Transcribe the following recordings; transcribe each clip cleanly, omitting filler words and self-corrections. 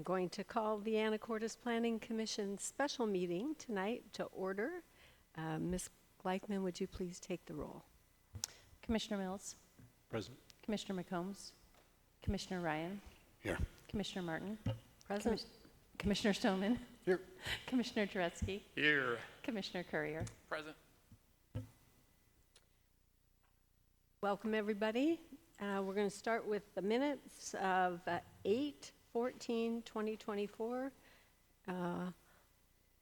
I'm going to call the Anacortes Planning Commission special meeting tonight to order. Ms. Gleichman, would you please take the roll? Commissioner Mills. Present. Commissioner McCombs. Commissioner Ryan. Here. Commissioner Martin. Present. Commissioner Stoneman. Here. Commissioner Turetsky. Here. Commissioner Courier. Present. Welcome, everybody. We're going to start with the minutes of 8/14/2024.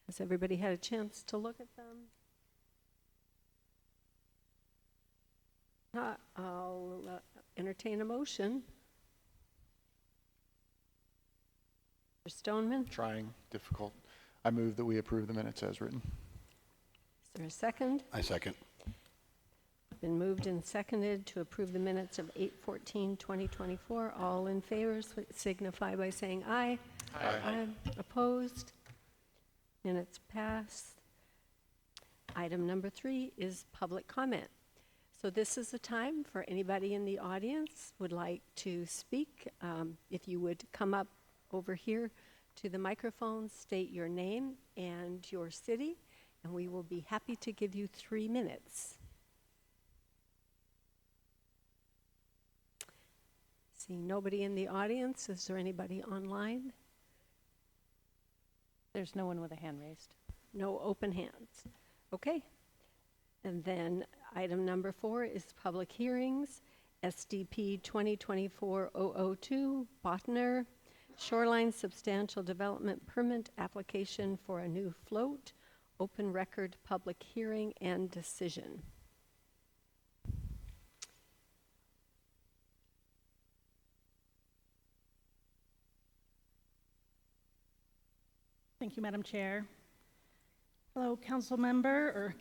Has everybody had a chance to look at them? I'll entertain a motion. Mr. Stoneman, Trying, difficult. I move that we approve the minutes as written. is there a second? I second. Been moved and seconded to approve the minutes of 8/14/2024. All in favor signify by saying aye. Aye. Opposed? Minutes passed. Item number 3 is public comment. So this is the time for anybody in the audience would like to speak. If you would come up over here to the microphone, state your name and your city, and we will be happy to give you 3 minutes. Seeing nobody in the audience, is there anybody online? There's no one with a hand raised. No open hands. Okay. And then item number 4 is public hearings. SDP 2024-002, Botner, Shoreline Substantial Development Permit application for a new float, open record public hearing and decision. Thank you, Madam Chair. Hello, council member or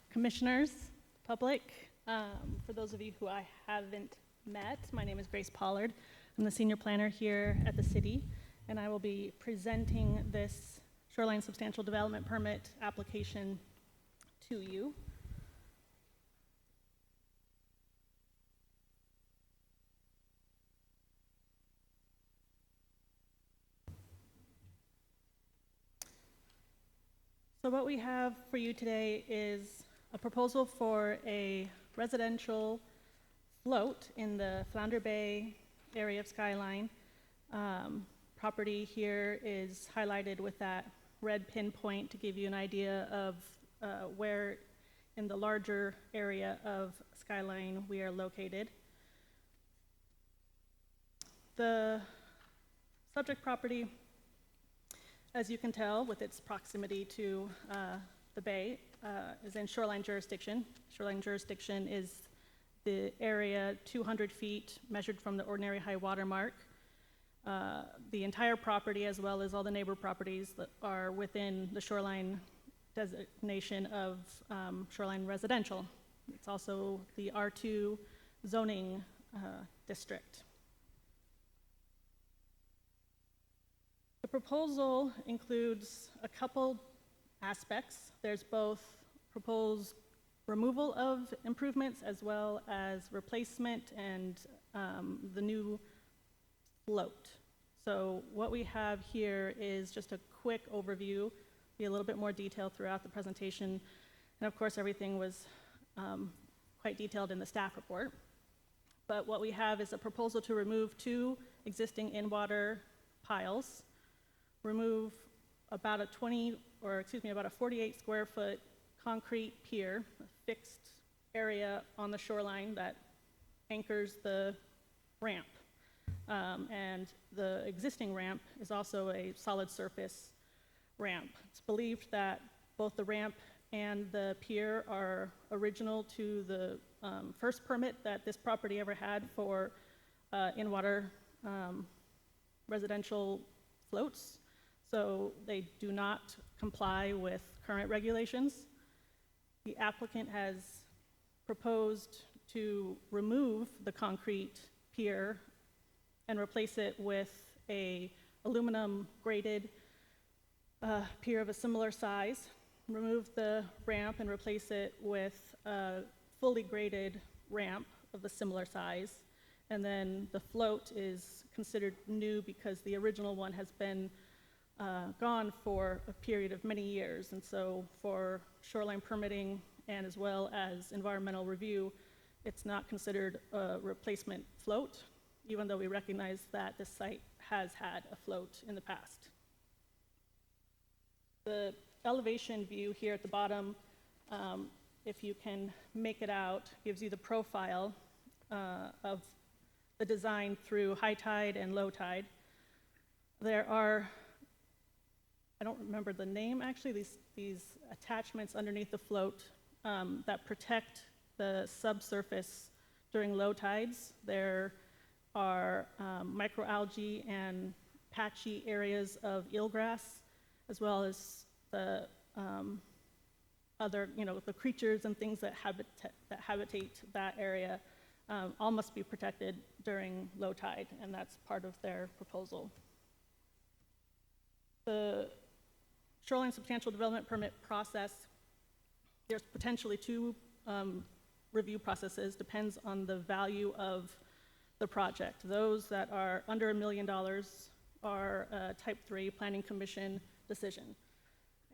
commissioners, public. For those of you who I haven't met, my name is Grace Pollard. I'm the senior planner here at the city, and I will be presenting this Shoreline Substantial Development Permit application to you. So what we have for you today is a proposal for a residential float in the Flounder Bay area of Skyline. Property here is highlighted with that red pinpoint to give you an idea of where in the larger area of Skyline we are located. The subject property, as you can tell, with its proximity to the bay, is in shoreline jurisdiction. Shoreline jurisdiction is the area 200 feet measured from the ordinary high water mark. The entire property, as well as all the neighbor properties that are within the shoreline designation of shoreline residential. It's also the R2 zoning district. The proposal includes a couple aspects. There's both proposed removal of improvements as well as replacement and the new float. So what we have here is just a quick overview, be a little bit more detailed throughout the presentation. And of course, everything was quite detailed in the staff report. But what we have is a proposal to remove 2 existing in-water piles, remove about a 48 square foot concrete pier, a fixed area on the shoreline that anchors the ramp. And the existing ramp is also a solid surface ramp. It's believed that both the ramp and the pier are original to the first permit that this property ever had for in-water residential floats. So they do not comply with current regulations. The applicant has proposed to remove the concrete pier and replace it with a aluminum graded pier of a similar size, remove the ramp and replace it with a fully graded ramp of a similar size, And then the float is considered new because the original one has been gone for a period of many years. And so for shoreline permitting and as well as environmental review, it's not considered a replacement float, even though we recognize that the site has had a float in the past. The elevation view here at the bottom, if you can make it out, gives you the profile of the design through high tide and low tide. There are, I don't remember the name actually, these attachments underneath the float that protect the subsurface during low tides. There are microalgae and patchy areas of eelgrass, as well as the other, the creatures and things that habitate that area. All must be protected during low tide, and that's part of their proposal. The shoreline substantial development permit process, there's potentially two review processes, depends on the value of the project. Those that are under $1 million are a type 3 planning commission decision.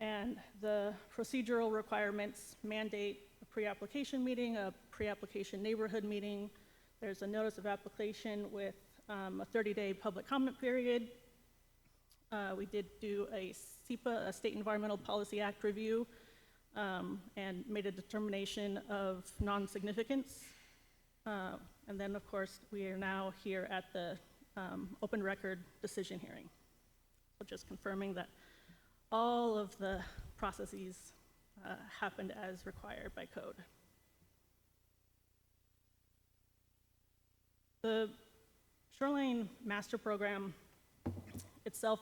And the procedural requirements mandate a pre-application meeting, a pre-application neighborhood meeting. There's a notice of application with a 30-day public comment period. We did do a SEPA, a State Environmental Policy Act review, and made a determination of non-significance. And then, of course, we are now here at the open record decision hearing. So just confirming that all of the processes happened as required by code. The Shoreline Master Program itself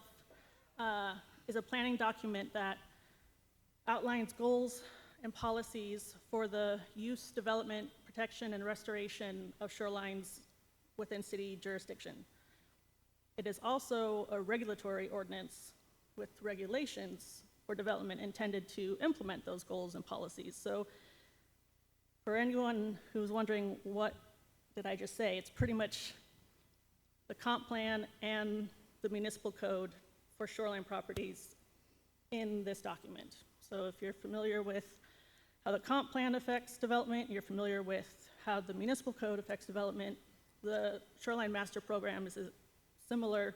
is a planning document that outlines goals and policies for the use, development, protection, and restoration of shorelines within city jurisdiction. It is also a regulatory ordinance with regulations for development intended to implement those goals and policies. So for anyone who's wondering what did I just say, it's pretty much the comp plan and the municipal code for shoreline properties in this document. So if you're familiar with how the comp plan affects development, you're familiar with how the municipal code affects development, the Shoreline Master Program is similar,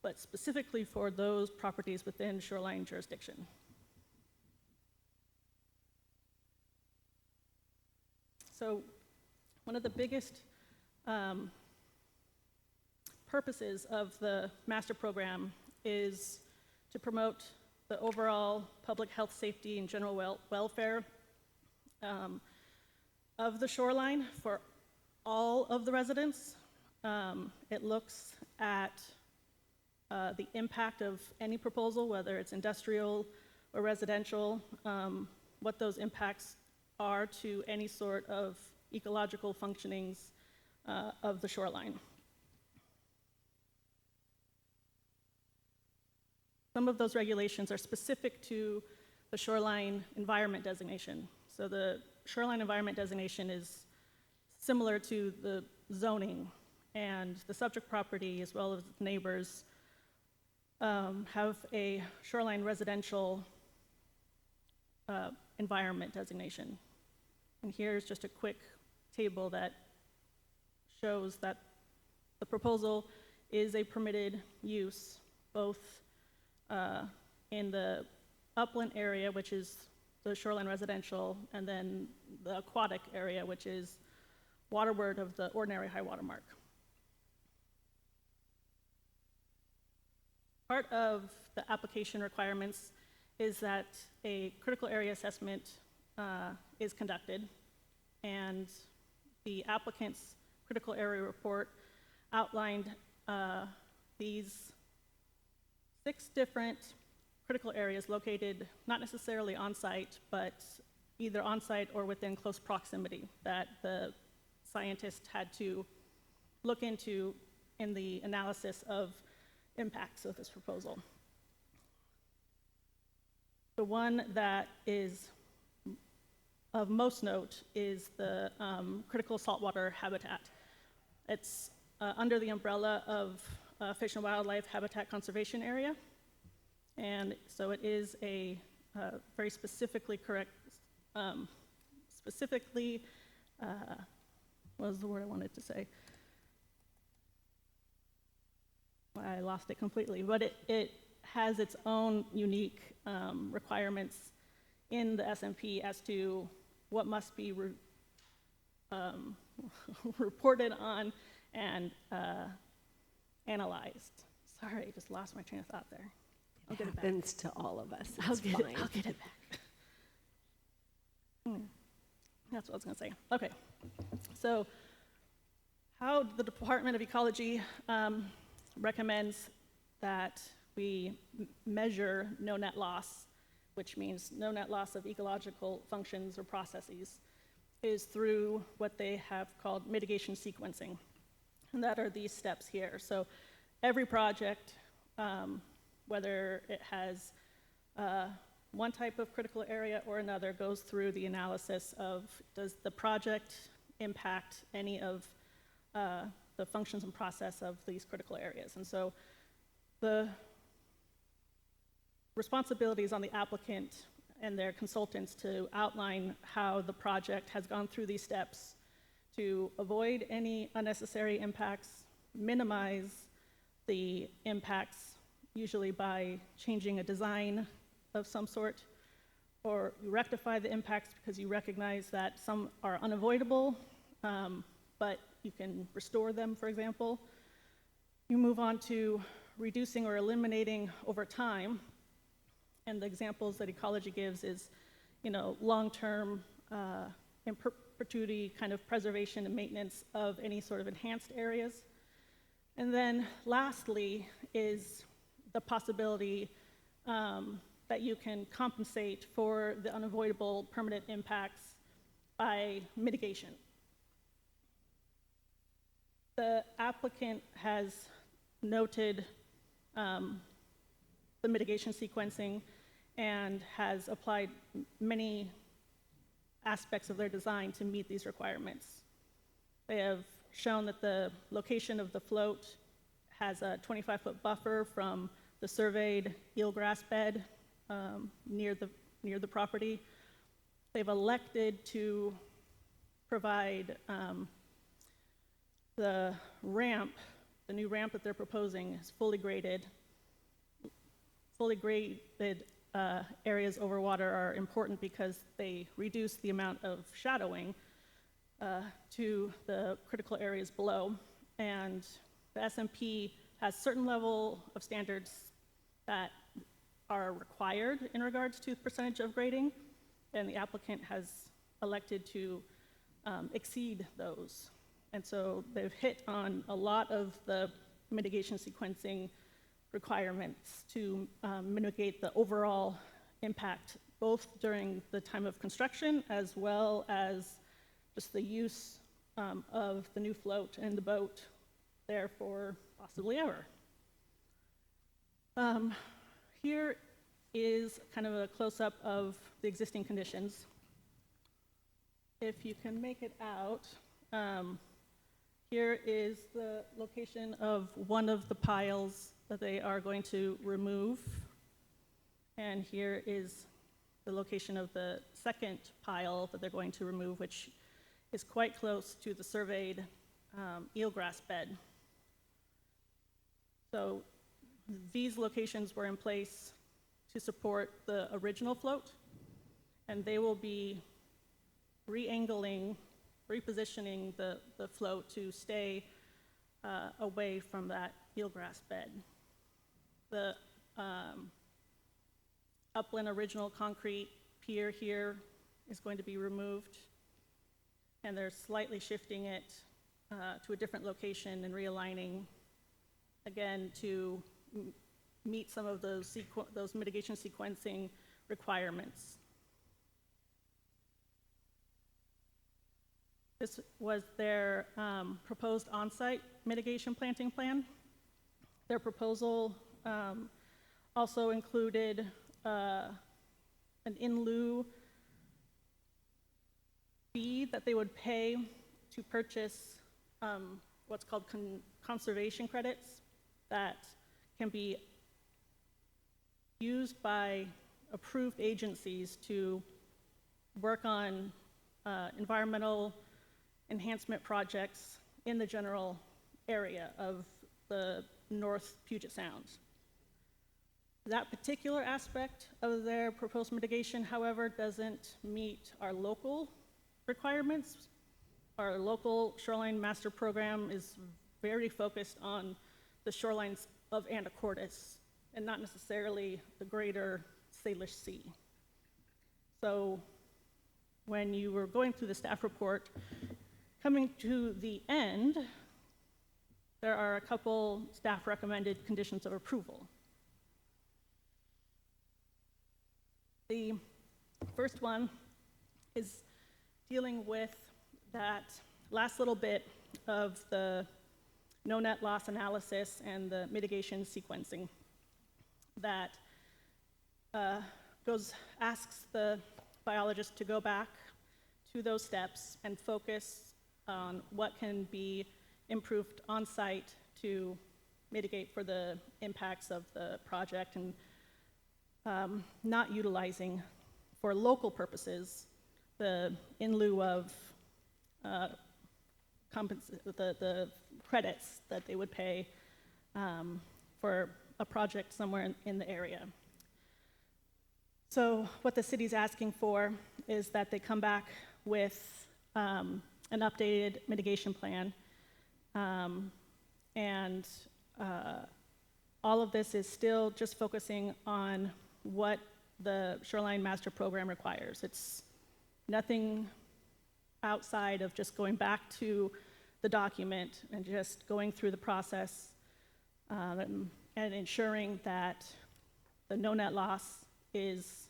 but specifically for those properties within shoreline jurisdiction. So one of the biggest purposes of the master program is to promote the overall public health, safety, and general welfare of the shoreline for all of the residents. It looks at the impact of any proposal, whether it's industrial or residential, what those impacts are to any sort of ecological functionings of the shoreline. Some of those regulations are specific to the shoreline environment designation. So the shoreline environment designation is similar to the zoning, and the subject property as well as neighbors have a shoreline residential environment designation. And here's just a quick table that shows that the proposal is a permitted use, both in the upland area, which is the shoreline residential, and then the aquatic area, which is waterward of the ordinary high water mark. Part of the application requirements is that a critical area assessment is conducted, and the applicant's critical area report outlined these 6 different critical areas located not necessarily on site, but either on site or within close proximity that the scientist had to look into in the analysis of impacts of this proposal. The one that is of most note is the critical saltwater habitat. It's under the umbrella of Fish and Wildlife Habitat Conservation Area. And so it is a very specifically correct, what was the word I wanted to say? I lost it completely, but it has its own unique requirements in the SMP as to what must be reported on and analyzed. Sorry, I just lost my train of thought there. I'll get it back. Happens to all of us. I'll It's get fine. it back. That's what I was going to say. Okay. So how the Department of Ecology recommends that we measure no net loss, which means no net loss of ecological functions or processes, is through what they have called mitigation sequencing. And that are these steps here. So every project, whether it has one type of critical area or another, goes through the analysis of, does the project impact any of the functions and process of these critical areas? And so the responsibilities on the applicant and their consultants to outline how the project has gone through these steps to avoid any unnecessary impacts, minimize the impacts, usually by changing a design of some sort, or you rectify the impacts because you recognize that some are unavoidable, but you can restore them, for example. You move on to reducing or eliminating over time, and the examples that ecology gives is, long-term in perpetuity kind of preservation and maintenance of any sort of enhanced areas. And then lastly is the possibility that you can compensate for the unavoidable permanent impacts by mitigation. The applicant has noted the mitigation sequencing and has applied many aspects of their design to meet these requirements. They have shown that the location of the float has a 25-foot buffer from the surveyed eelgrass bed near the property. They've elected to provide the ramp, the new ramp that they're proposing is fully graded. Fully graded areas over water are important because they reduce the amount of shadowing to the critical areas below. And the SMP has certain level of standards that are required in regards to the percentage of grading, and the applicant has elected to exceed those. And so they've hit on a lot of the mitigation sequencing requirements to mitigate the overall impact, both during the time of construction as well as just the use of the new float and the boat there for possibly ever. Here is kind of a close-up of the existing conditions. If you can make it out, here is the location of one of the piles that they are going to remove. And here is the location of the second pile that they're going to remove, which is quite close to the surveyed eelgrass bed. So these locations were in place to support the original float, and they will be re-angling, repositioning the float to stay away from that eelgrass bed. The upland original concrete pier here is going to be removed, and they're slightly shifting it to a different location and realigning, again, to meet some of those mitigation sequencing requirements. This was their proposed on-site mitigation planting plan. Their proposal also included an in lieu fee that they would pay to purchase what's called conservation credits that can be used by approved agencies to work on environmental enhancement projects in the general area of the North Puget Sound. That particular aspect of their proposed mitigation, however, doesn't meet our local requirements. Our local shoreline master program is very focused on the shorelines of Anacortes and not necessarily the greater Salish Sea. So when you were going through the staff report, coming to the end, there are a couple staff recommended conditions of approval. The first one is dealing with that last little bit of the no net loss analysis and the mitigation sequencing that asks the biologist to go back to those steps and focus on what can be improved on site to mitigate for the impacts of the project, and not utilizing for local purposes in lieu of the credits that they would pay for a project somewhere in the area. So what the city's asking for is that they come back with an updated mitigation plan, and all of this is still just focusing on what the Shoreline Master Program requires. It's nothing outside of just going back to the document and just going through the process and ensuring that the no net loss is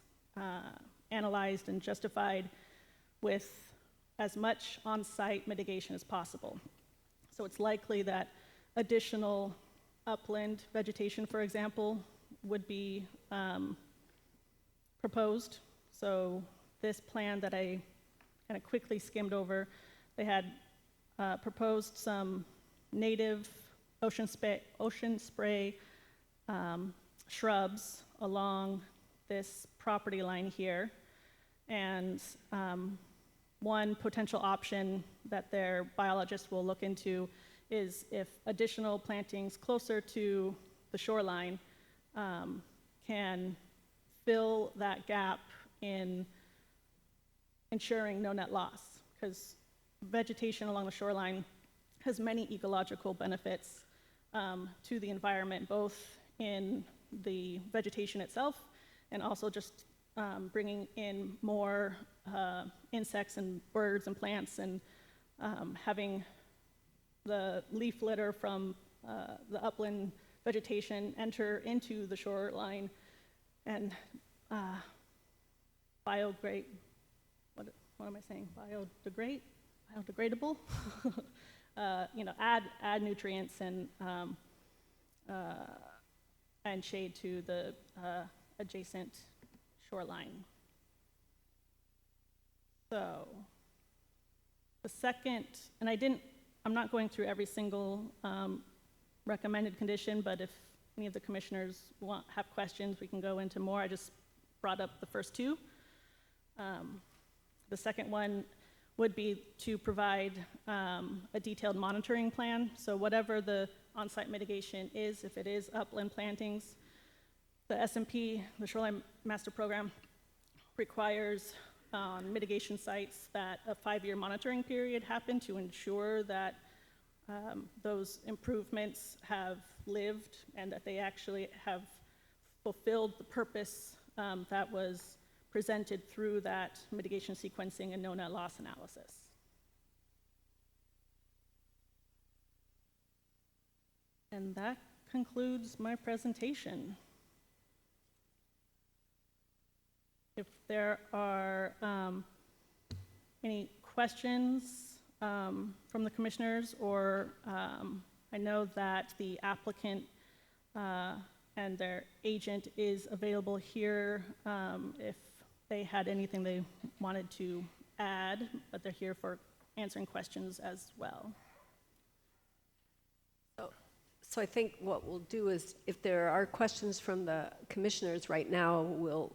analyzed and justified with as much on-site mitigation as possible. So it's likely that additional upland vegetation, for example, would be proposed. So this plan that I kind of quickly skimmed over, they had proposed some native ocean spray shrubs along this property line here. And one potential option that their biologists will look into is if additional plantings closer to the shoreline can fill that gap in ensuring no net loss, because vegetation along the shoreline has many ecological benefits to the environment, both in the vegetation itself and also just bringing in more insects and birds and plants, and having the leaf litter from the upland vegetation enter into the shoreline and biodegradable, add nutrients and shade to the adjacent shoreline. So the second, and I'm not going through every single recommended condition, but if any of the commissioners have questions, we can go into more. I just brought up the first two. The second one would be to provide a detailed monitoring plan. So whatever the on-site mitigation is, if it is upland plantings, the SMP, the Shoreline Master Program, requires on mitigation sites that a 5-year monitoring period happen to ensure that those improvements have lived and that they actually have fulfilled the purpose that was presented through that mitigation sequencing and no net loss analysis. And that concludes my presentation. If there are any questions from the commissioners, or I know that the applicant and their agent is available here if they had anything they wanted to add, but they're here for answering questions as well. So I think what we'll do is, if there are questions from the commissioners right now, we'll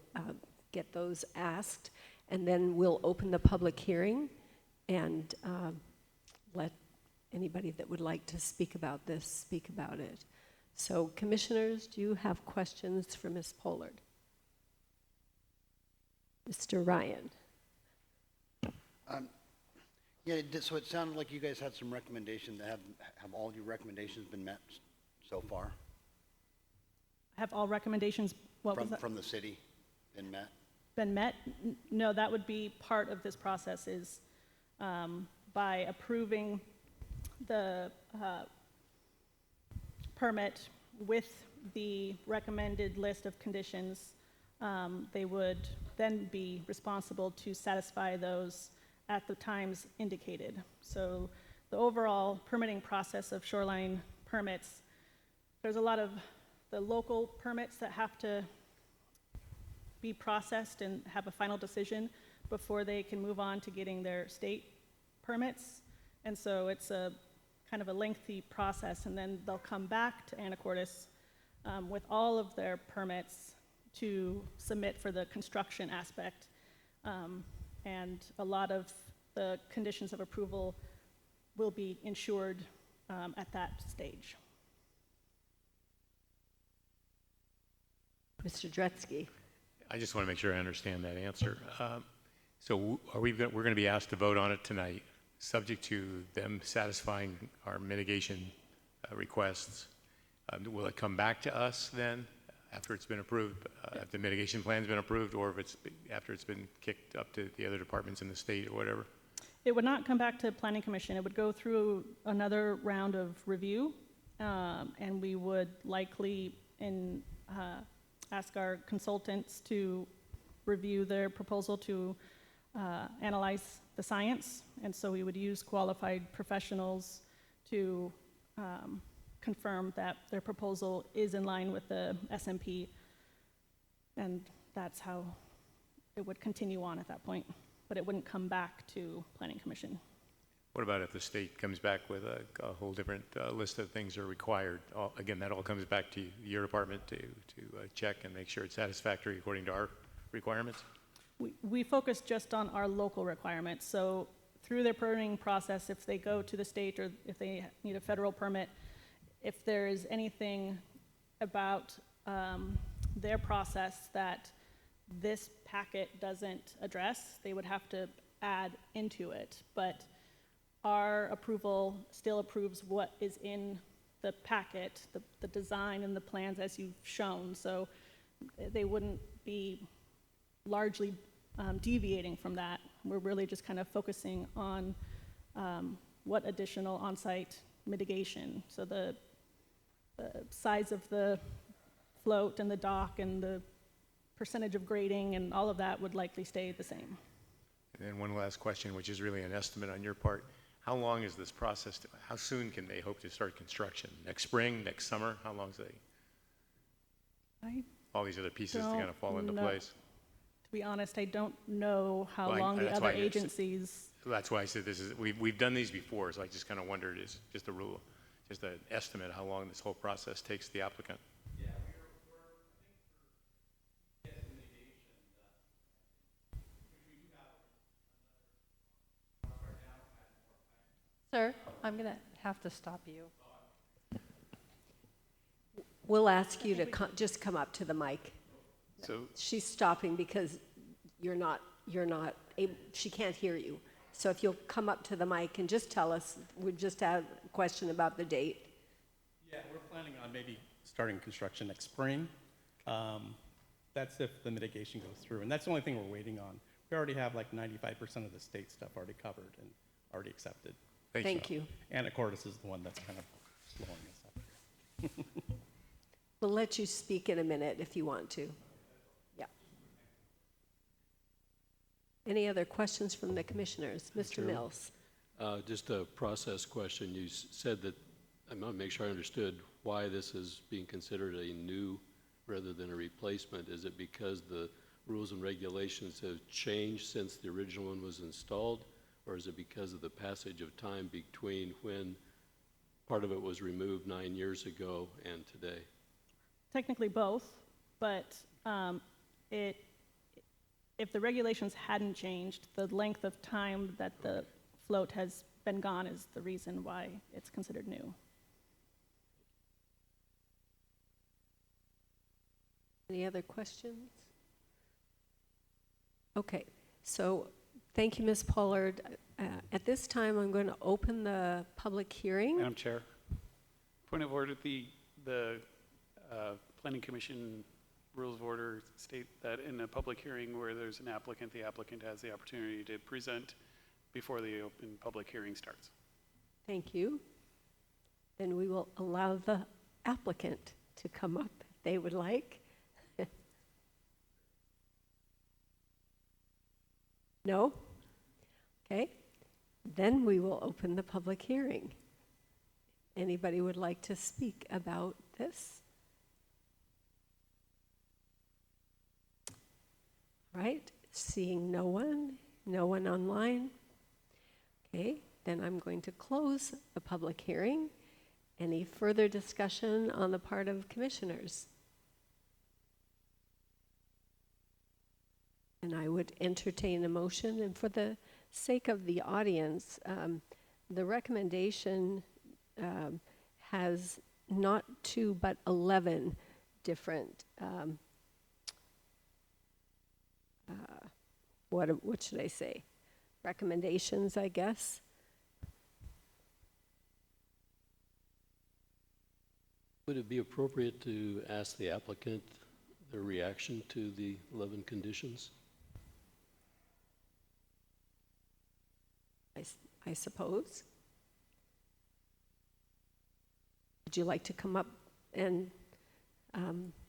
get those asked, and then we'll open the public hearing and let anybody that would like to speak about this, speak about it. So commissioners, do you have questions for Ms. Pollard? Mr. Ryan? Yeah, so it sounded like you guys had some recommendations. Have all your recommendations been met so far Have all recommendations, what was that? from the city been met? Been met? No, that would be part of this process is by approving the permit with the recommended list of conditions, they would then be responsible to satisfy those at the times indicated. So the overall permitting process of shoreline permits, there's a lot of the local permits that have to be processed and have a final decision before they can move on to getting their state permits. And so it's a kind of a lengthy process, and then they'll come back to Anacortes with all of their permits to submit for the construction aspect. And a lot of the conditions of approval will be ensured at that stage. Mr. Dretsky? I just want to make sure I understand that answer. So we're going to be asked to vote on it tonight, subject to them satisfying our mitigation requests. Will it come back to us then after it's been approved, if the mitigation plan's been approved, or if it's after it's been kicked up to the other departments in the state or whatever? It would not come back to Planning Commission. It would go through another round of review, and we would likely ask our consultants to review their proposal to analyze the science. And so we would use qualified professionals to confirm that their proposal is in line with the SMP. And that's how it would continue on at that point. But it wouldn't come back to Planning Commission. What about if the state comes back with a whole different list of things that are required? Again, that all comes back to your department to check and make sure it's satisfactory according to our requirements? We focus just on our local requirements. So through their permitting process, if they go to the state or if they need a federal permit, if there is anything about their process that this packet doesn't address, they would have to add into it. But our approval still approves what is in the packet, the design and the plans as you've shown. So they wouldn't be largely deviating from that. We're really just kind of focusing on what additional on-site mitigation. So the size of the float and the dock and the percentage of grading and all of that would likely stay the same. And then one last question, which is really an estimate on your part. How long is this process? How soon can they hope to start construction? Next spring, next summer? How long is it? All these other pieces to kind of fall into place. To be honest, I don't know how Well, long the that's other why I guess- agencies. That's why I said this is, we've done these before, so I just kind of wondered, is just a rule, just an estimate how long this whole process takes the applicant? Sir, I'm going to have to stop you. We'll ask you to just come up to the mic. So, She's stopping because you're not able, she can't hear you. So if you'll come up to the mic and just tell us, we just have a question about the date. Yeah, we're planning on maybe starting construction next spring. That's if the mitigation goes through, and that's the only thing we're waiting on. We already have like 95% of the state stuff already covered and already accepted. Thank you. Anacortes is the one that's kind of slowing us up. We'll let you speak in a minute if you want to. Yeah. Any other questions from the commissioners? Mr. Chairman. Mills? Just a process question. You said that, I want to make sure I understood why this is being considered a new rather than a replacement. Is it because the rules and regulations have changed since the original one was installed? Or is it because of the passage of time between when part of it was removed 9 years ago and today? Technically both, but if the regulations hadn't changed, the length of time that the float has been gone is the reason why it's considered new. Any other questions? Okay, so thank you, Ms. Pollard. At this time, I'm going to open the public hearing. Madam Chair, point of order, the Planning Commission rules of order state that in a public hearing where there's an applicant, the applicant has the opportunity to present before the open public hearing starts. Thank you. Then we will allow the applicant to come up if they would like. No? Okay. Then we will open the public hearing. Anybody would like to speak about this? Right, seeing no one online. Okay, then I'm going to close the public hearing. Any further discussion on the part of commissioners? And I would entertain a motion, and for the sake of the audience, the recommendation has not 2 but 11 different what should I say? Recommendations, I guess. Would it be appropriate to ask the applicant their reaction to the 11 conditions? I suppose. Would you like to come up and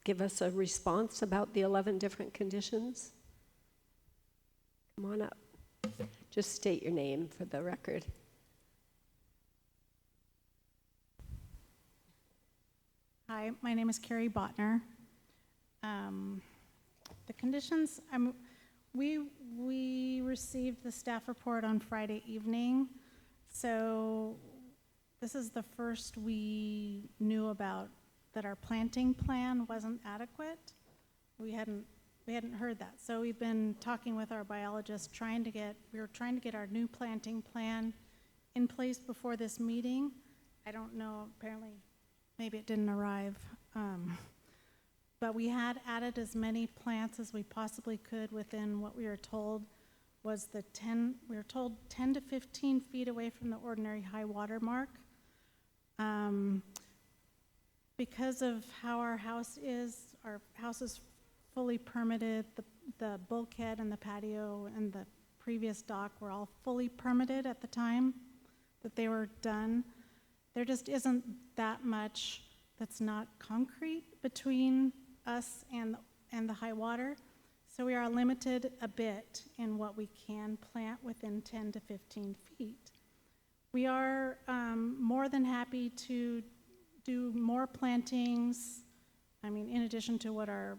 give us a response about the 11 different conditions? Come on up. Just state your name for the record. Hi, my name is Carrie Botner. The conditions, we received the staff report on Friday evening, so this is the first we knew about that our planting plan wasn't adequate. We hadn't heard that, so we've been talking with our biologist, we were trying to get our new planting plan in place before this meeting. I don't know, apparently, maybe it didn't arrive. But we had added as many plants as we possibly could within what we were told was we were told 10 to 15 feet away from the ordinary high water mark. Because of how our house is fully permitted. The bulkhead and the patio and the previous dock were all fully permitted at the time that they were done. There just isn't that much that's not concrete between us and the high water. So we are limited a bit in what we can plant within 10 to 15 feet. We are more than happy to do more plantings. In addition to what our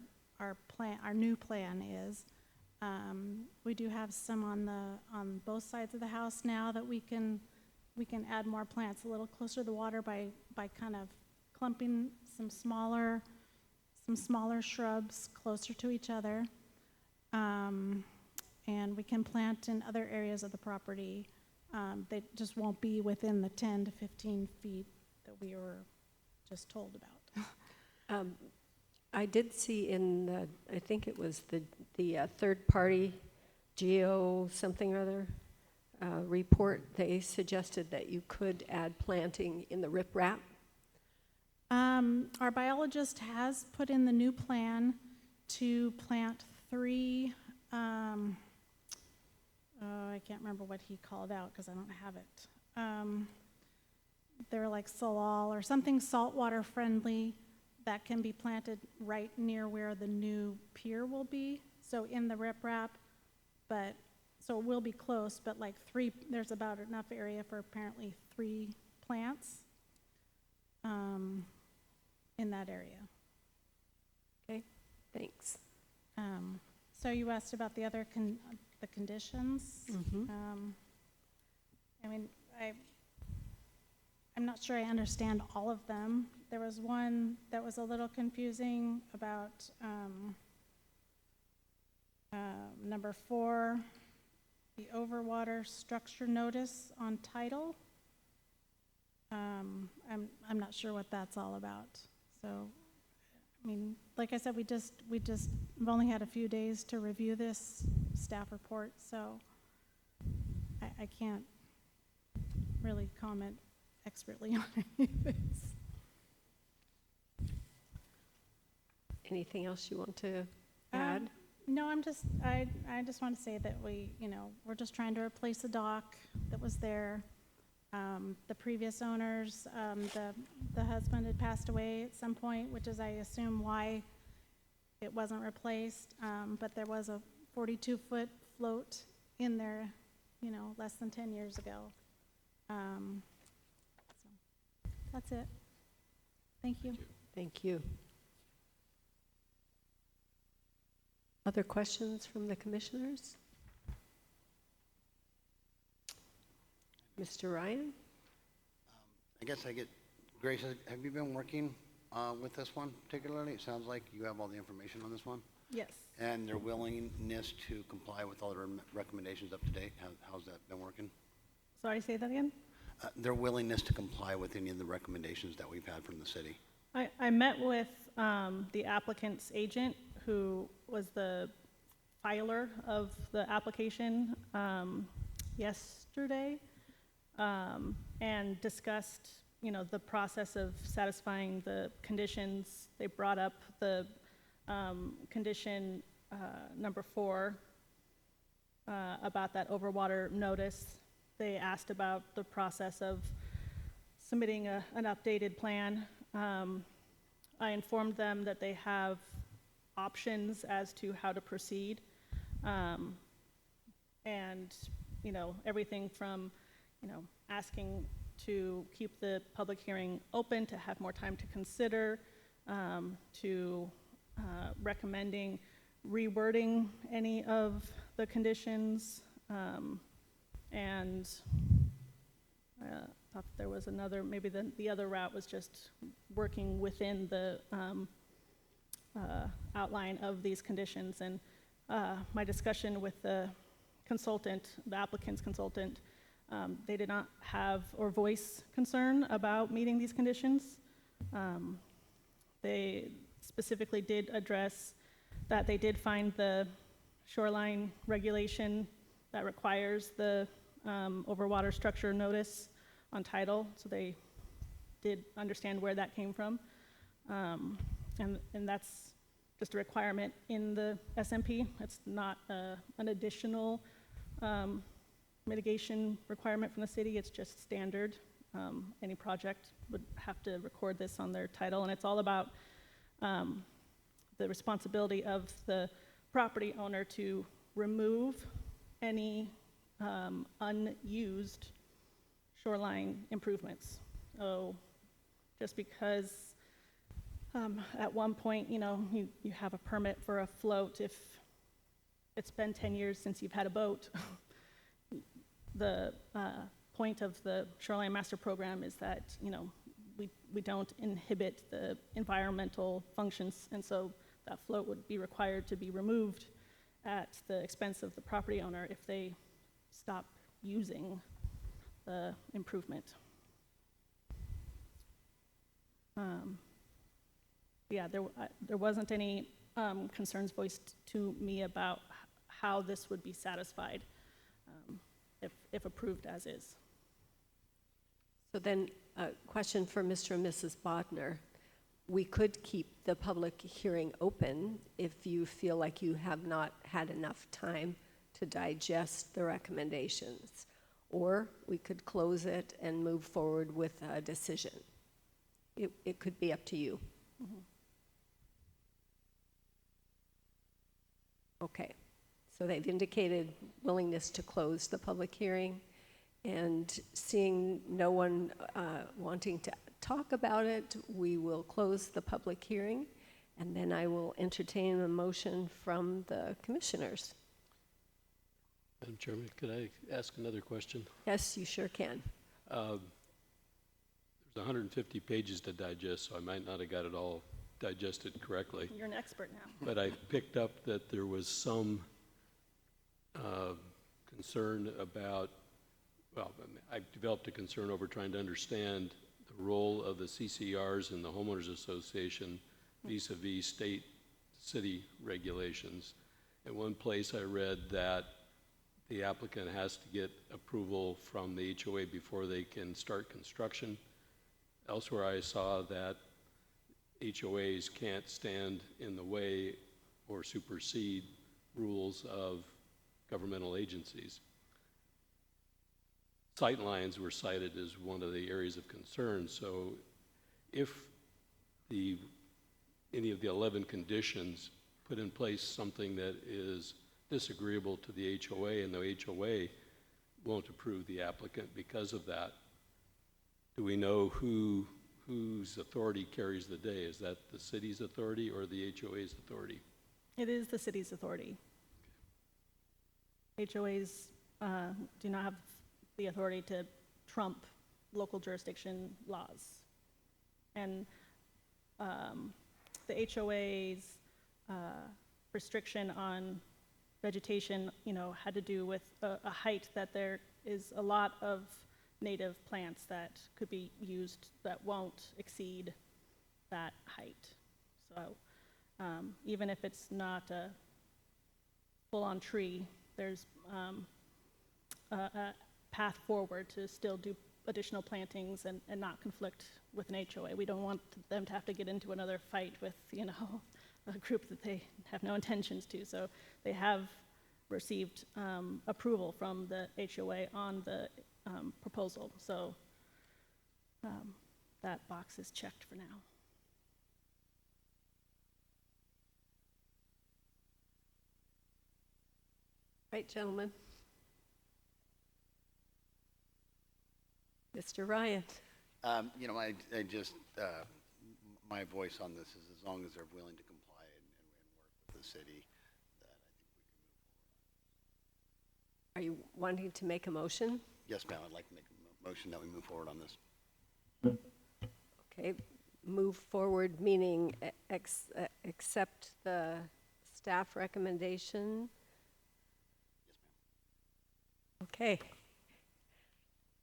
new plan is. We do have some on both sides of the house now that we can add more plants a little closer to the water by kind of clumping some smaller shrubs closer to each other. And we can plant in other areas of the property. They just won't be within the 10 to 15 feet that we were just told about. I did see in I think it was the third-party geo something or other report, they suggested that you could add planting in the riprap. Our biologist has put in the new plan to plant 3, I can't remember what he called out because I don't have it. They're like salal or something saltwater friendly that can be planted right near where the new pier will be. So in the riprap, so it will be close, but like 3, there's about enough area for apparently 3 plants in that area. Okay, thanks. So you asked about the other the conditions. Mm-hmm. I'm not sure I understand all of them. There was one that was a little confusing about number 4, the overwater structure notice on title. I'm not sure what that's all about. So, I mean, like I said, we've only had a few days to review this staff report, so I can't really comment expertly on any of this. Anything else you want to add? No, I just want to say that we're just trying to replace the dock that was there. The previous owners, the husband had passed away at some point, which is, I assume, why it wasn't replaced. But there was a 42-foot float in there, less than 10 years ago. So that's it. Thank you. Thank you. Other questions from the commissioners? Mr. Ryan? I guess Grace, have you been working with this one particularly? It sounds like you have all the information on this one. Yes. And their willingness to comply with all their recommendations up to date, how's that been working? Sorry, say that again? Their willingness to comply with any of the recommendations that we've had from the city. I met with the applicant's agent, who was the filer of the application yesterday, and discussed, the process of satisfying the conditions. They brought up the condition number 4 about that overwater notice. They asked about the process of submitting an updated plan. I informed them that they have options as to how to proceed. And, everything from, asking to keep the public hearing open, to have more time to consider, to recommending rewording any of the conditions, and thought there was another, maybe the other route was just working within the outline of these conditions. And my discussion with the consultant, the applicant's consultant, they did not have or voice concern about meeting these conditions. They specifically did address that they did find the shoreline regulation that requires the overwater structure notice on title, so they did understand where that came from. And that's just a requirement in the SMP. It's not an additional mitigation requirement from the city. It's just standard. Any project would have to record this on their title, and it's all about the responsibility of the property owner to remove any unused shoreline improvements. So just because at one point, you have a permit for a float, if it's been 10 years since you've had a boat, the point of the Shoreline Master Program is that, we don't inhibit the environmental functions, and so that float would be required to be removed at the expense of the property owner if they stop using the improvement. Yeah, there wasn't any concerns voiced to me about how this would be satisfied if approved as is. So then, a question for Mr. and Mrs. Bodner. We could keep the public hearing open if you feel like you have not had enough time to digest the recommendations, or we could close it and move forward with a decision. It could be up to you. Mm-hmm. Okay, so they've indicated willingness to close the public hearing, and seeing no one wanting to talk about it, we will close the public hearing, and then I will entertain a motion from the commissioners. Madam Chairman, could I ask another question? Yes, you sure can. There's 150 pages to digest, so I might not have got it all digested correctly. You're an expert now. But I picked up that there was some concern about, well, I developed a concern over trying to understand the role of the CCRs and the homeowners association vis-a-vis state city regulations. At one place I read that the applicant has to get approval from the HOA before they can start construction. Elsewhere I saw that HOAs can't stand in the way or supersede rules of governmental agencies. Sightlines were cited as one of the areas of concern, so if any of the 11 conditions put in place something that is disagreeable to the HOA and the HOA won't approve the applicant because of that, do we know whose authority carries the day? Is that the city's authority or the HOA's authority? It is the city's authority. HOAs do not have the authority to trump local jurisdiction laws. And the HOA's restriction on vegetation, had to do with a height that there is a lot of native plants that could be used that won't exceed that height. So even if it's not a full-on tree, there's a path forward to still do additional plantings and not conflict with an HOA. We don't want them to have to get into another fight with, a group that they have no intentions to. So they have received approval from the HOA on the proposal. So that box is checked for now. Right, gentlemen. Mr. Ryan. I just, my voice on this is as long as they're willing to comply and work with the city, that I think we can move forward. Are you wanting to make a motion? Yes, ma'am, I'd like to make a motion that we move forward on this. Okay, move forward, meaning accept the staff recommendation. Okay.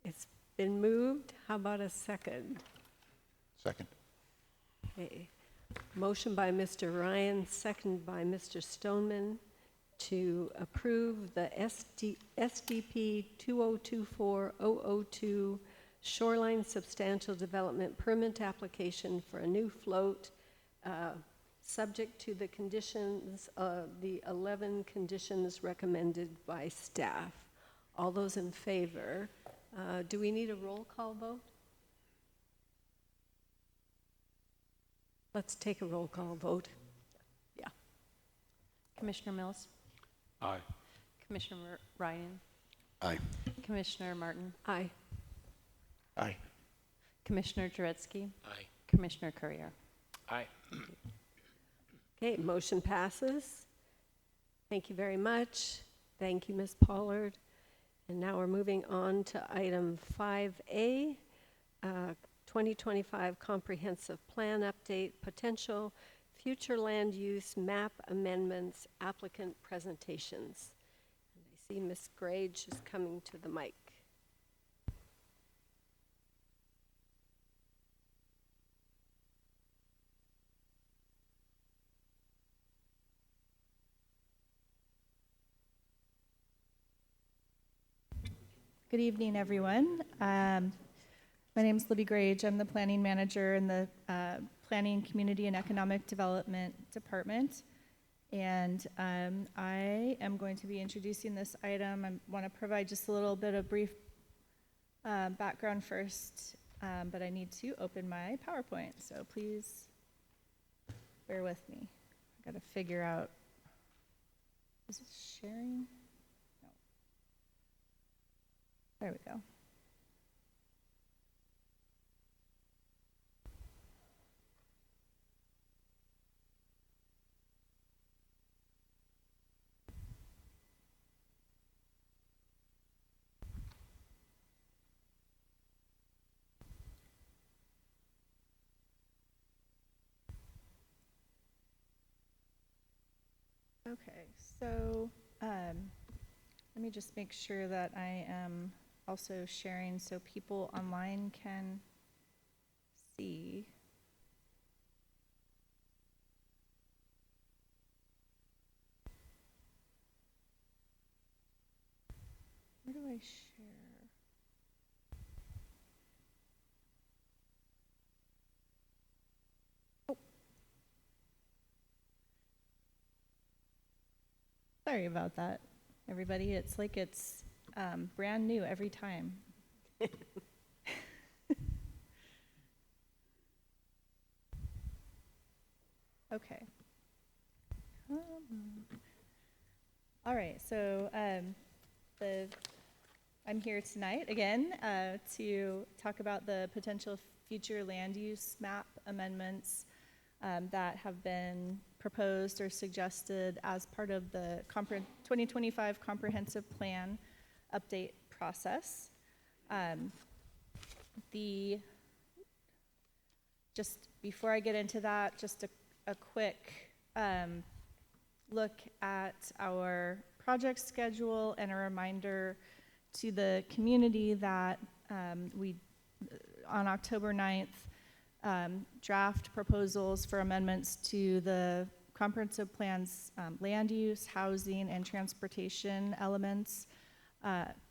It's been moved. How about a second? Second. Okay. Motion by Mr. Ryan, second by Mr. Stoneman to approve the SDP 2024-002 Shoreline Substantial Development Permit application for a new float, subject to the conditions, the 11 conditions recommended by staff. All those in favor? Do we need a roll call vote? Let's take a roll call vote. Yeah. Commissioner Mills, Aye. Commissioner Ryan, Aye. Commissioner Martin, Aye. Aye. Commissioner Jaretsky, Aye. Commissioner Courier. Aye. Okay, motion passes. Thank you very much. Thank you, Ms. Pollard. And now we're moving on to item 5A, 2025 Comprehensive Plan Update, Potential Future Land Use Map Amendments, Applicant Presentations. And I see Ms. Grage is coming to the mic. Good evening, everyone. My name is Libby Grage. I'm the planning manager in the Planning, Community, and Economic Development Department. And I am going to be introducing this item. I want to provide just a little bit of brief background first, but I need to open my PowerPoint, so please bear with me. I got to figure out, is it sharing? There we go. Okay, so let me just make sure that I am also sharing so people online can see. Where do I share? Oh. Sorry about that, everybody. It's like it's brand new every time. Okay. All right, so I'm here tonight again to talk about the potential future land use map amendments that have been proposed or suggested as part of the 2025 Comprehensive Plan update process. Just before I get into that, just a quick look at our project schedule and a reminder to the community that we, on October 9th, draft proposals for amendments to the comprehensive plan's land use, housing, and transportation elements,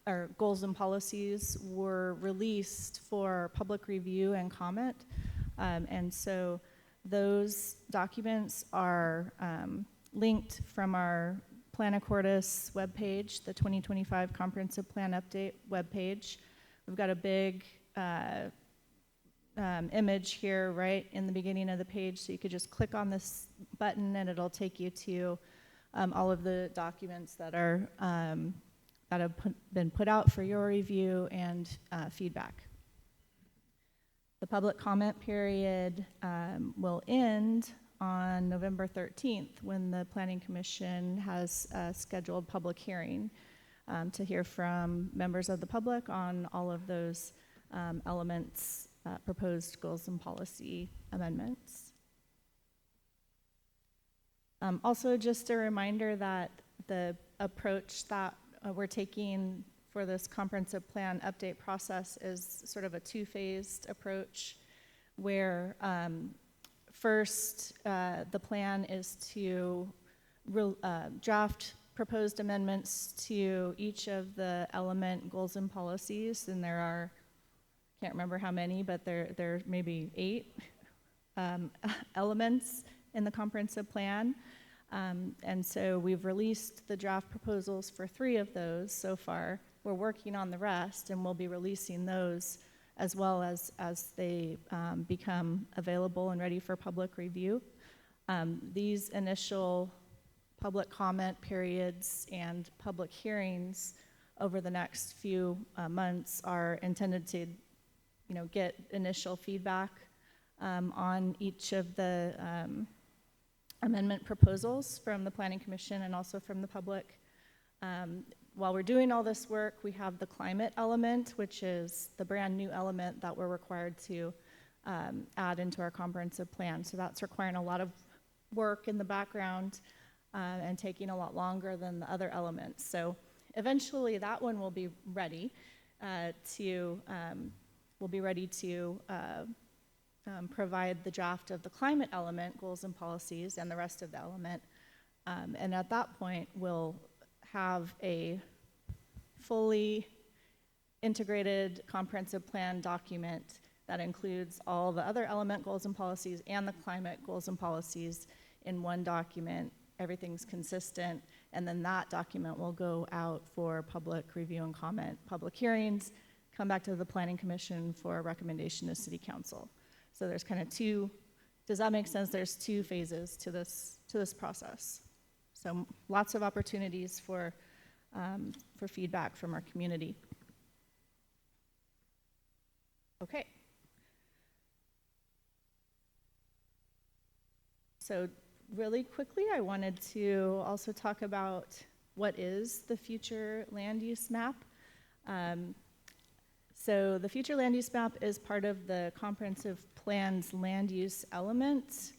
or goals and policies were released for public review and comment. And so those documents are linked from our Anacortes webpage, the 2025 Comprehensive Plan Update webpage. We've got a big image here right in the beginning of the page, so you could just click on this button and it'll take you to all of the documents that are that have been put out for your review and feedback. The public comment period will end on November 13th when the Planning Commission has a scheduled public hearing to hear from members of the public on all of those elements, proposed goals and policy amendments. Also, just a reminder that the approach that we're taking for this comprehensive plan update process is sort of a two-phased approach where first, the plan is to draft proposed amendments to each of the element goals and policies, and there are, can't remember how many, but there may be 8 elements in the comprehensive plan. And so we've released the draft proposals for 3 of those so far. We're working on the rest, and we'll be releasing those as well as they become available and ready for public review. These initial public comment periods and public hearings over the next few months are intended to, get initial feedback on each of the amendment proposals from the Planning Commission and also from the public. While we're doing all this work, we have the climate element, which is the brand new element that we're required to add into our comprehensive plan. So that's requiring a lot of work in the background and taking a lot longer than the other elements. So eventually that one will be ready to provide the draft of the climate element, goals and policies, and the rest of the element. And at that point, we'll have a fully integrated comprehensive plan document that includes all the other element goals and policies and the climate goals and policies in one document. Everything's consistent, and then that document will go out for public review and comment, public hearings, come back to the Planning Commission for a recommendation to City Council. So there's kind of 2, does that make sense? There's 2 phases to this process. So lots of opportunities for feedback from our community. Okay. So really quickly, I wanted to also talk about what is the future land use map. So the future land use map is part of the comprehensive plan's land use element.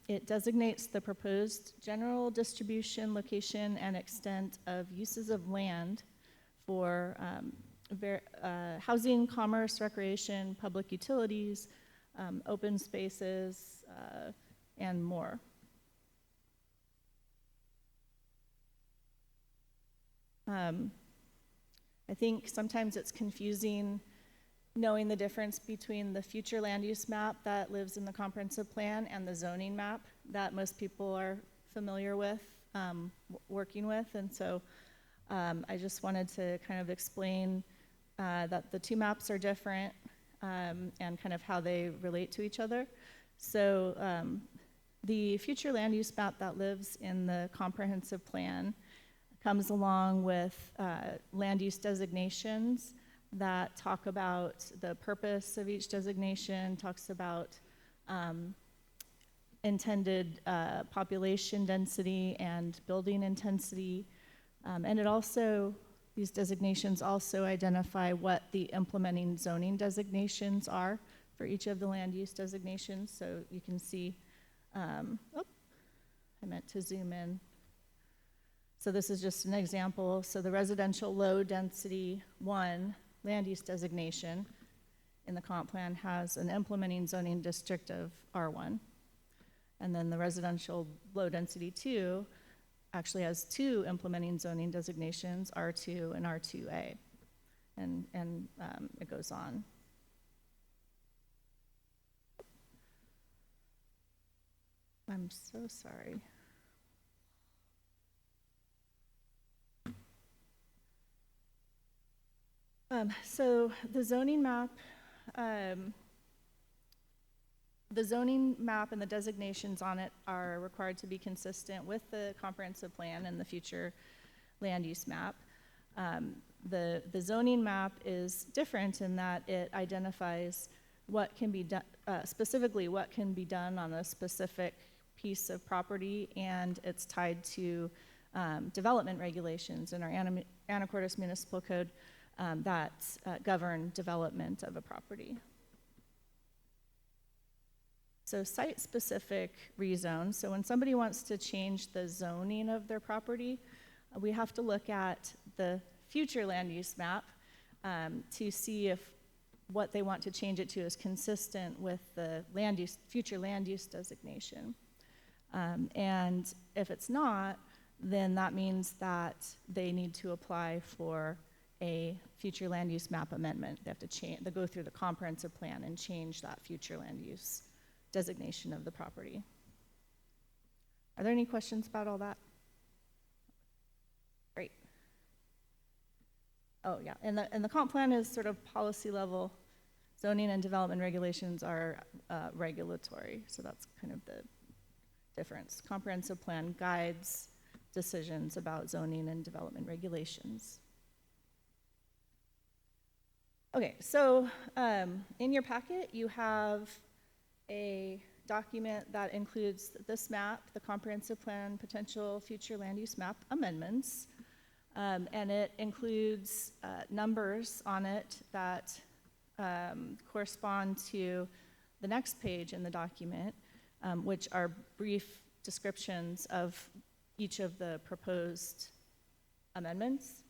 It designates the proposed general distribution, location, and extent of uses of land for housing, commerce, recreation, public utilities, open spaces, and more. I think sometimes it's confusing knowing the difference between the future land use map that lives in the comprehensive plan and the zoning map that most people are familiar with, working with. And so I just wanted to kind of explain that the two maps are different and kind of how they relate to each other. So the future land use map that lives in the comprehensive plan comes along with land use designations that talk about the purpose of each designation, talks about intended population density and building intensity. And it also, these designations also identify what the implementing zoning designations are for each of the land use designations. So you can see, I meant to zoom in. So this is just an example. So the residential low density 1 land use designation in the comp plan has an implementing zoning district of R1. And then the residential low density 2 actually has 2 implementing zoning designations, R2 and R2A. And it goes on. I'm so sorry. So the zoning map and the designations on it are required to be consistent with the comprehensive plan and the future land use map. The zoning map is different in that it identifies what can be done, specifically what can be done on a specific piece of property, and it's tied to development regulations in our Anacortes Municipal Code that govern development of a property. So site-specific rezones, so when somebody wants to change the zoning of their property, we have to look at the future land use map to see if what they want to change it to is consistent with the future land use designation. And if it's not, then that means that they need to apply for a future land use map amendment. They have to they go through the comprehensive plan and change that future land use designation of the property. Are there any questions about all that? Great. Oh yeah, and the comp plan is sort of policy level. Zoning and development regulations are regulatory, so that's kind of the difference. Comprehensive plan guides decisions about zoning and development regulations. Okay, so in your packet you have a document that includes this map, the comprehensive plan potential future land use map amendments, and it includes numbers on it that correspond to the next page in the document, which are brief descriptions of each of the proposed amendments.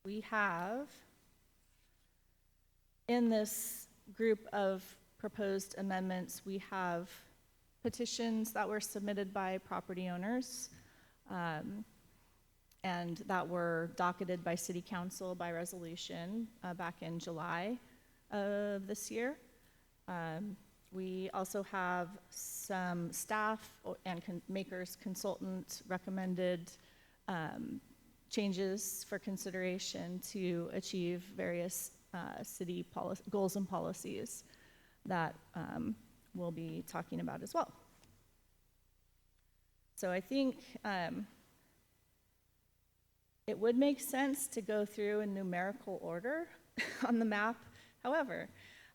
We have, in this group of proposed amendments, we have petitions that were submitted by property owners and that were docketed by City Council by resolution back in July of this year. We also have some staff and makers consultant recommended changes for consideration to achieve various city goals and policies that we'll be talking about as well. So I think it would make sense to go through in numerical order on the map. However,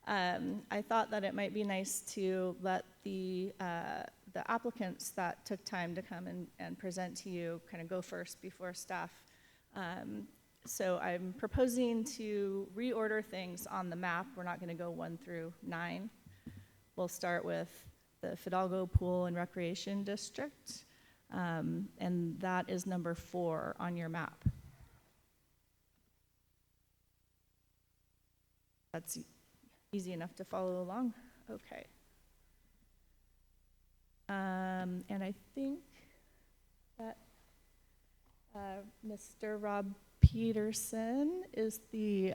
I thought that it might be nice to let the applicants that took time to come and present to you kind of go first before staff So I'm proposing to reorder things on the map. We're not going to go 1 through 9. We'll start with the Fidalgo Pool and Recreation District, and that is number 4 on your map. That's easy enough to follow along. Okay. And I think that Mr. Rob Peterson is the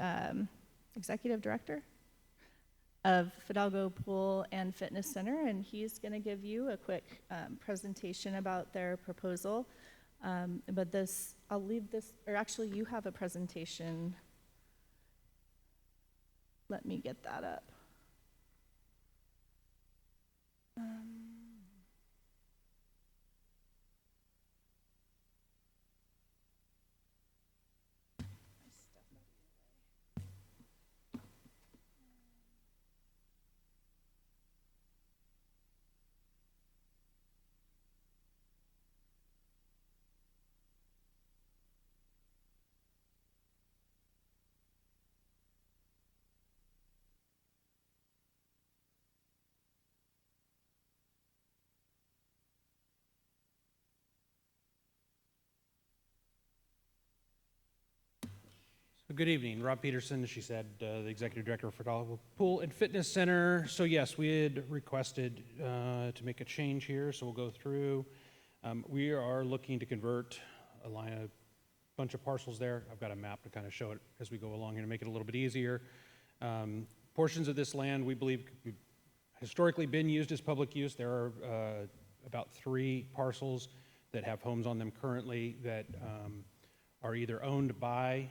executive director of Fidalgo Pool and Fitness Center, and he's going to give you a quick presentation about their proposal. But this, I'll leave this, or actually you have a presentation. Let me get that up. Good evening, Rob Peterson, as she said, the Executive Director of Fidalgo Pool and Fitness Center. So yes, we had requested to make a change here, so we'll go through. We are looking to convert a bunch of parcels there. I've got a map to kind of show it as we go along here to make it a little bit easier. Portions of this land we believe have historically been used as public use. There are about 3 parcels that have homes on them currently that are either owned by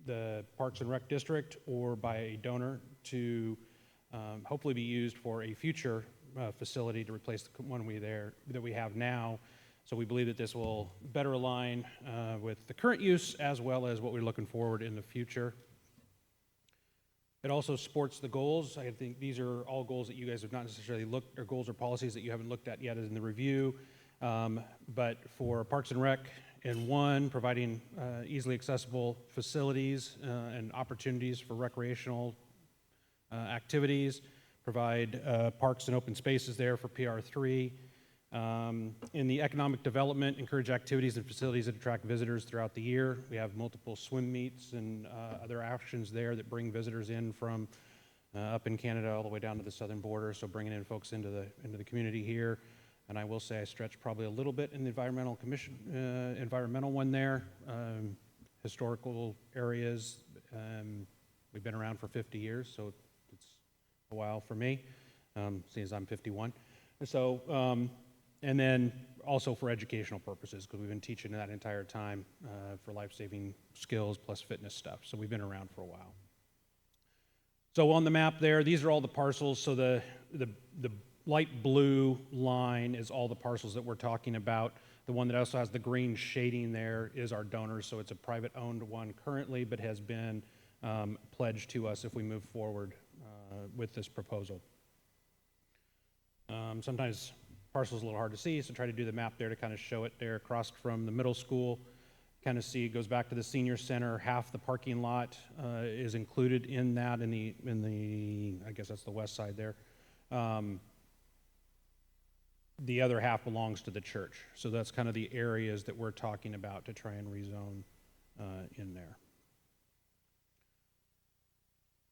the Parks and Rec District or by a donor to hopefully be used for a future facility to replace the one that we have now. So we believe that this will better align with the current use as well as what we're looking forward in the future. It also supports the goals. I think these are all goals that you guys have not necessarily looked, or goals or policies that you haven't looked at yet in the review. But for Parks and Rec, and 1, providing easily accessible facilities and opportunities for recreational activities, provide parks and open spaces there for PR3. In the economic development, encourage activities and facilities that attract visitors throughout the year. We have multiple swim meets and other actions there that bring visitors in from up in Canada all the way down to the southern border, so bringing in folks into the community here. And I will say I stretched probably a little bit in the environmental one there. Historical areas, we've been around for 50 years, so it's a while for me, seeing as I'm 51. So, and then also for educational purposes, because we've been teaching that entire time for life-saving skills plus fitness stuff. So we've been around for a while. So on the map there, these are all the parcels. So the light blue line is all the parcels that we're talking about. The one that also has the green shading there is our donors, so it's a private-owned one currently, but has been pledged to us if we move forward with this proposal. Sometimes parcel's a little hard to see, so try to do the map there to kind of show it there across from the middle school. Kind of see it goes back to the senior center. Half the parking lot is included in that in the I guess that's the west side there. The other half belongs to the church. So that's kind of the areas that we're talking about to try and rezone in there.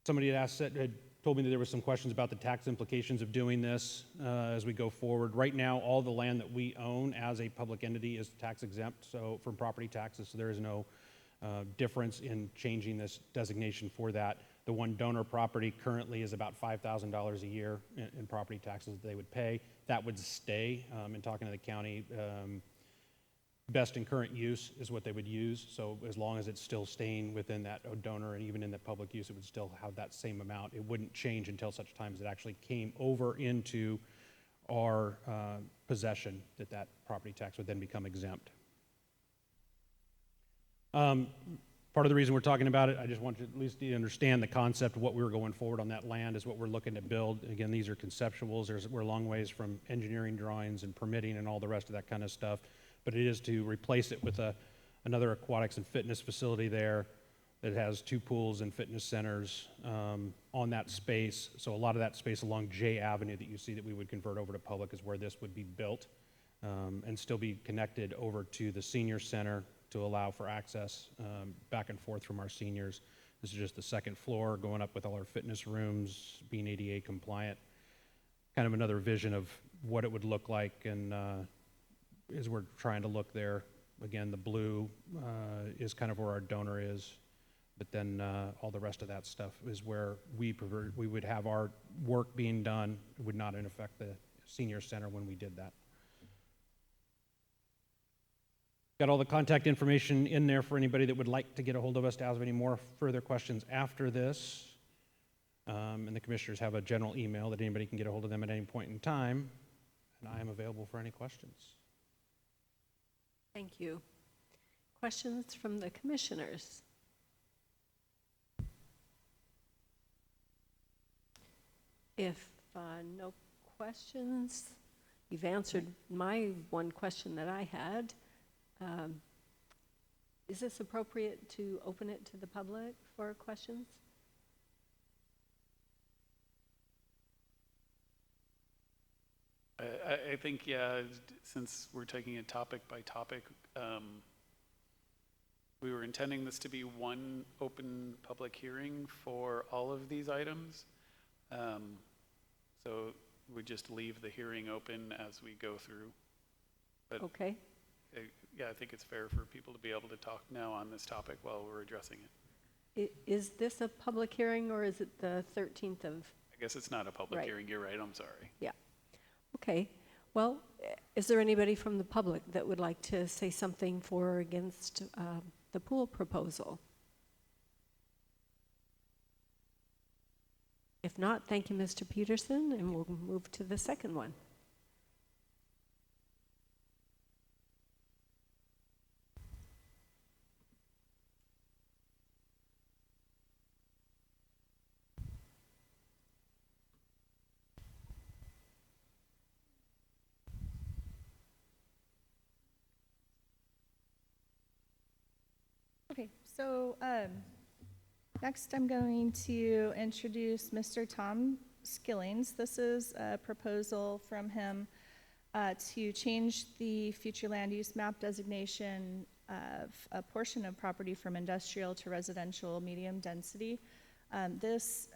Somebody had told me that there were some questions about the tax implications of doing this as we go forward. Right now, all the land that we own as a public entity is tax exempt, so from property taxes, so there is no difference in changing this designation for that. The one donor property currently is about $5,000 a year in property taxes that they would pay. That would stay. In talking to the county, best in current use is what they would use. So as long as it's still staying within that donor and even in the public use, it would still have that same amount. It wouldn't change until such times it actually came over into our possession, that property tax would then become exempt. Part of the reason we're talking about it, I just want you at least to understand the concept of what we were going forward on that land is what we're looking to build. Again, these are conceptuals. We're a long ways from engineering drawings and permitting and all the rest of that kind of stuff. But it is to replace it with another aquatics and fitness facility there. that has 2 pools and fitness centers on that space. So a lot of that space along J Avenue that you see that we would convert over to public is where this would be built, and still be connected over to the senior center to allow for access back and forth from our seniors. This is just the second floor going up with all our fitness rooms, being ADA compliant. Kind of another vision of what it would look like, and as we're trying to look there. Again, the blue is kind of where our donor is, but then all the rest of that stuff is where we would have our work being done. It would not affect the senior center when we did that. Got all the contact information in there for anybody that would like to get a hold of us to ask any more further questions after this. And the commissioners have a general email that anybody can get a hold of them at any point in time, and I am available for any questions. Thank you. Questions from the commissioners? If no questions, you've answered my one question that I had. Is this appropriate to open it to the public for questions? I think, yeah, since we're taking it topic by topic, we were intending this to be one open public hearing for all of these items. So we just leave the hearing open as we go through. But Okay. yeah, I think it's fair for people to be able to talk now on this topic while we're addressing it. Is this a public hearing, or is it the 13th of? I guess it's not a public Right. hearing, you're right, I'm sorry. Yeah. Okay. Well, is there anybody from the public that would like to say something for or against the pool proposal? If not, thank you, Mr. Peterson, and we'll move to the second one. Okay, so next I'm going to introduce Mr. Tom Skillings. This is a proposal from him to change the future land use map designation of a portion of property from industrial to residential medium density. This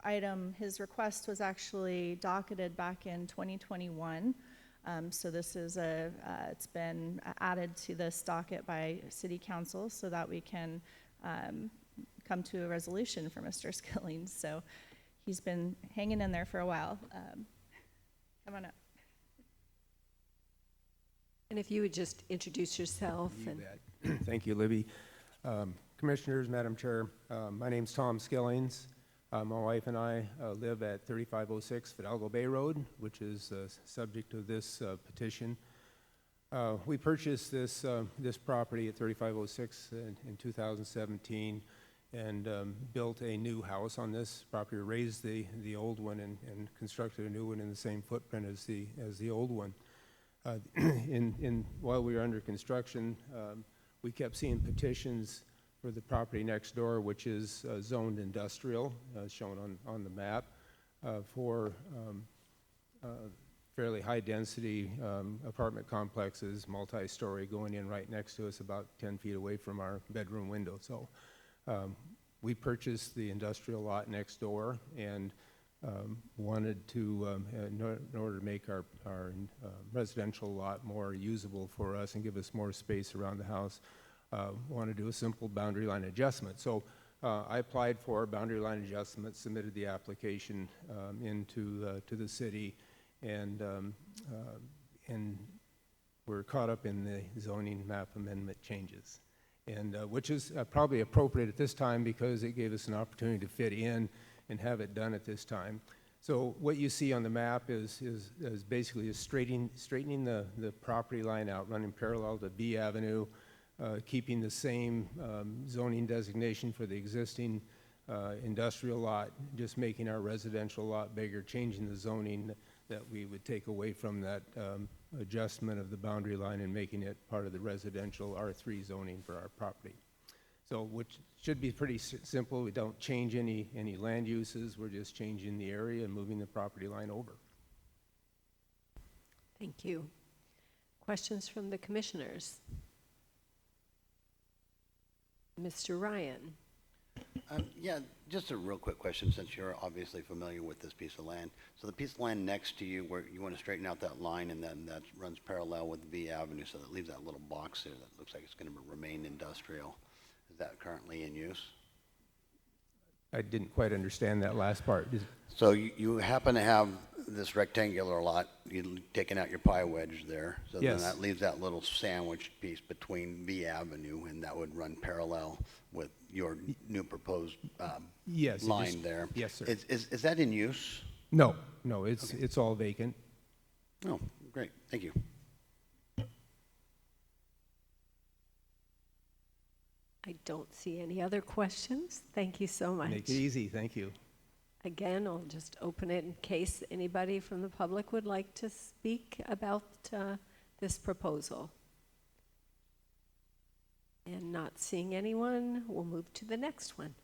item, his request was actually docketed back in 2021. So this is it's been added to this docket by City Council so that we can come to a resolution for Mr. Skillings. So he's been hanging in there for a while. Come on up. And if you would just introduce yourself. You and bet. Thank you, Libby. Commissioners, Madam Chair, my name's Tom Skillings. My wife and I live at 3506 Fidalgo Bay Road, which is subject to this petition. We purchased this property at 3506 in 2017 and built a new house on this property, raised the old one and constructed a new one in the same footprint as the old one. While we were under construction, we kept seeing petitions for the property next door, which is zoned industrial, shown on the map, for fairly high-density apartment complexes, multi-story, going in right next to us, about 10 feet away from our bedroom window. So we purchased the industrial lot next door and wanted to, in order to make our residential lot more usable for us and give us more space around the house, want to do a simple boundary line adjustment. So I applied for a boundary line adjustment, submitted the application to the city, and we're caught up in the zoning map amendment changes, and which is probably appropriate at this time because it gave us an opportunity to fit in and have it done at this time. So what you see on the map is basically straightening the property line out, running parallel to B Avenue, keeping the same zoning designation for the existing industrial lot, just making our residential lot bigger, changing the zoning that we would take away from that adjustment of the boundary line and making it part of the residential R3 zoning for our property. So, which should be pretty simple. We don't change any land uses. We're just changing the area and moving the property line over. Thank you. Questions from the commissioners? Mr. Ryan? Yeah, just a real quick question, since you're obviously familiar with this piece of land. So the piece of land next to you, where you want to straighten out that line, and then that runs parallel with V Avenue, so that leaves that little box there that looks like it's going to remain industrial. Is that currently in use? I didn't quite understand that last part. So you happen to have this rectangular lot, you taking out your pie wedge there. So then Yes. that leaves that little sandwiched piece between V Avenue, and that would run parallel with your new proposed Yes. it line just- there. Yes, sir. Is that in use? No, it's all vacant. Oh, great, thank you. I don't see any other questions. Thank you so much. Make it easy, thank you. Again, I'll just open it in case anybody from the public would like to speak about this proposal. And not seeing anyone, we'll move to the next one.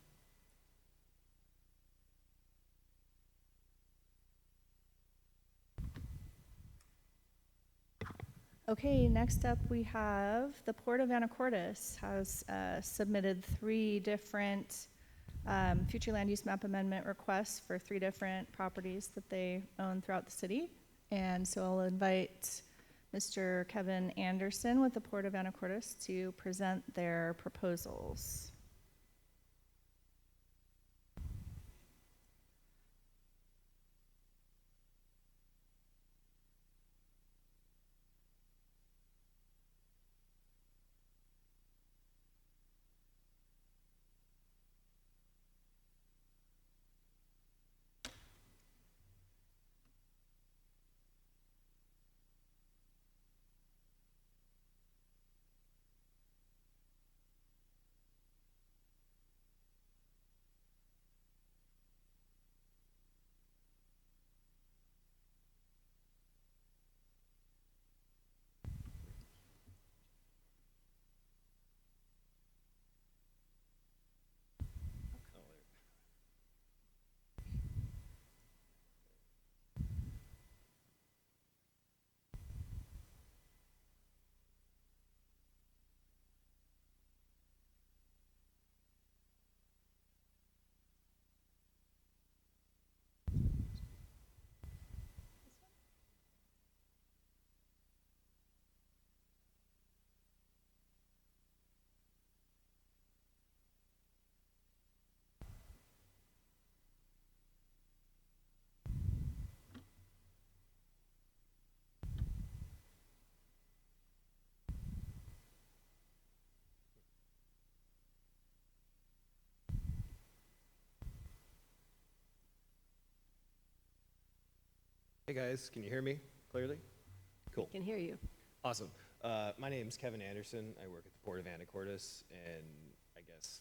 Okay, next up we have the Port of Anacortes has submitted 3 different future land use map amendment requests for 3 different properties that they own throughout the city. And so I'll invite Mr. Kevin Anderson with the Port of Anacortes to present their proposals. Hey guys, can you hear me clearly? Cool. I can hear you. Awesome. My name's Kevin Anderson. I work at the Port of Anacortes, and I guess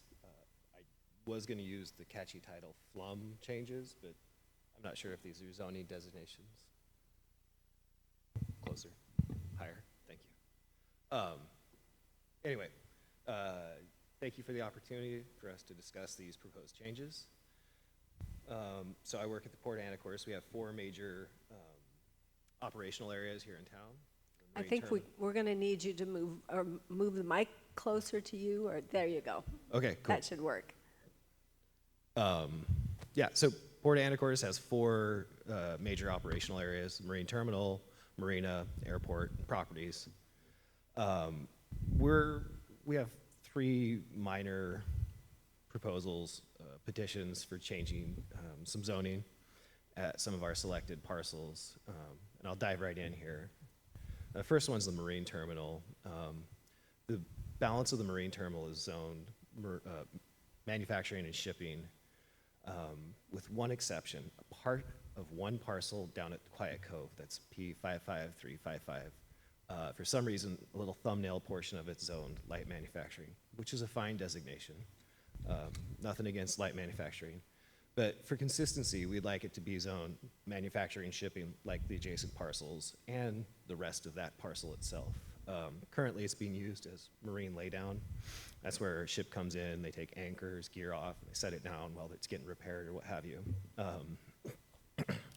I was going to use the catchy title FLUM changes, but I'm not sure if these are zoning designations. Closer. Higher. Thank you. Anyway, thank you for the opportunity for us to discuss these proposed changes. So I work at the Port of Anacortes. We have 4 major operational areas here in town. I think we're going to need you to move the mic closer to you, or there you go. Okay, cool. That should work. Yeah, so Port of Anacortes has 4 major operational areas: marine terminal, marina, airport, and properties. We have 3 minor proposals, petitions for changing some zoning at some of our selected parcels, and I'll dive right in here. The first one's the marine terminal. The balance of the marine terminal is zoned manufacturing and shipping, with one exception. A part of one parcel down at Quiet Cove, that's P55355, for some reason, a little thumbnail portion of it's zoned light manufacturing, which is a fine designation. Nothing against light manufacturing. But for consistency, we'd like it to be zoned manufacturing shipping like the adjacent parcels and the rest of that parcel itself. Currently, it's being used as marine laydown. That's where a ship comes in, they take anchors, gear off, and they set it down while it's getting repaired or what have you.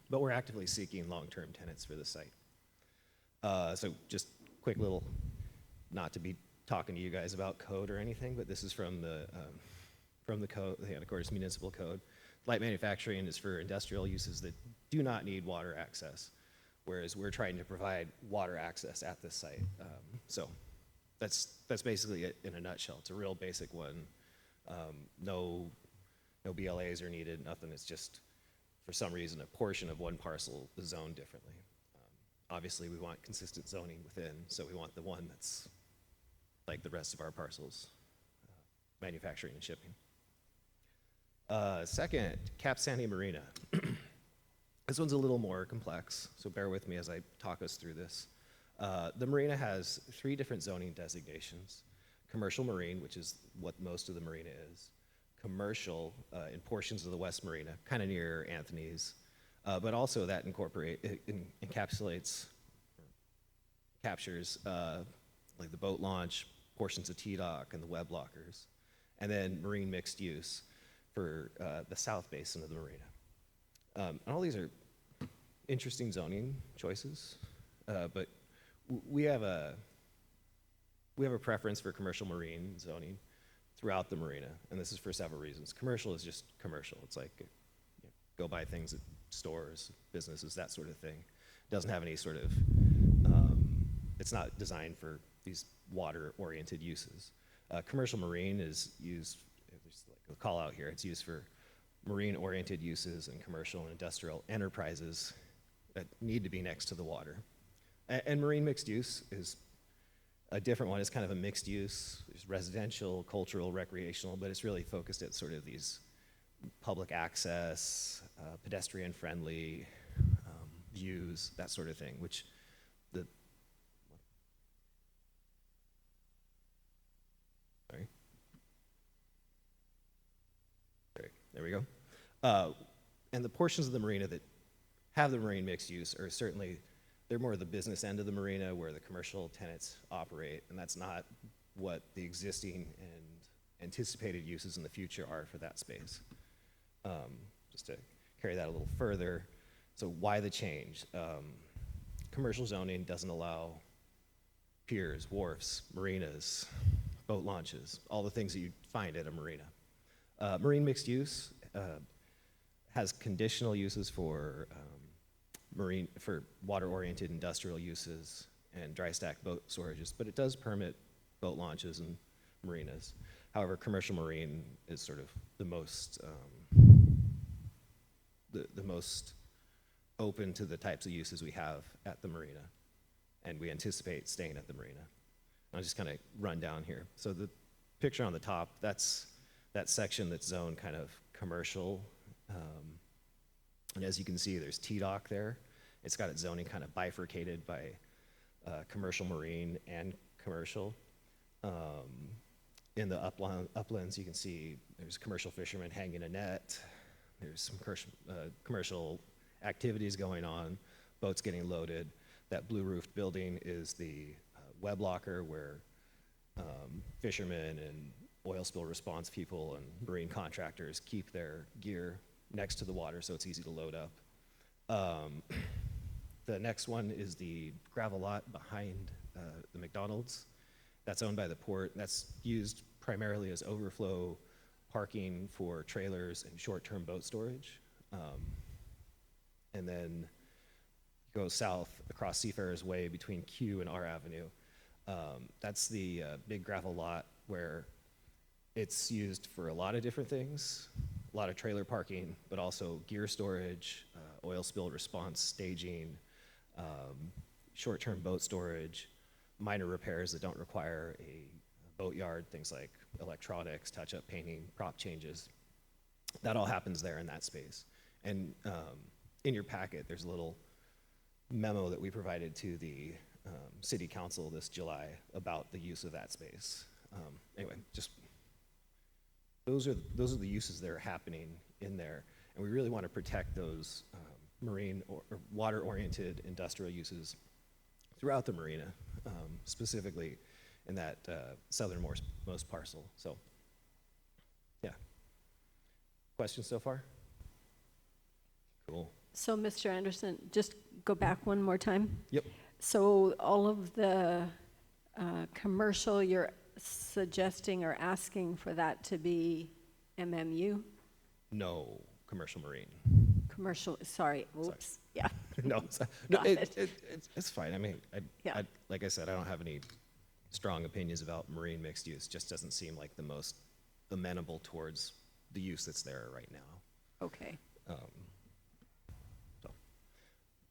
But we're actively seeking long-term tenants for the site. So just quick little, not to be talking to you guys about code or anything, but this is from the code, the Anacortes Municipal Code. Light manufacturing is for industrial uses that do not need water access, whereas we're trying to provide water access at this site. So that's basically it in a nutshell. It's a real basic one. No BLAs are needed, nothing. It's just, for some reason, a portion of one parcel is zoned differently. Obviously, we want consistent zoning within, so we want the one that's like the rest of our parcels, manufacturing and shipping. Second, Cap Sandy Marina. This one's a little more complex, so bear with me as I talk us through this. The marina has 3 different zoning designations. Commercial marine, which is what most of the marina is. Commercial in portions of the West Marina, kind of near Anthony's, but also that encapsulates, captures like the boat launch, portions of T-Dock and the web lockers, and then marine mixed use for the south basin of the marina. And all these are interesting zoning choices, but we have a preference for commercial marine zoning throughout the marina, and this is for several reasons. Commercial is just commercial. It's like, you know, go buy things at stores, businesses, that sort of thing. It doesn't have any sort of, it's not designed for these water-oriented uses. Commercial marine is used, there's like a call out here, it's used for marine-oriented uses and commercial and industrial enterprises that need to be next to the water. And marine mixed use is a different one. It's kind of a mixed use. There's residential, cultural, recreational, but it's really focused at sort of these public access, pedestrian-friendly views, that sort of thing, which there we go. And the portions of the marina that have the marine mixed use are certainly, they're more the business end of the marina where the commercial tenants operate, and that's not what the existing and anticipated uses in the future are for that space. Just to carry that a little further, so why the change? Commercial zoning doesn't allow piers, wharfs, marinas, boat launches, all the things that you'd find at a marina. Marine mixed use has conditional uses for water-oriented industrial uses and dry stack boat storages, but it does permit boat launches and marinas. However, commercial marine is sort of the most the most open to the types of uses we have at the marina, and we anticipate staying at the marina. I'll just kind of run down here. So the picture on the top, that's that section that's zoned kind of commercial. And as you can see, there's T-Dock there. It's got its zoning kind of bifurcated by commercial marine and commercial. In the uplands, you can see there's commercial fishermen hanging a net. There's some commercial activities going on, boats getting loaded. That blue roofed building is the web locker where fishermen and oil spill response people and marine contractors keep their gear next to the water so it's easy to load up. The next one is the gravel lot behind the McDonald's. That's owned by the port. That's used primarily as overflow parking for trailers and short-term boat storage. And then go south across Seafarers Way between Q and R Avenue. That's the big gravel lot where it's used for a lot of different things, a lot of trailer parking, but also gear storage, oil spill response staging, short-term boat storage, minor repairs that don't require a boatyard, things like electronics, touch-up painting, prop changes. That all happens there in that space. And in your packet, there's a little memo that we provided to the city council this July about the use of that space. Anyway, just those are the uses that are happening in there, and we really want to protect those marine or water-oriented industrial uses throughout the marina. specifically in that southernmost parcel. So, yeah. Questions so far? Cool. So, Mr. Anderson, just go back one more time. Yep. So all of the commercial, you're suggesting or asking for that to be MMU? No, commercial marine. Commercial, sorry, oops, yeah. No, Got it. it's fine. I mean, Yeah. like I said, I don't have any strong opinions about marine mixed use. Just doesn't seem like the most amenable towards the use that's there right now. Okay. So,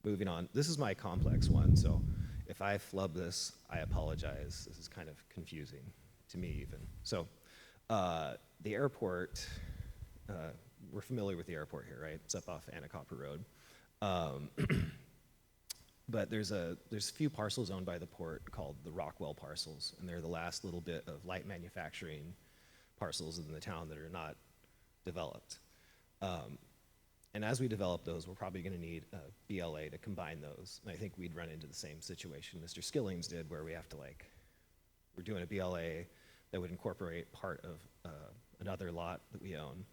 moving on. This is my complex one, so if I flub this, I apologize. This is kind of confusing to me even. So, the airport, we're familiar with the airport here, right? It's up off Anacortes Road. But there's a few parcels owned by the port called the Rockwell parcels, and they're the last little bit of light manufacturing parcels in the town that are not developed. And as we develop those, we're probably going to need a BLA to combine those. And I think we'd run into the same situation Mr. Skillings did, where we have to we're doing a BLA that would incorporate part of another lot that we own.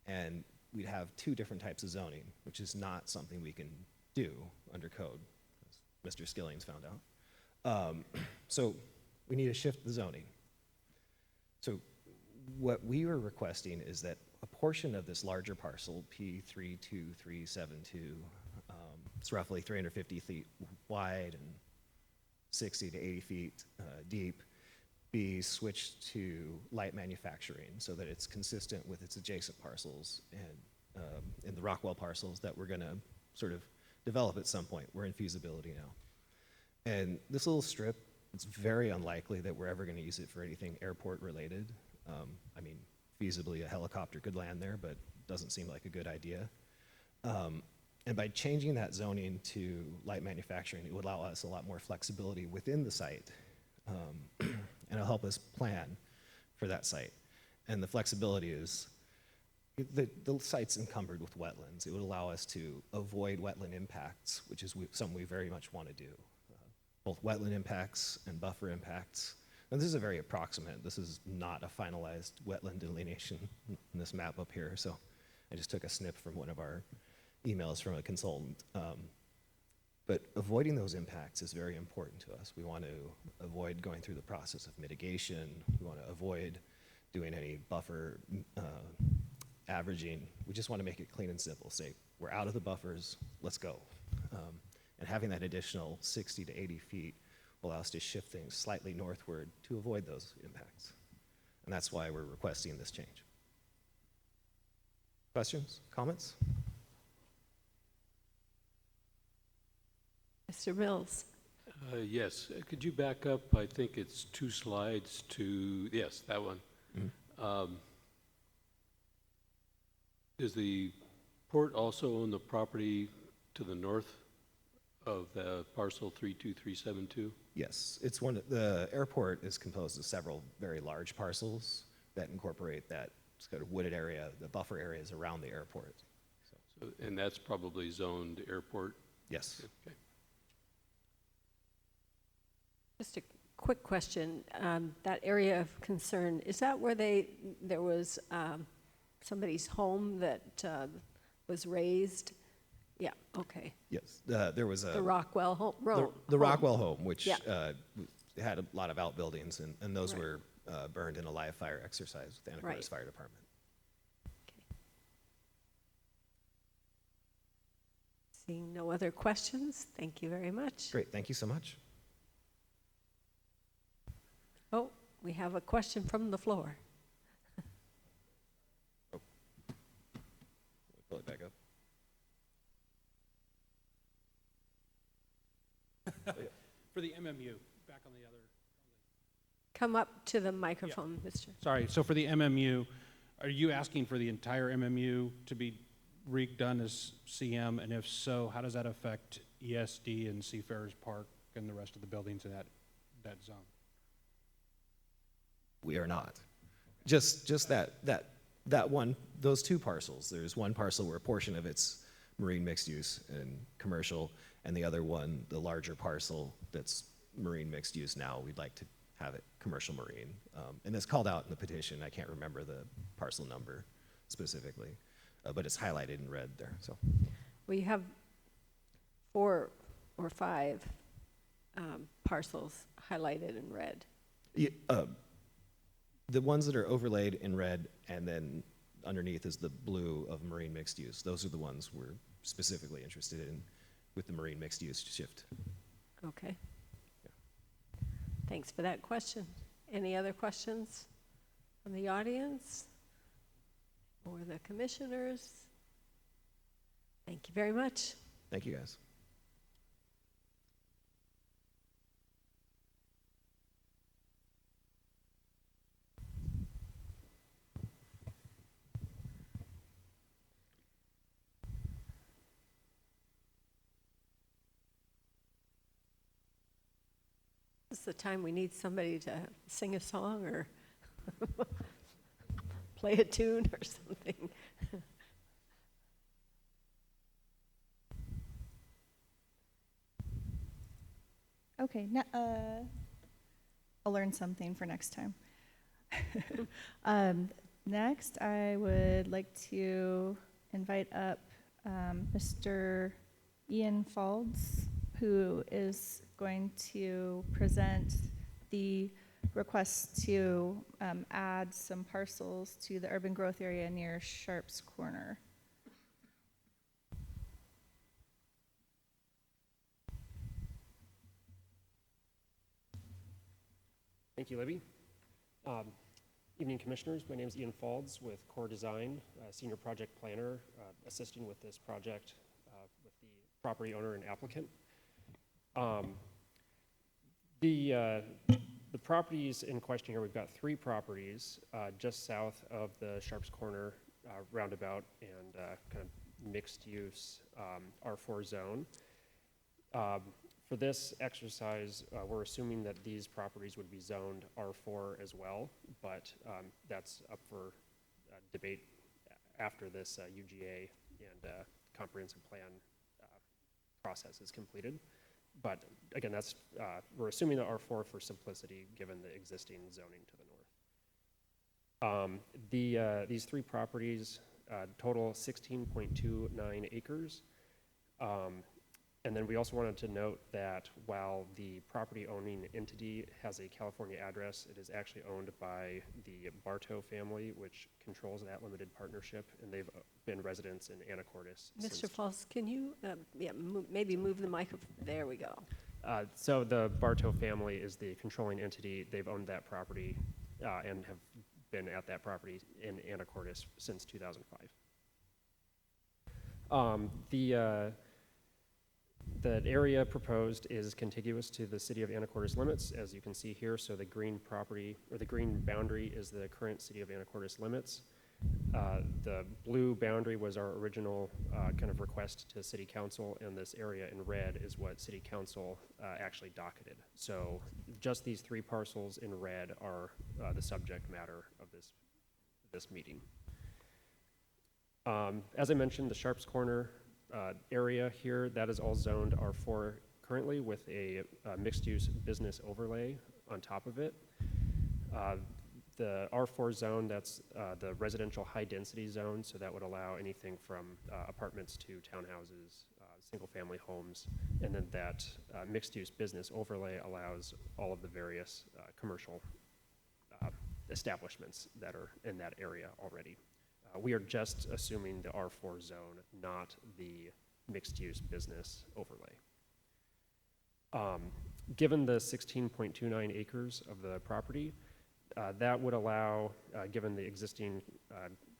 And we'd have two different types of zoning, which is not something we can do under code, as Mr. Skillings found out. So we need to shift the zoning. So what we were requesting is that a portion of this larger parcel, P32372, it's roughly 350 feet wide and 60 to 80 feet deep, be switched to light manufacturing so that it's consistent with its adjacent parcels and in the Rockwell parcels that we're going to sort of develop at some point. We're in feasibility now. And this little strip, it's very unlikely that we're ever going to use it for anything airport related. I mean, feasibly a helicopter could land there, but doesn't seem like a good idea. And by changing that zoning to light manufacturing, it would allow us a lot more flexibility within the site. And it'll help us plan for that site. And the flexibility is, the site's encumbered with wetlands. It would allow us to avoid wetland impacts, which is something we very much want to do. Both wetland impacts and buffer impacts. And this is a very approximate, this is not a finalized wetland delineation in this map up here. So I just took a snip from one of our emails from a consultant. But avoiding those impacts is very important to us. We want to avoid going through the process of mitigation. We want to avoid doing any buffer averaging. We just want to make it clean and simple. Say, we're out of the buffers, let's go. And having that additional 60 to 80 feet will allow us to shift things slightly northward to avoid those impacts. And that's why we're requesting this change. Questions, comments? Mr. Mills? Yes, could you back up? I think it's 2 slides to, yes, that one. Does the port also own the property to the north of the parcel 32372? Yes, it's the airport is composed of several very large parcels that incorporate that kind of wooded area, the buffer areas around the airport. So, and that's probably zoned airport? Yes. Okay. Just a quick question. That area of concern, is that where there was somebody's home that was razed? Yeah, okay. Yes, there was The Rockwell home. The Rockwell home, which Yeah. had a lot of outbuildings, and those Right. were burned in a live fire exercise with the Anacortes Right. Fire Department. Okay. Seeing no other questions, thank you very much. Great, thank you so much. Oh, we have a question from the floor. Pull it back up. For the MMU, back on the other. Come up to the microphone, Mr. Sorry, so for the MMU, are you asking for the entire MMU to be redone as CM? And if so, how does that affect ESD and Seafarers Park and the rest of the buildings in that zone? We are not. Just that one, those two parcels. There's one parcel where a portion of it's marine mixed use and commercial, and the other one, the larger parcel that's marine mixed use now. We'd like to have it commercial marine. And it's called out in the petition. I can't remember the parcel number specifically, but it's highlighted in red there, so. We have 4 or 5 parcels highlighted in red. Yeah, the ones that are overlaid in red and then underneath is the blue of marine mixed use. Those are the ones we're specifically interested in with the marine mixed use shift. Okay. Thanks for that question. Any other questions from the audience or the commissioners? Thank you very much. Thank you, guys. This is the time we need somebody to sing a song or play a tune or something. Okay, I'll learn something for next time. Next, I would like to invite up Mr. Ian Faulds, who is going to present the request to add some parcels to the urban growth area near Sharps Corner. Thank you, Libby. Evening, Commissioners. My name is Ian Faulds with Core Design, Senior Project Planner, assisting with this project with the property owner and applicant. The properties in question here, we've got 3 properties just south of the Sharps Corner roundabout and kind of mixed use R4 zone. For this exercise, we're assuming that these properties would be zoned R4 as well, but that's up for debate after this UGA and comprehensive plan process is completed. But again, that's we're assuming the R4 for simplicity, given the existing zoning to the north. These 3 properties total 16.29 acres. And then we also wanted to note that while the property owning entity has a California address, it is actually owned by the Bartow family, which controls that limited partnership, and they've been residents in Anacortes. Mr. Falls, can you maybe move the mic? There we go. So the Bartow family is the controlling entity. They've owned that property and have been at that property in Anacortes since 2005. The area proposed is contiguous to the city of Anacortes limits, as you can see here. So the green property, or the green boundary, is the current city of Anacortes limits. The blue boundary was our original kind of request to city council, and this area in red is what city council actually docketed. So just these 3 parcels in red are the subject matter of this meeting. As I mentioned, the Sharps Corner area here, that is all zoned R4 currently with a mixed-use business overlay on top of it. The R4 zone, that's the residential high-density zone, so that would allow anything from apartments to townhouses, single-family homes, and then that mixed-use business overlay allows all of the various commercial establishments that are in that area already. We are just assuming the R4 zone, not the mixed-use business overlay. Given the 16.29 acres of the property, that would allow, given the existing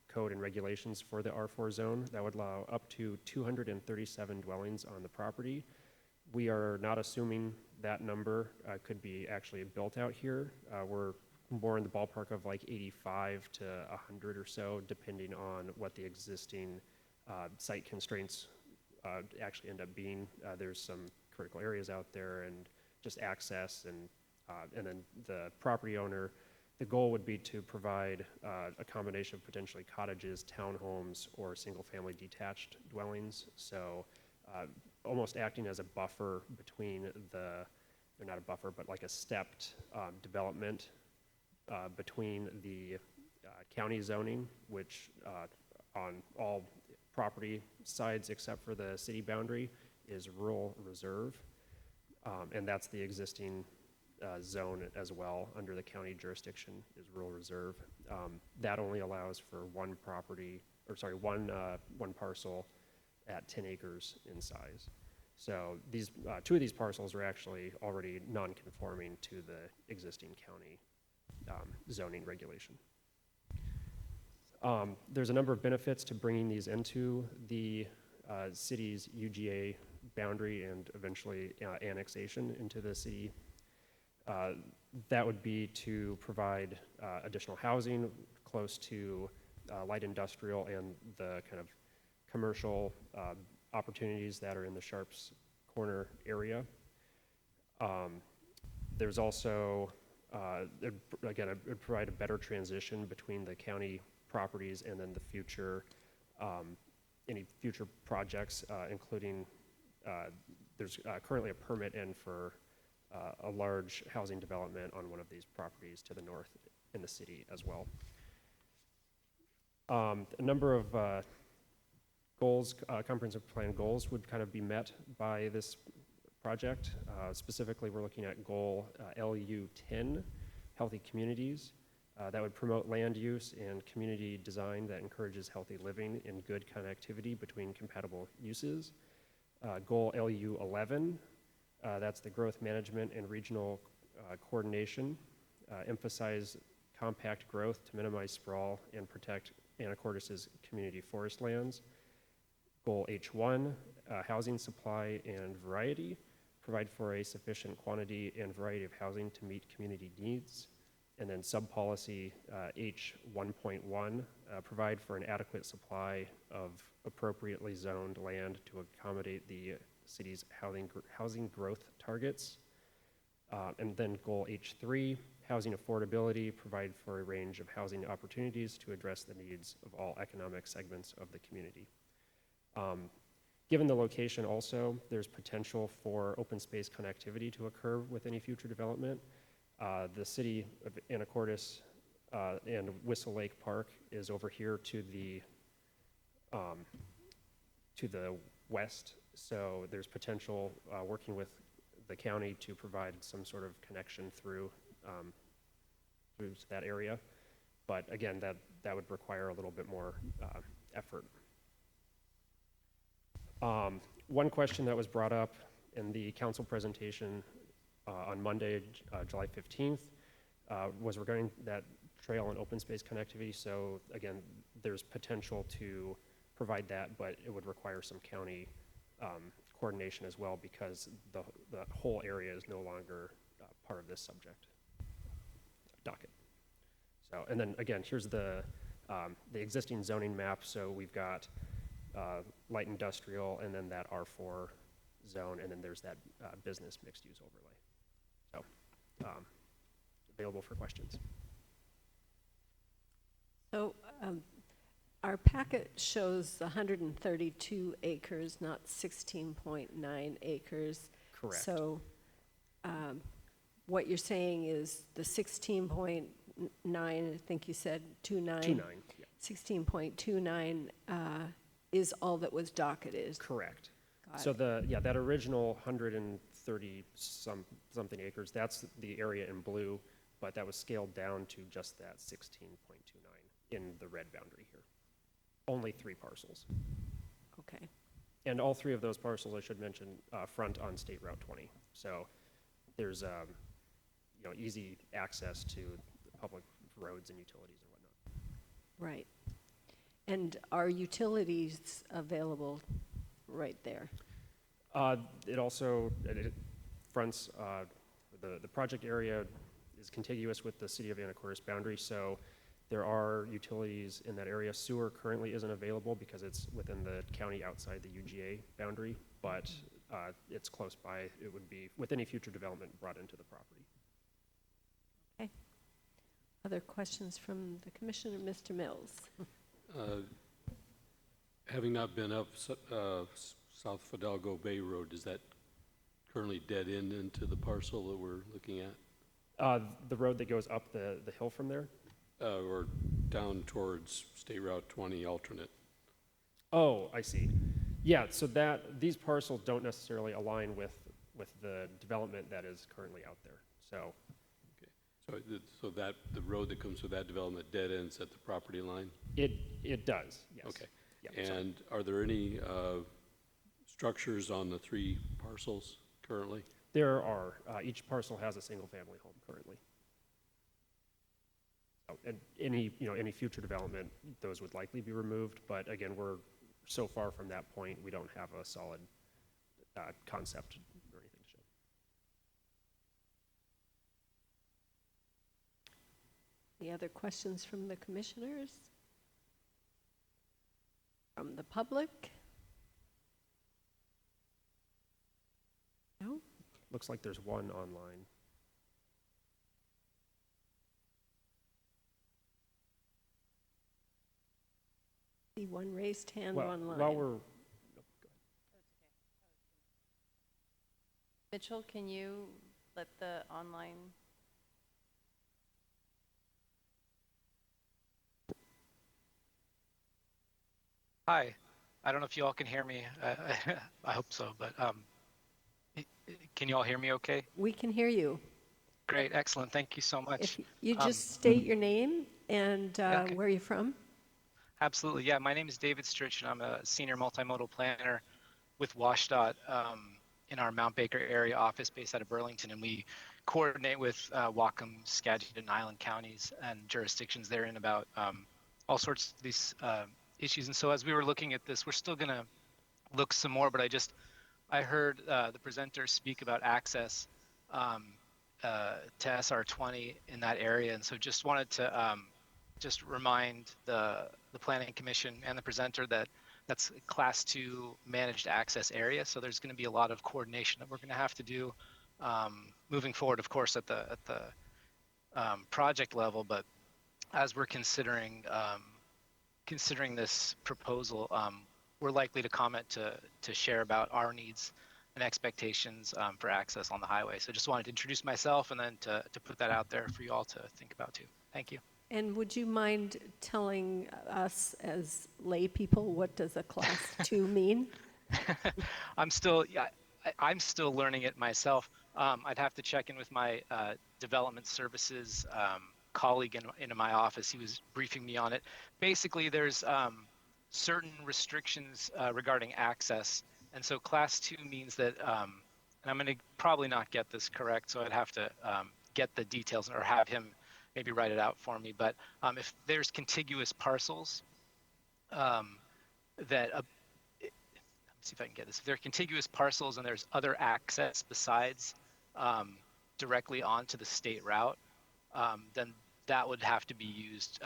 code and regulations for the R4 zone, that would allow up to 237 dwellings on the property. We are not assuming that number could be actually built out here. We're more in the ballpark of like 85 to 100 or so, depending on what the existing site constraints actually end up being. There's some critical areas out there and just access, and then the property owner, the goal would be to provide a combination of potentially cottages, townhomes, or single-family detached dwellings. So almost acting as a buffer between the or not a buffer, but like a stepped development between the county zoning, which on all property sides except for the city boundary is rural reserve. And that's the existing zone as well under the county jurisdiction is rural reserve. That only allows for one property, or sorry, one parcel at 10 acres in size. So these two of these parcels are actually already non-conforming to the existing county zoning regulation. There's a number of benefits to bringing these into the city's UGA boundary and eventually annexation into the city. That would be to provide additional housing close to light industrial and the kind of commercial opportunities that are in the Sharps Corner area. There's also, again, it would provide a better transition between the county properties and then the future, any future projects, including, there's currently a permit in for a large housing development on one of these properties to the north in the city as well. A number of goals, comprehensive plan goals would kind of be met by this project. Specifically, we're looking at goal LU10, healthy communities. That would promote land use and community design that encourages healthy living and good connectivity between compatible uses. Goal LU11, that's the growth management and regional coordination. Emphasize compact growth to minimize sprawl and protect Anacortes' community forest lands. Goal H1, housing supply and variety. Provide for a sufficient quantity and variety of housing to meet community needs. And then sub-policy H1.1, provide for an adequate supply of appropriately zoned land to accommodate the city's housing growth targets. And then goal H3, housing affordability, provide for a range of housing opportunities to address the needs of all economic segments of the community. Given the location also, there's potential for open space connectivity to occur with any future development. The city of Anacortes and Whistle Lake Park is over here to the west, so there's potential working with the county to provide some sort of connection through that area. But again, that would require a little bit more effort. One question that was brought up in the council presentation on Monday, July 15th, was regarding that trail and open space connectivity. So again, there's potential to provide that, but it would require some county coordination as well because the whole area is no longer part of this subject docket. So, and then again, here's the existing zoning map. So we've got light industrial and then that R4 zone, and then there's that business mixed use overlay. So available for questions. So our packet shows 132 acres, not 16.9 acres. Correct. So what you're saying is the 16.9, I think you said 29. 29, yeah. 16.29 is all that was docketed. Correct. Got So it. that original 130 something acres, that's the area in blue, but that was scaled down to just that 16.29 in the red boundary here. Only 3 parcels. Okay. And all 3 of those parcels, I should mention, front on State Route 20. So there's easy access to public roads and utilities and whatnot. Right. And are utilities available right there? It also fronts, the project area is contiguous with the city of Anacortes boundary, so there are utilities in that area. Sewer currently isn't available because it's within the county outside the UGA boundary, but it's close by. It would be, with any future development, brought into the property. Okay. Other questions from the commissioner, Mr. Mills? Having not been up South Fidalgo Bay Road, is that currently dead end into the parcel that we're looking at? The road that goes up the hill from there? Or down towards State Route 20 alternate? Oh, I see. Yeah, so these parcels don't necessarily align with the development that is currently out there, so. So that, the road that comes with that development dead ends at the property line? It does, yes. Okay. Yeah, And are there any structures on the 3 parcels currently? there are. Each parcel has a single-family home currently. So, and any future development, those would likely be removed, but again, we're so far from that point, we don't have a solid concept or anything to show. Any other questions from the commissioners? From the public? No? Looks like there's one online. See one raised hand Well, online. while we're, Mitchell, can you let the online? Hi, I don't know if you all can hear me. I hope so, but can you all hear me okay? We can hear you. Great, excellent. Thank you so much. If you just state your name and okay. where you're from. Absolutely, yeah. My name is David Stritch, and I'm a senior multimodal planner with WashDOT in our Mount Baker area office based out of Burlington, and we coordinate with Whatcom, Skagit, and Island counties and jurisdictions therein about all sorts of these issues. And so as we were looking at this, we're still going to look some more, but I heard the presenter speak about access to SR20 in that area, and so just wanted to just remind the Planning Commission and the presenter that that's a Class 2 managed access area. So there's going to be a lot of coordination that we're going to have to do moving forward, of course, at the project level. But as we're considering this proposal, we're likely to comment to share about our needs and expectations for access on the highway. So just wanted to introduce myself and then to put that out there for you all to think about too. Thank you. And would you mind telling us as lay people, what does a Class 2 mean? I'm still learning it myself. I'd have to check in with my development services colleague in my office. He was briefing me on it. Basically, there's certain restrictions regarding access. And so Class 2 means that, and I'm going to probably not get this correct, so I'd have to get the details or have him maybe write it out for me. But if there's contiguous parcels let's see if I can get this. If there are contiguous parcels and there's other access besides directly onto the state route, then that would have to be used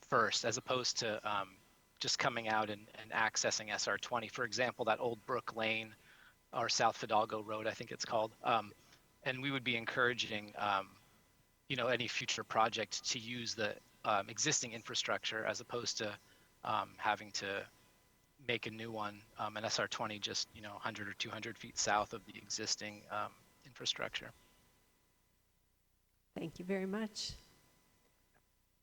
first, as opposed to just coming out and accessing SR20. For example, that Old Brook Lane or South Fidalgo Road, I think it's called. And we would be encouraging any future project to use the existing infrastructure as opposed to having to make a new one, an SR20 just 100 or 200 feet south of the existing infrastructure. Thank you very much.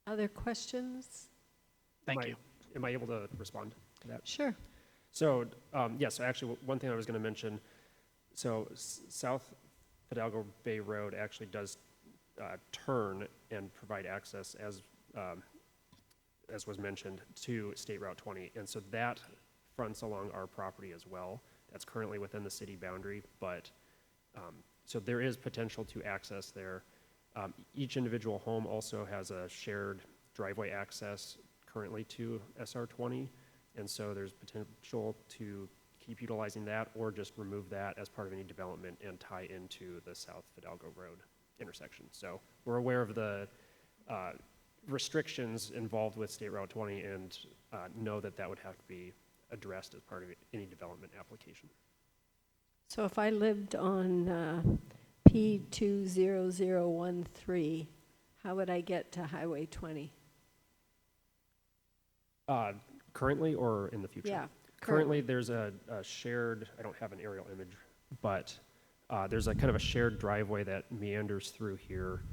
Other questions? Thank you. Am I able to respond to that? Sure. So, so actually one thing I was going to mention, so South Fidalgo Bay Road actually does turn and provide access, as was mentioned, to State Route 20. And so that fronts along our property as well. That's currently within the city boundary, but so there is potential to access there. Each individual home also has a shared driveway access currently to SR20, and so there's potential to keep utilizing that or just remove that as part of any development and tie into the South Fidalgo Road intersection. So we're aware of the restrictions involved with State Route 20 and know that that would have to be addressed as part of any development application. So if I lived on P20013, how would I get to Highway 20? Currently or in the future? Yeah. Currently there's a shared, I don't have an aerial image, but There's a kind of a shared driveway that meanders through here,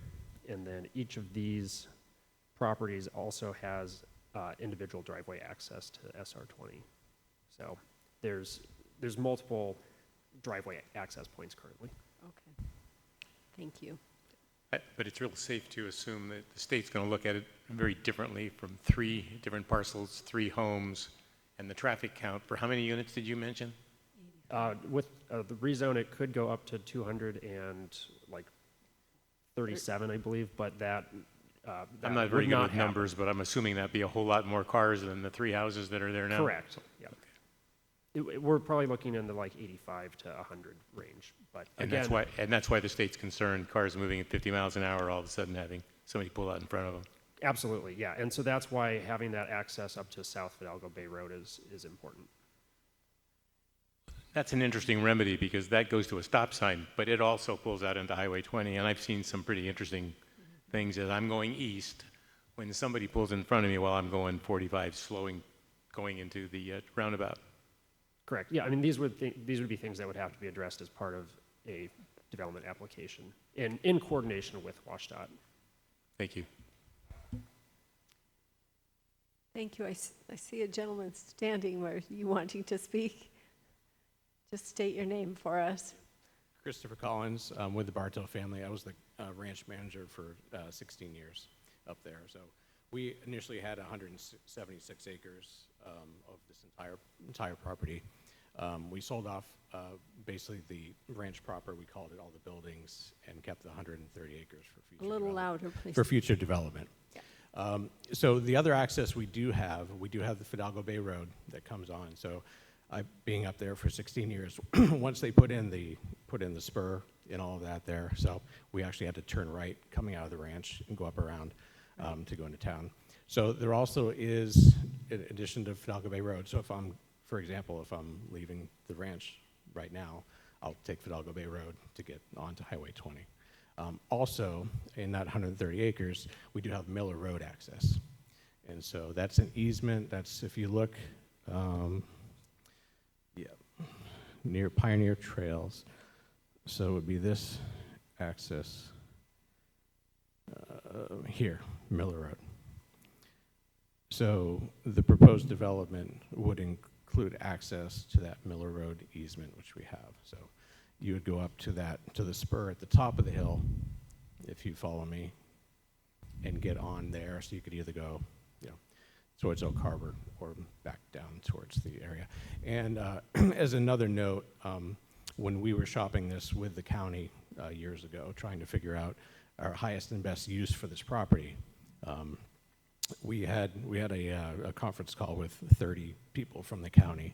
and then each of these properties also has individual driveway access to SR20. So there's multiple driveway access points currently. Okay. Thank you. But it's real safe to assume that the state's going to look at it very differently from 3 different parcels, 3 homes, and the traffic count. For how many units did you mention? With the rezone, it could go up to 237, I believe, but that I'm not very good with numbers, but I'm assuming that'd be a whole lot more cars than the 3 houses that are there now. Correct. Yeah. We're probably looking in the like 85 to 100 range, but And again, that's why the state's concerned, cars moving at 50 miles an hour, all of a sudden having somebody pull out in front of them. absolutely, yeah. And so that's why having that access up to South Fidalgo Bay Road is important. That's an interesting remedy because that goes to a stop sign, but it also pulls out into Highway 20. And I've seen some pretty interesting things as I'm going east, when somebody pulls in front of me while I'm going 45, going into the roundabout. Correct. Yeah, I mean, these would be things that would have to be addressed as part of a development application in coordination with WashDOT. Thank you. Thank you. I see a gentleman standing. Were you wanting to speak? Just state your name for us. Christopher Collins, with the Bartow family. I was the ranch manager for 16 years up there. So we initially had 176 acres of this entire property. We sold off basically the ranch proper. We called it all the buildings and kept the 130 acres for future. A little louder, please. For future development. Yeah. So the other access we do have the Fidalgo Bay Road that comes on. So being up there for 16 years, once they put in the spur and all of that there, so we actually had to turn right coming out of the ranch and go up around to go into town. So there also is, in addition to Fidalgo Bay Road, so for example, if I'm leaving the ranch right now, I'll take Fidalgo Bay Road to get onto Highway 20. Also, in that 130 acres, we do have Miller Road access. And so that's an easement. That's, if you look, near Pioneer Trails. So it would be this access here, Miller Road. So the proposed development would include access to that Miller Road easement, which we have. So you would go up to the spur at the top of the hill, if you follow me, and get on there. So you could either go, towards Oak Harbor or back down towards the area. And as another note, when we were shopping this with the county years ago, trying to figure out our highest and best use for this property, we had a conference call with 30 people from the county.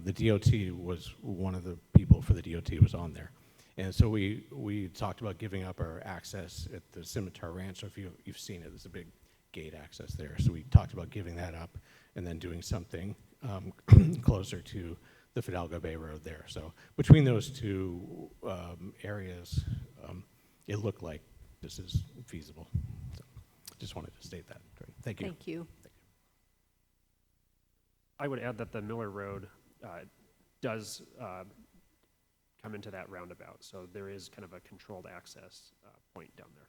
The DOT was one of the people for the DOT was on there. And so we talked about giving up our access at the Scimitar Ranch. So if you've seen it, there's a big gate access there. So we talked about giving that up and then doing something closer to the Fidalgo Bay Road there. So between those two areas, it looked like this is feasible. So just wanted to state that. Thank you. Thank you. I would add that the Miller Road does come into that roundabout, so there is kind of a controlled access point down there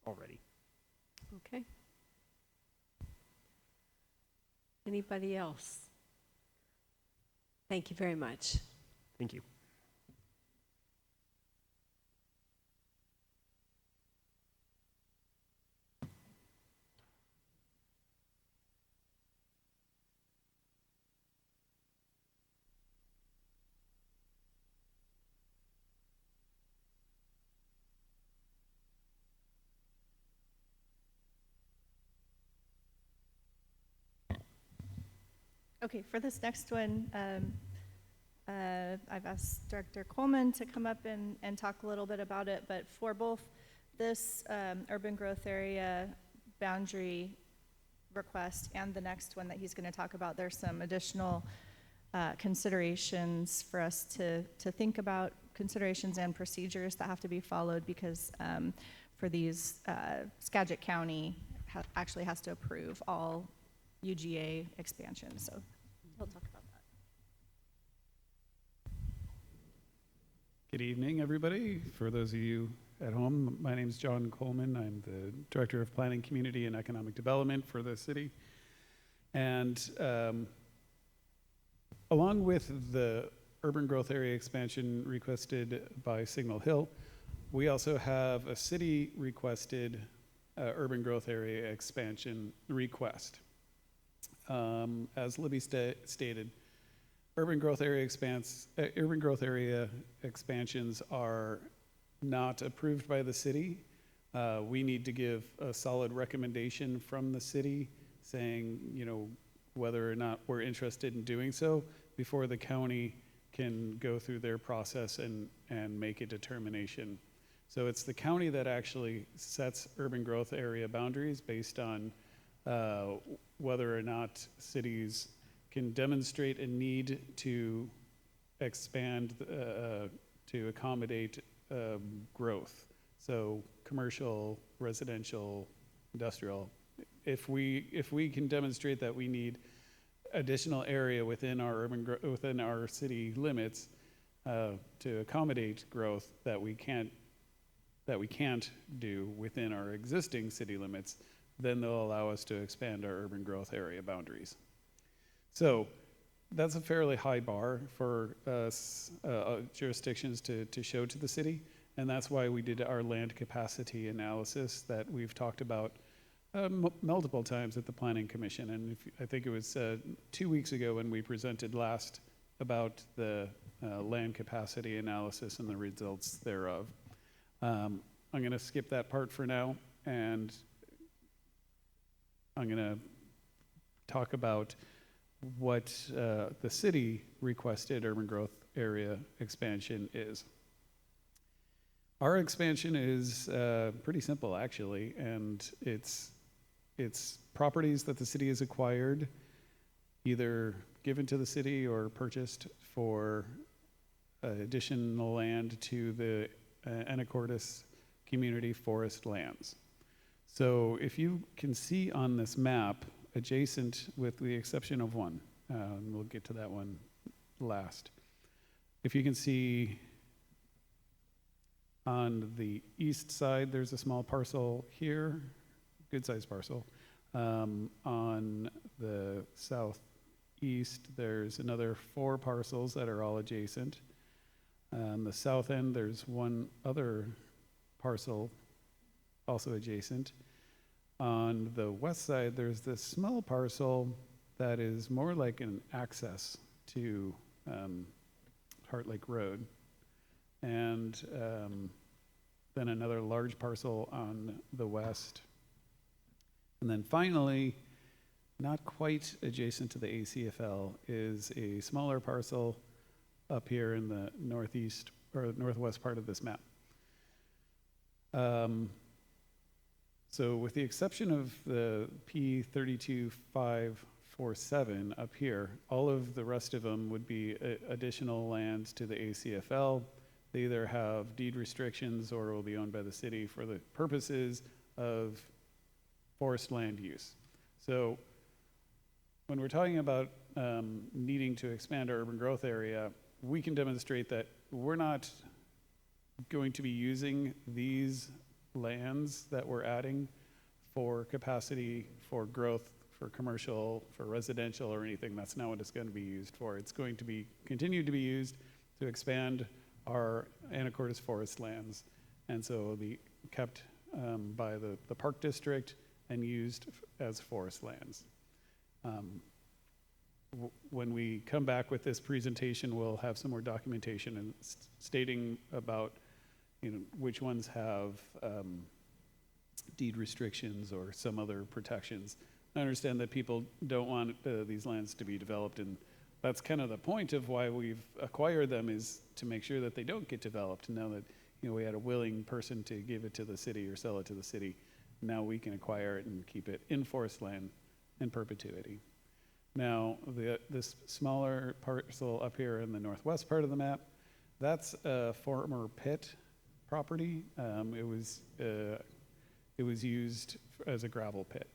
already. Okay. Anybody else? Thank you very much. Thank you. Okay, for this next one, I've asked Director Coleman to come up and talk a little bit about it, but for both this urban growth area boundary request and the next one that he's going to talk about, there's some additional considerations for us to think about, considerations and procedures that have to be followed because for these, Skagit County actually has to approve all UGA expansions, so he'll talk about that. Good evening, everybody. For those of you at home, my name is John Coleman. I'm the Director of Planning, Community, and Economic Development for the city. And along with the urban growth area expansion requested by Signal Hill, we also have a city requested urban growth area expansion request. As Libby stated, urban growth area expansions are not approved by the city. We need to give a solid recommendation from the city saying, whether or not we're interested in doing so before the county can go through their process and make a determination. So it's the county that actually sets urban growth area boundaries based on whether or not cities can demonstrate a need to expand to accommodate growth. So commercial, residential, industrial. If we can demonstrate that we need additional area within our city limits to accommodate growth that we can't do within our existing city limits, then they'll allow us to expand our urban growth area boundaries. So that's a fairly high bar for jurisdictions to show to the city, and that's why we did our land capacity analysis that we've talked about multiple times at the Planning Commission. And I think it was 2 weeks ago when we presented last about the land capacity analysis and the results thereof. I'm going to skip that part for now, and I'm going to talk about what the city requested urban growth area expansion is. Our expansion is pretty simple, actually, and it's properties that the city has acquired, either given to the city or purchased for additional land to the Anacortes community forest lands. So if you can see on this map, adjacent with the exception of one, and we'll get to that one last. If you can see on the east side, there's a small parcel here, good sized parcel. On the southeast, there's another 4 parcels that are all adjacent. On the south end, there's one other parcel also adjacent. On the west side, there's this small parcel that is more like an access to Heart Lake Road. And then another large parcel on the west. And then finally, not quite adjacent to the ACFL, is a smaller parcel up here in the northeast or northwest part of this map. So with the exception of the P32547 up here, all of the rest of them would be additional lands to the ACFL. They either have deed restrictions or will be owned by the city for the purposes of forest land use. So when we're talking about needing to expand our urban growth area, we can demonstrate that we're not going to be using these lands that we're adding for capacity, for growth, for commercial, for residential, or anything. That's not what it's going to be used for. It's going to be continue to be used to expand our Anacortes forest lands, and so it'll be kept by the park district and used as forest lands. When we come back with this presentation, we'll have some more documentation and stating about which ones have deed restrictions or some other protections. I understand that people don't want these lands to be developed, and that's kind of the point of why we've acquired them, is to make sure that they don't get developed. Now that we had a willing person to give it to the city or sell it to the city, now we can acquire it and keep it in forest land in perpetuity. Now, this smaller parcel up here in the northwest part of the map, that's a former pit property. It was used as a gravel pit,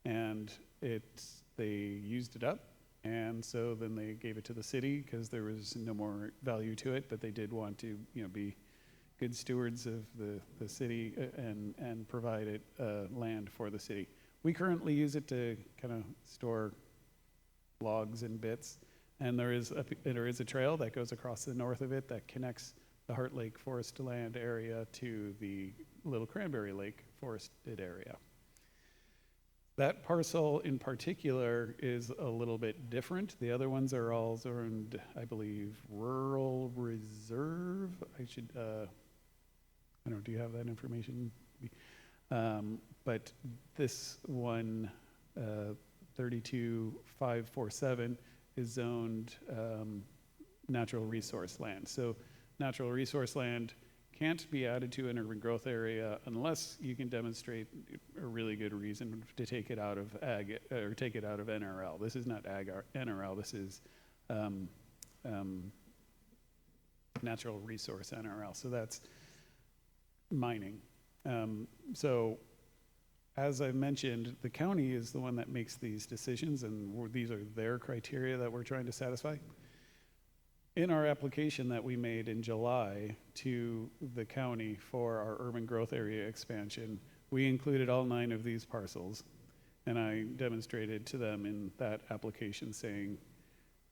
and they used it up And so then they gave it to the city because there was no more value to it, but they did want to, be good stewards of the city and provide it land for the city. We currently use it to kind of store logs and bits, and there is a trail that goes across the north of it that connects the Heart Lake Forest Land area to the Little Cranberry Lake forested area. That parcel in particular is a little bit different. The other ones are all zoned, I believe, rural reserve. I don't know, do you have that information? But this one, 32547, is zoned natural resource land. So natural resource land can't be added to an urban growth area unless you can demonstrate a really good reason to take it out of ag or take it out of NRL. This is not ag or NRL. This is natural resource NRL. So that's mining. So as I mentioned, the county is the one that makes these decisions, and these are their criteria that we're trying to satisfy. In our application that we made in July to the county for our urban growth area expansion, we included all 9 of these parcels, and I demonstrated to them in that application saying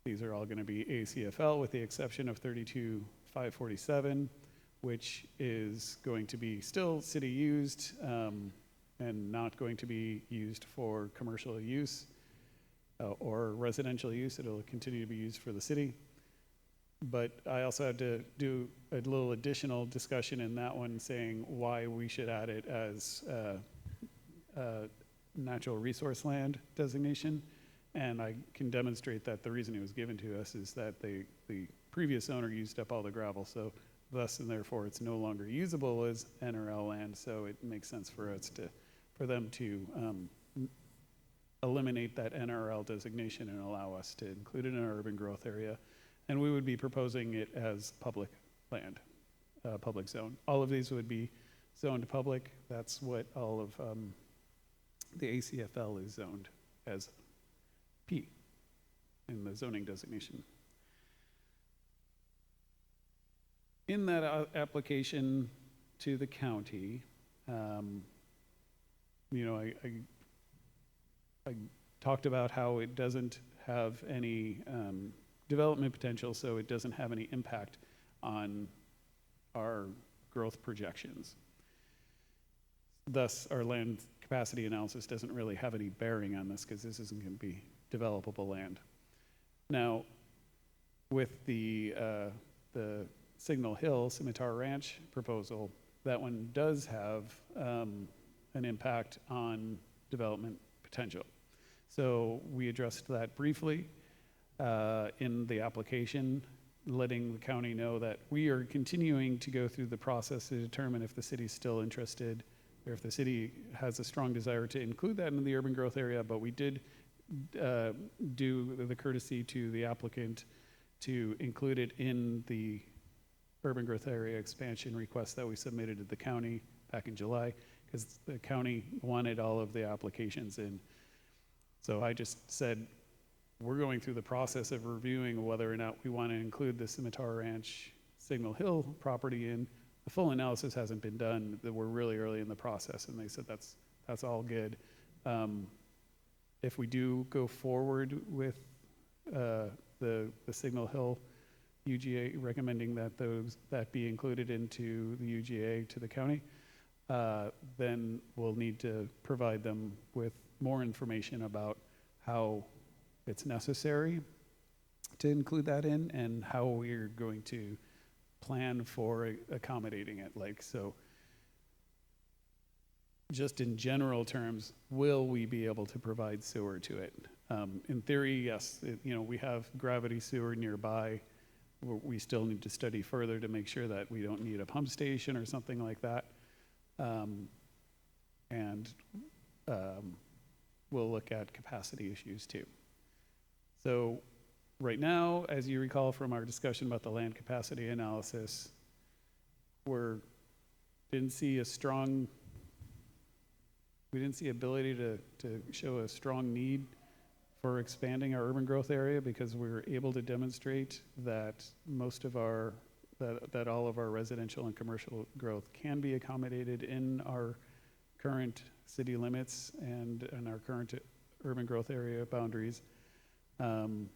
these are all going to be ACFL with the exception of 32547, which is going to be still city used and not going to be used for commercial use or residential use. It'll continue to be used for the city. But I also had to do a little additional discussion in that one saying why we should add it as natural resource land designation. And I can demonstrate that the reason it was given to us is that the previous owner used up all the gravel. So thus and therefore it's no longer usable as NRL land. So it makes sense for them to eliminate that NRL designation and allow us to include it in our urban growth area. And we would be proposing it as public land, public zone. All of these would be zoned public. That's what all of the ACFL is zoned as P in the zoning designation. In that application to the county, I talked about how it doesn't have any development potential, so it doesn't have any impact on our growth projections. Thus, our land capacity analysis doesn't really have any bearing on this because this isn't going to be developable land. Now, with the Signal Hill Scimitar Ranch proposal, that one does have an impact on development potential. So we addressed that briefly in the application, letting the county know that we are continuing to go through the process to determine if the city's still interested or if the city has a strong desire to include that in the urban growth area, but we did do the courtesy to the applicant to include it in the urban growth area expansion request that we submitted to the county back in July, because the county wanted all of the applications in. So I just said, we're going through the process of reviewing whether or not we want to include the Scimitar Ranch Signal Hill property in. The full analysis hasn't been done. We're really early in the process, and they said that's all good. If we do go forward with the Signal Hill UGA, recommending that be included into the UGA to the county, then we'll need to provide them with more information about how it's necessary to include that in and how we're going to plan for accommodating it. So just in general terms, will we be able to provide sewer to it? In theory, yes. We have gravity sewer nearby. We still need to study further to make sure that we don't need a pump station or something like that. We'll look at capacity issues too. So right now, as you recall from our discussion about the land capacity analysis, we didn't see ability to show a strong need for expanding our urban growth area because we were able to demonstrate that most of our, that all of our residential and commercial growth can be accommodated in our current city limits and our current urban growth area boundaries. And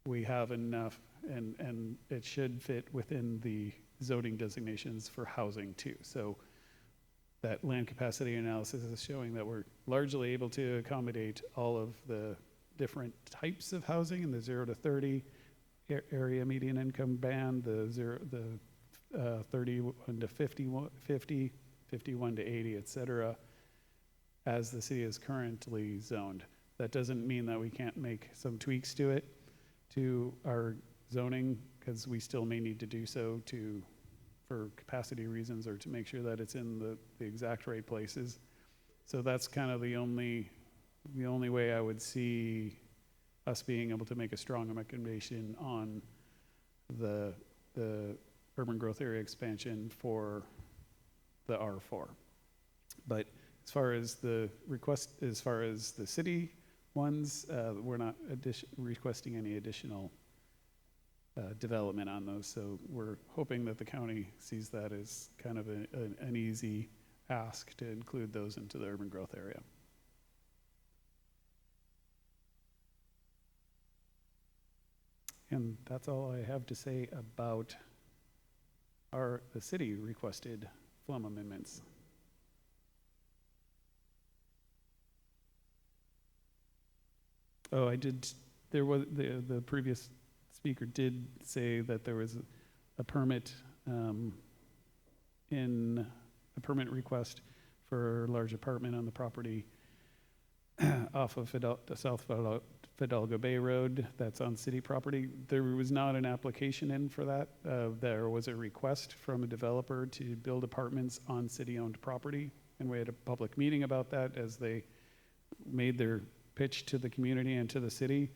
we have enough, and it should fit within the zoning designations for housing too. So that land capacity analysis is showing that we're largely able to accommodate all of the different types of housing in the 0 to 30 area median income band, the 31 to 50, 51 to 80, et cetera, as the city is currently zoned. That doesn't mean that we can't make some tweaks to it, to our zoning, because we still may need to do so for capacity reasons or to make sure that it's in the exact right places. So that's kind of the only way I would see us being able to make a strong recommendation on the urban growth area expansion for the R4. But as far as the request, as far as the city ones, we're not requesting any additional development on those. So we're hoping that the county sees that as kind of an easy ask to include those into the urban growth area. And that's all I have to say about the city requested FLUM amendments. Oh, I did, there was, the previous speaker did say that there was a permit in a permit request for a large apartment on the property off of South Fidalgo Bay Road that's on city property. There was not an application in for that. There was a request from a developer to build apartments on city-owned property, and we had a public meeting about that as they made their pitch to the community and to the city,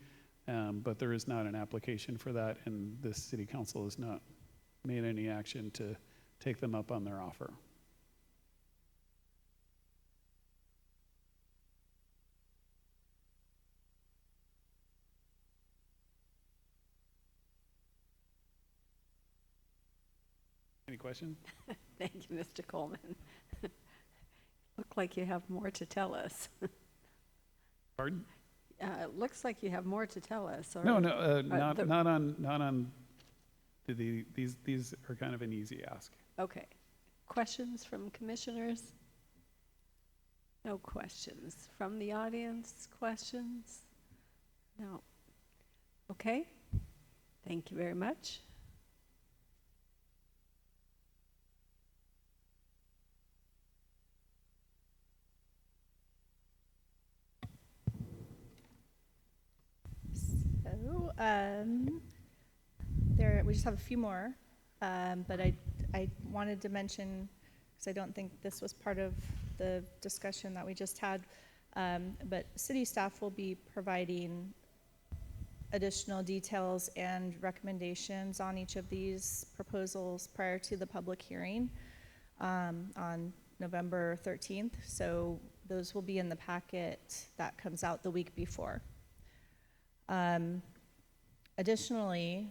but there is not an application for that, and the city council has not made any action to take them up on their offer. Any questions? Thank you, Mr. Coleman. Look like you have more to tell us. Pardon? It looks like you have more to tell us. Or, No, not on these are kind of an easy ask. Okay. Questions from commissioners? No questions. From the audience, questions? No. Okay. Thank you very much. So, we just have a few more, but I wanted to mention, because I don't think this was part of the discussion that we just had, but city staff will be providing additional details and recommendations on each of these proposals prior to the public hearing on November 13th. So those will be in the packet that comes out the week before. Additionally,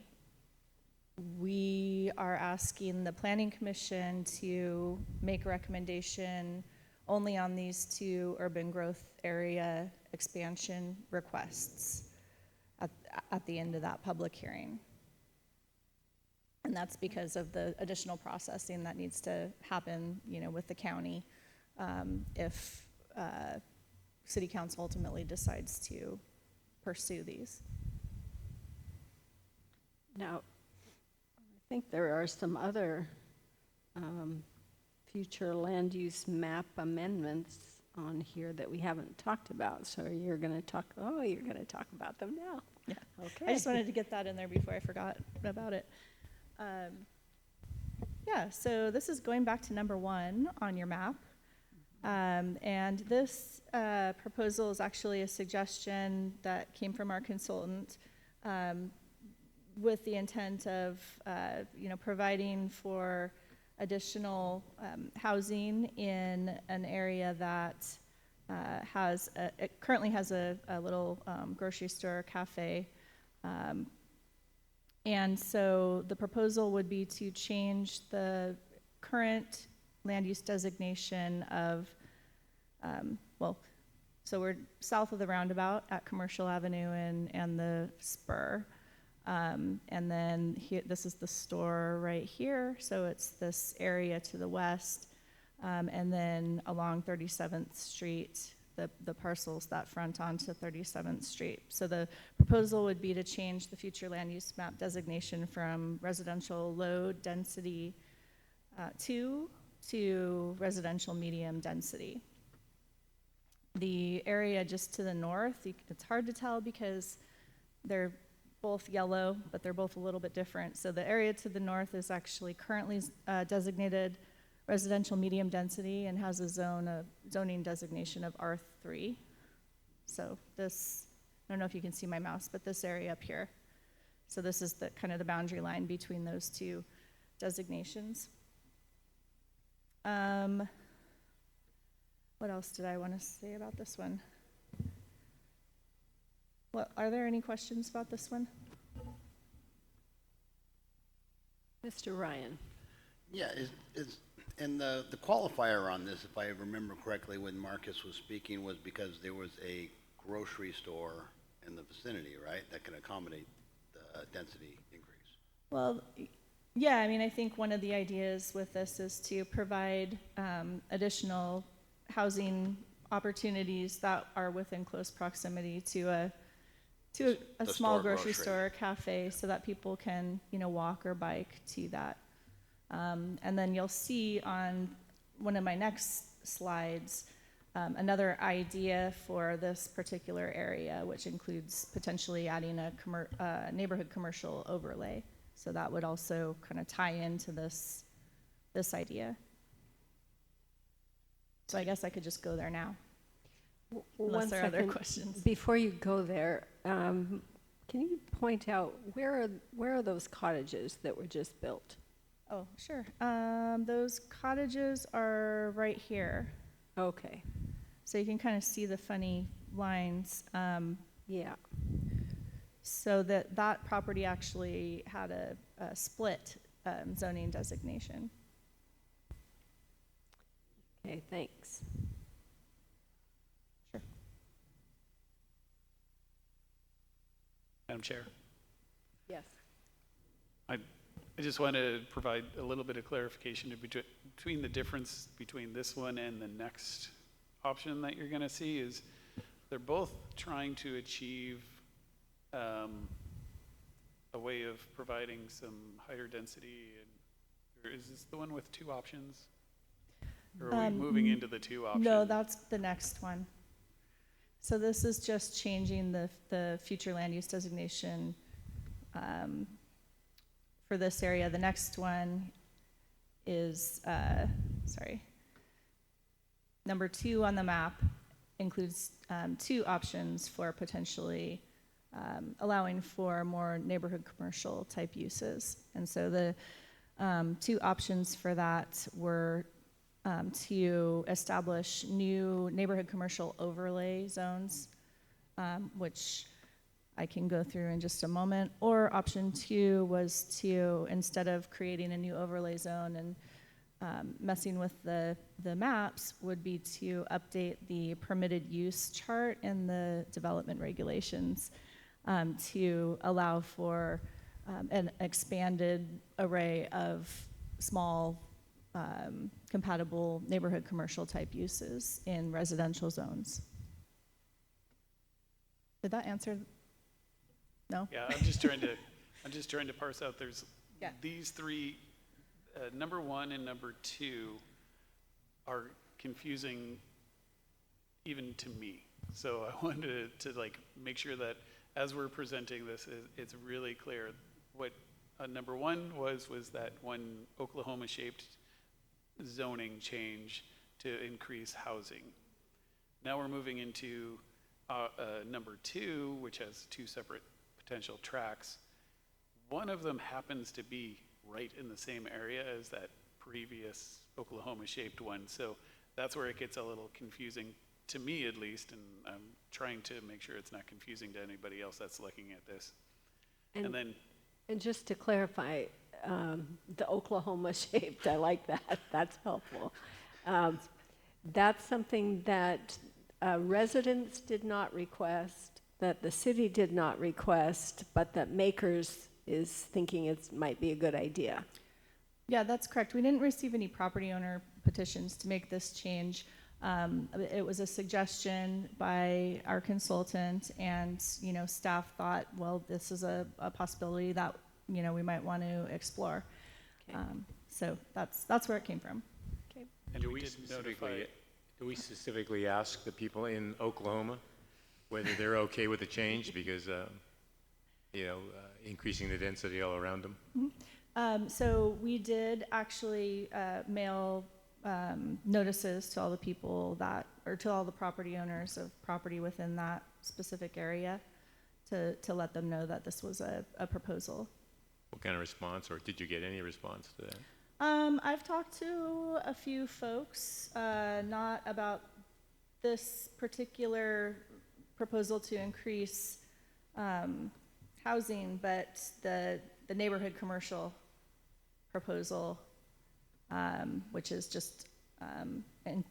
we are asking the Planning Commission to make a recommendation only on these two urban growth area expansion requests at the end of that public hearing. And that's because of the additional processing that needs to happen, with the county if City Council ultimately decides to pursue these. Now, I think there are some other future land use map amendments on here that we haven't talked about. So you're going to talk about them now. Yeah. Okay. I just wanted to get that in there before I forgot about it. Yeah, so this is going back to number 1 on your map. And this proposal is actually a suggestion that came from our consultant with the intent of, providing for additional housing in an area that it currently has a little grocery store, cafe. And so the proposal would be to change the current land use designation of, so we're south of the roundabout at Commercial Avenue and the spur. And then here, this is the store right here. So it's this area to the west. And then along 37th Street, the parcels that front onto 37th Street. So the proposal would be to change the future land use map designation from residential low density 2 to residential medium density. The area just to the north, it's hard to tell because they're both yellow, but they're both a little bit different. So the area to the north is actually currently designated residential medium density and has a zoning designation of R3. So this, I don't know if you can see my mouse, but this area up here. So this is the kind of the boundary line between those two designations. What else did I want to say about this one? Are there any questions about this one? Mr. Ryan. Yeah, and the qualifier on this, if I remember correctly, when Marcus was speaking, was because there was a grocery store in the vicinity, right? That can accommodate the density increase. Well, yeah, I mean, I think one of the ideas with this is to provide additional housing opportunities that are within close proximity to a small grocery store or cafe, so that people can, walk or bike to that. And then you'll see on one of my next slides another idea for this particular area, which includes potentially adding a neighborhood commercial overlay. So that would also kind of tie into this idea. So I guess I could just go there now, unless there are other questions. Before you go there, can you point out where are those cottages that were just built? Oh, sure. Those cottages are right here. Okay. So you can kind of see the funny lines. Yeah. So that property actually had a split zoning designation. Okay, thanks. Sure. Madam Chair, Yes. I just want to provide a little bit of clarification between the difference between this one and the next option that you're going to see is they're both trying to achieve a way of providing some higher density. Or is this the one with two options? Or are we moving into the two options? No, that's the next one. So this is just changing the future land use designation for this area. The next one is, number 2 on the map includes 2 options for potentially allowing for more neighborhood commercial type uses. And so the 2 options for that were to establish new neighborhood commercial overlay zones, which I can go through in just a moment. Or option 2 was to, instead of creating a new overlay zone and messing with the maps, would be to update the permitted use chart in the development regulations to allow for an expanded array of small compatible neighborhood commercial type uses in residential zones. Did that answer? No? Yeah, I'm just trying to parse out. There's these 3, number 1 and number 2 are confusing even to me. So I wanted to make sure that as we're presenting this, it's really clear. What number 1 was that one Oklahoma-shaped zoning change to increase housing. Now we're moving into number 2, which has 2 separate potential tracks. One of them happens to be right in the same area as that previous Oklahoma-shaped one, so that's where it gets a little confusing to me at least, and I'm trying to make sure it's not confusing to anybody else that's looking at this. And then, And just to clarify, the Oklahoma shaped, I like that. That's helpful. That's something that residents did not request, that the city did not request, but that Makers is thinking it might be a good idea. Yeah, that's correct. We didn't receive any property owner petitions to make this change. It was a suggestion by our consultant, and staff thought, well, this is a possibility that we might want to explore. Okay. So that's where it came from. Okay. and Do we we did specifically ask the people in Oklahoma whether they're okay with the change because, increasing the density all around them? So we did actually mail notices to all the people to all the property owners of property within that specific area to let them know that this was a proposal. What kind of response, or did you get any response to that? I've talked to a few folks, not about this particular proposal to increase housing, but the neighborhood commercial proposal, which is just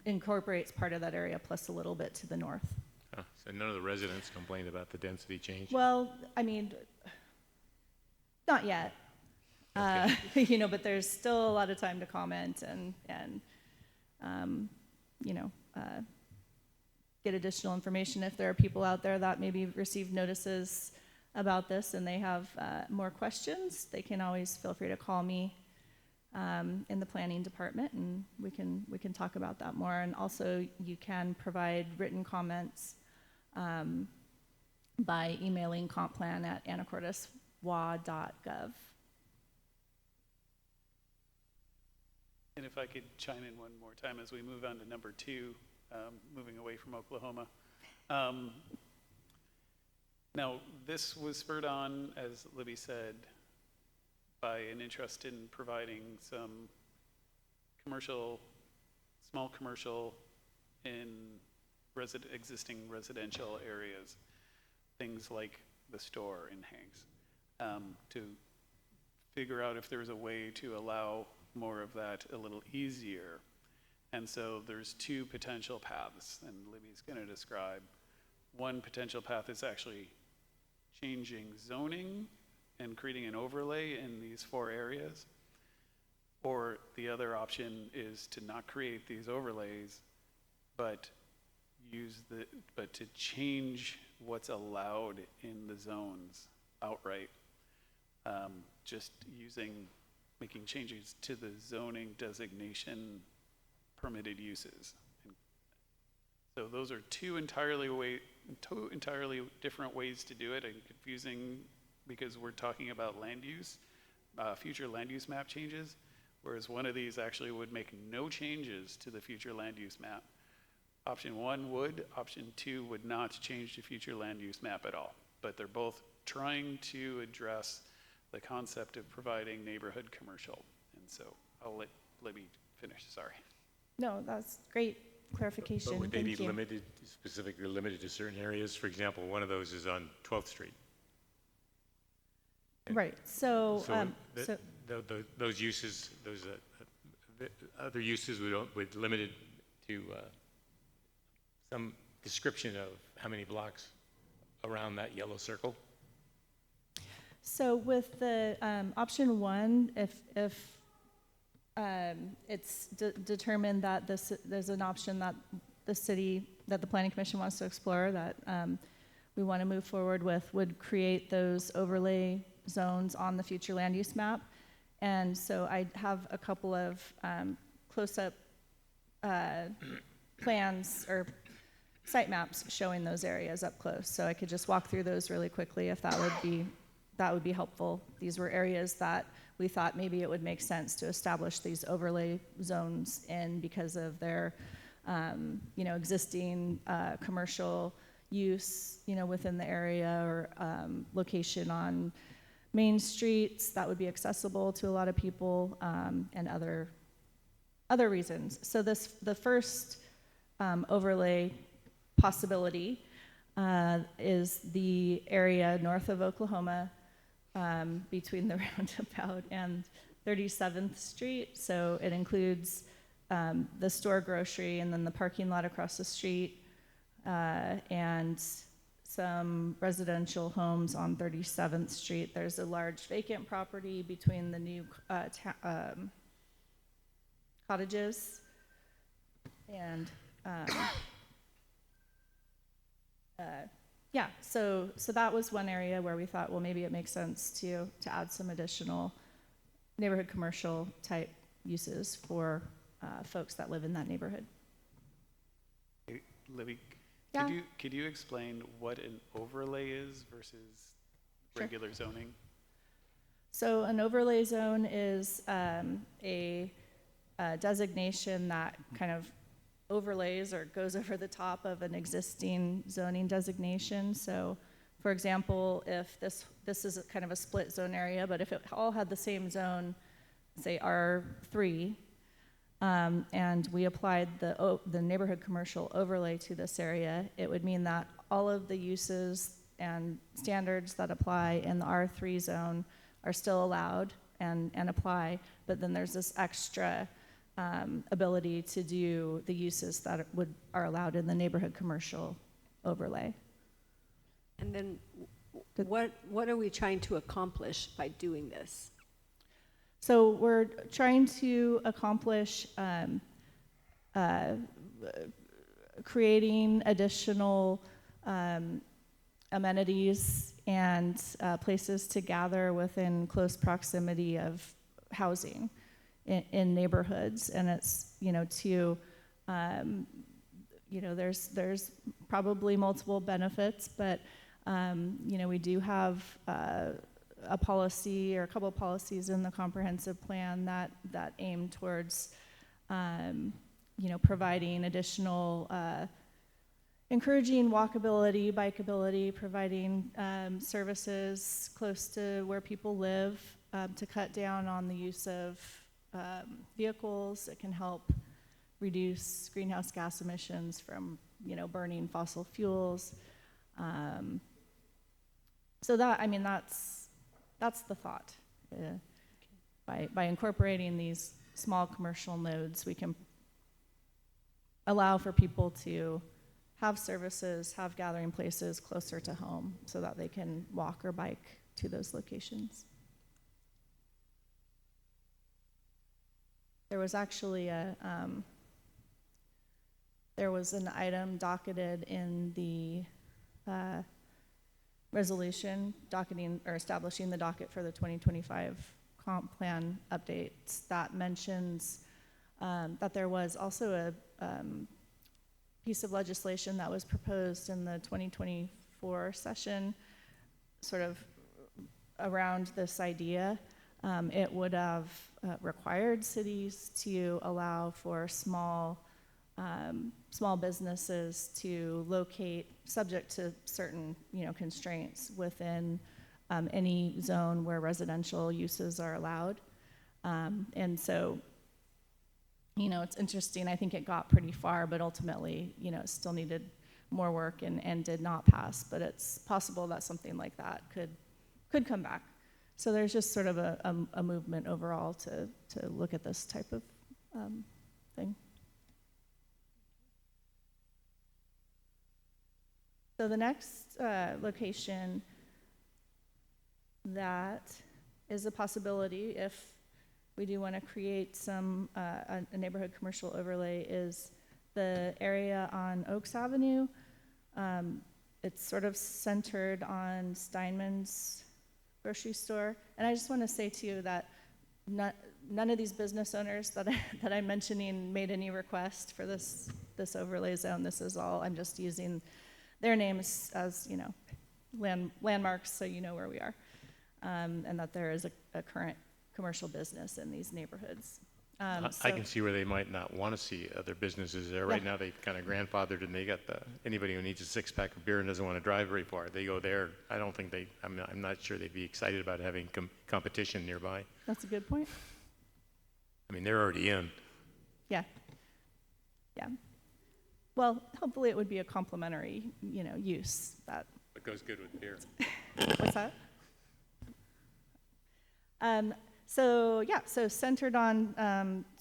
incorporates part of that area plus a little bit to the north. Oh, so none of the residents complained about the density change? Well, I mean, not yet. Okay. But there's still a lot of time to comment and get additional information. If there are people out there that maybe received notices about this and they have more questions, they can always feel free to call me in the planning department, and we can talk about that more. And also, you can provide written comments by emailing complan@anacorteswa.gov. And if I could chime in one more time as we move on to number 2, moving away from Oklahoma. Now, this was spurred on, as Libby said, by an interest in providing some small commercial in existing residential areas, things like the store in Hanks, to figure out if there's a way to allow more of that a little easier. And so there's 2 potential paths, and Libby's going to describe. One potential path is actually changing zoning and creating an overlay in these 4 areas. Or the other option is to not create these overlays, but to change what's allowed in the zones outright. Just making changes to the zoning designation permitted uses. So those are two entirely different ways to do it, and confusing because we're talking about land use, future land use map changes, whereas one of these actually would make no changes to the future land use map. Option 1 would, option 2 would not change the future land use map at all, but they're both trying to address the concept of providing neighborhood commercial. And so I'll let Libby finish, sorry. No, that's great clarification. But would they be Thank you. specifically limited to certain areas? For example, one of those is on 12th Street. Right. So those uses, the other uses would limit it to some description of how many blocks around that yellow circle. So with the option 1, if it's determined that there's an option that the Planning Commission wants to explore that we want to move forward with, would create those overlay zones on the future land use map. And so I have a couple of close-up plans or site maps showing those areas up close. So I could just walk through those really quickly if that would be helpful. These were areas that we thought maybe it would make sense to establish these overlay zones in because of their existing commercial use within the area, or location on main streets that would be accessible to a lot of people, and other reasons. So the first overlay possibility is the area north of Oklahoma, between the roundabout and 37th Street. So it includes the store grocery and then the parking lot across the street, and some residential homes on 37th Street. There's a large vacant property between the new cottages, and yeah, so that was one area where we thought, well, maybe it makes sense to add some additional neighborhood commercial type uses for folks that live in that neighborhood. Hey, Libby, Yeah. could you explain what an overlay is versus Sure. regular zoning? So an overlay zone is a designation that kind of overlays or goes over the top of an existing zoning designation. So, for example, if this is kind of a split zone area, but if it all had the same zone, say R3, and we applied the neighborhood commercial overlay to this area, it would mean that all of the uses and standards that apply in the R3 zone are still allowed and apply, but then there's this extra ability to do the uses that are allowed in the neighborhood commercial overlay. And then what are we trying to accomplish by doing this? So we're trying to accomplish creating additional amenities and places to gather within close proximity of housing in neighborhoods. And it's, there's probably multiple benefits, but we do have a policy or a couple of policies in the comprehensive plan that aim towards providing additional encouraging walkability, bikeability, providing services close to where people live to cut down on the use of vehicles. It can help reduce greenhouse gas emissions from burning fossil fuels. So that's the thought. By incorporating these small commercial nodes, we can allow for people to have services, have gathering places closer to home so that they can walk or bike to those locations. There was actually there was an item docketed in the resolution docketing or establishing the docket for the 2025 comp plan updates that mentions that there was also a piece of legislation that was proposed in the 2024 session sort of around this idea. It would have required cities to allow for small businesses to locate, subject to certain constraints, within any zone where residential uses are allowed. And so, it's interesting. I think it got pretty far, but ultimately, it still needed more work and did not pass. But it's possible that something like that could come back. So there's just sort of a movement overall to look at this type of thing. So the next location that is a possibility if we do want to create a neighborhood commercial overlay is the area on Oaks Avenue. It's sort of centered on Steinman's grocery store. And I just want to say to you that none of these business owners that I'm mentioning made any request for this overlay zone. This is all, I'm just using their names as, landmarks so you know where we are. And that there is a current commercial business in these neighborhoods. I can see where they might not want to see other businesses there. Right now, they've kind of grandfathered, and they got anybody who needs a six-pack of beer and doesn't want to drive very far, they go there. I don't think I'm not sure they'd be excited about having competition nearby. That's a good point. I mean, they're already in. Yeah. Yeah. well, hopefully it would be a complementary, use that. It goes good with beer. What's that? So centered on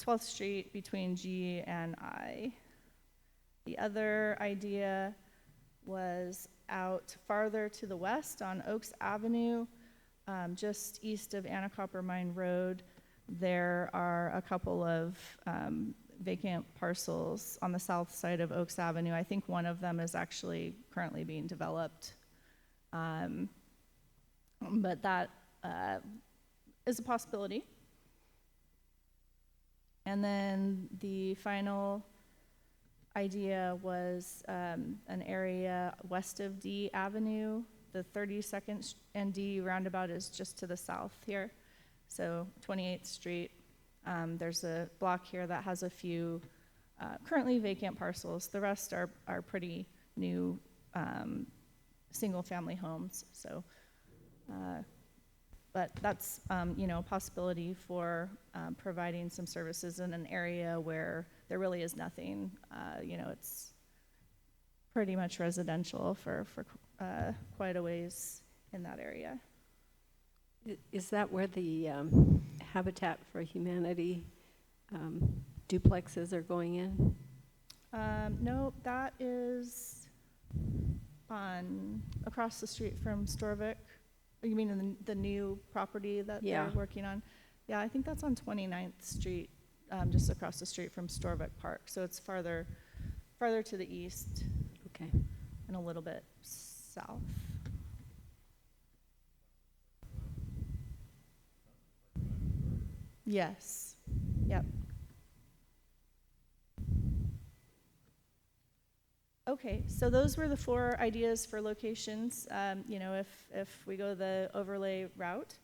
12th Street between G and I. The other idea was out farther to the west on Oaks Avenue, just east of Anacortes Mine Road. There are a couple of vacant parcels on the south side of Oaks Avenue. I think one of them is actually currently being developed. But that is a possibility. And then the final idea was an area west of D Avenue. The 32nd and D roundabout is just to the south here. So 28th Street. There's a block here that has a few currently vacant parcels. The rest are pretty new single-family homes. So, but that's a possibility for providing some services in an area where there really is nothing. It's pretty much residential for quite a ways in that area. Is that where the Habitat for Humanity duplexes are going in? No, that is across the street from Storvik. You mean in the new property that they're working on? Yeah, I think that's on 29th Street, just across the street from Storvik Park. So it's farther to the east. Okay. And a little bit south. Yes. Yep. Okay, so those were the 4 ideas for locations. If we go the overlay route,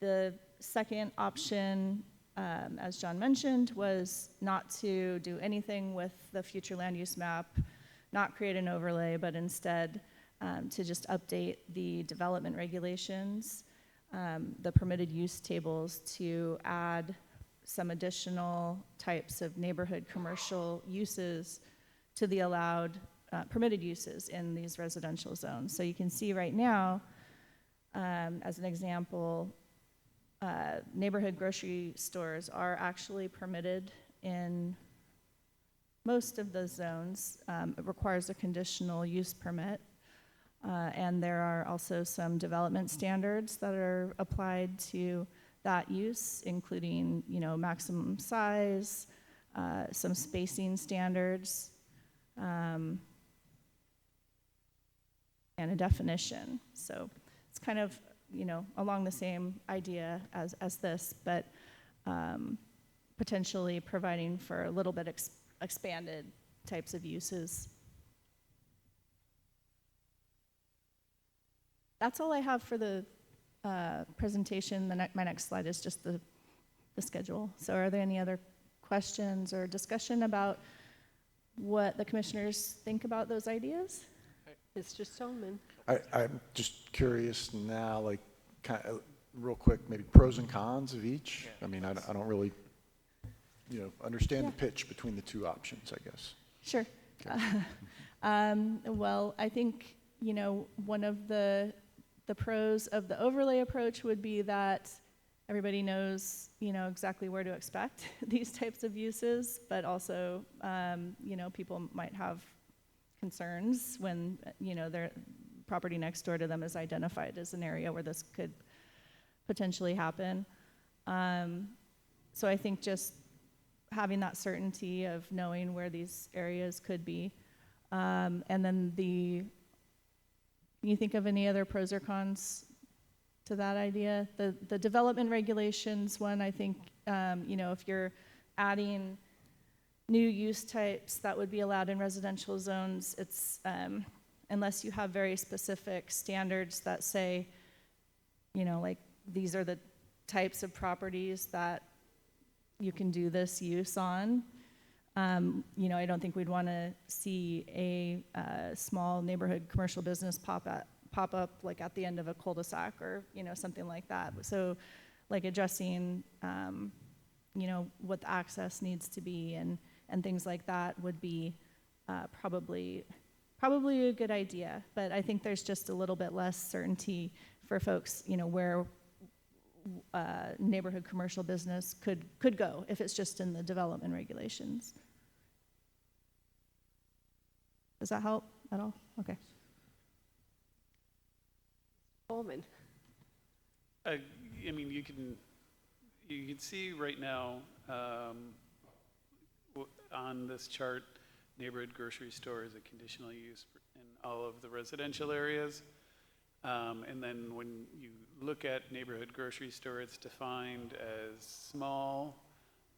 the second option, as John mentioned, was not to do anything with the future land use map, not create an overlay, but instead to just update the development regulations, the permitted use tables to add some additional types of neighborhood commercial uses to the allowed permitted uses in these residential zones. So you can see right now, as an example, neighborhood grocery stores are actually permitted in most of the zones. It requires a conditional use permit. And there are also some development standards that are applied to that use, including, maximum size, some spacing standards, and a definition. So it's kind of, along the same idea as this, but potentially providing for a little bit expanded types of uses. That's all I have for the presentation. My next slide is just the schedule. So are there any other questions or discussion about what the commissioners think about those ideas? Mr. Stoneman. I'm just curious now, like, kind of, real quick, maybe pros and cons of each. I mean, I don't really, understand the pitch between the 2 options, I guess. Sure. Okay. Well, I think, one of the pros of the overlay approach would be that everybody knows, exactly where to expect these types of uses, but also, people might have concerns when, their property next door to them is identified as an area where this could potentially happen. So I think just having that certainty of knowing where these areas could be. And then can you think of any other pros or cons to that idea? The development regulations one, I think, if you're adding new use types that would be allowed in residential zones, it's, unless you have very specific standards that say, like these are the types of properties that you can do this use on. I don't think we'd want to see a small neighborhood commercial business pop up like at the end of a cul-de-sac or something like that. So, like addressing what the access needs to be and things like that would be probably a good idea. But I think there's just a little bit less certainty for folks, where neighborhood commercial business could go if it's just in the development regulations. Does that help at all? Okay. Coleman. I mean, you can see right now on this chart, neighborhood grocery store is a conditional use in all of the residential areas. And then when you look at neighborhood grocery store, it's defined as small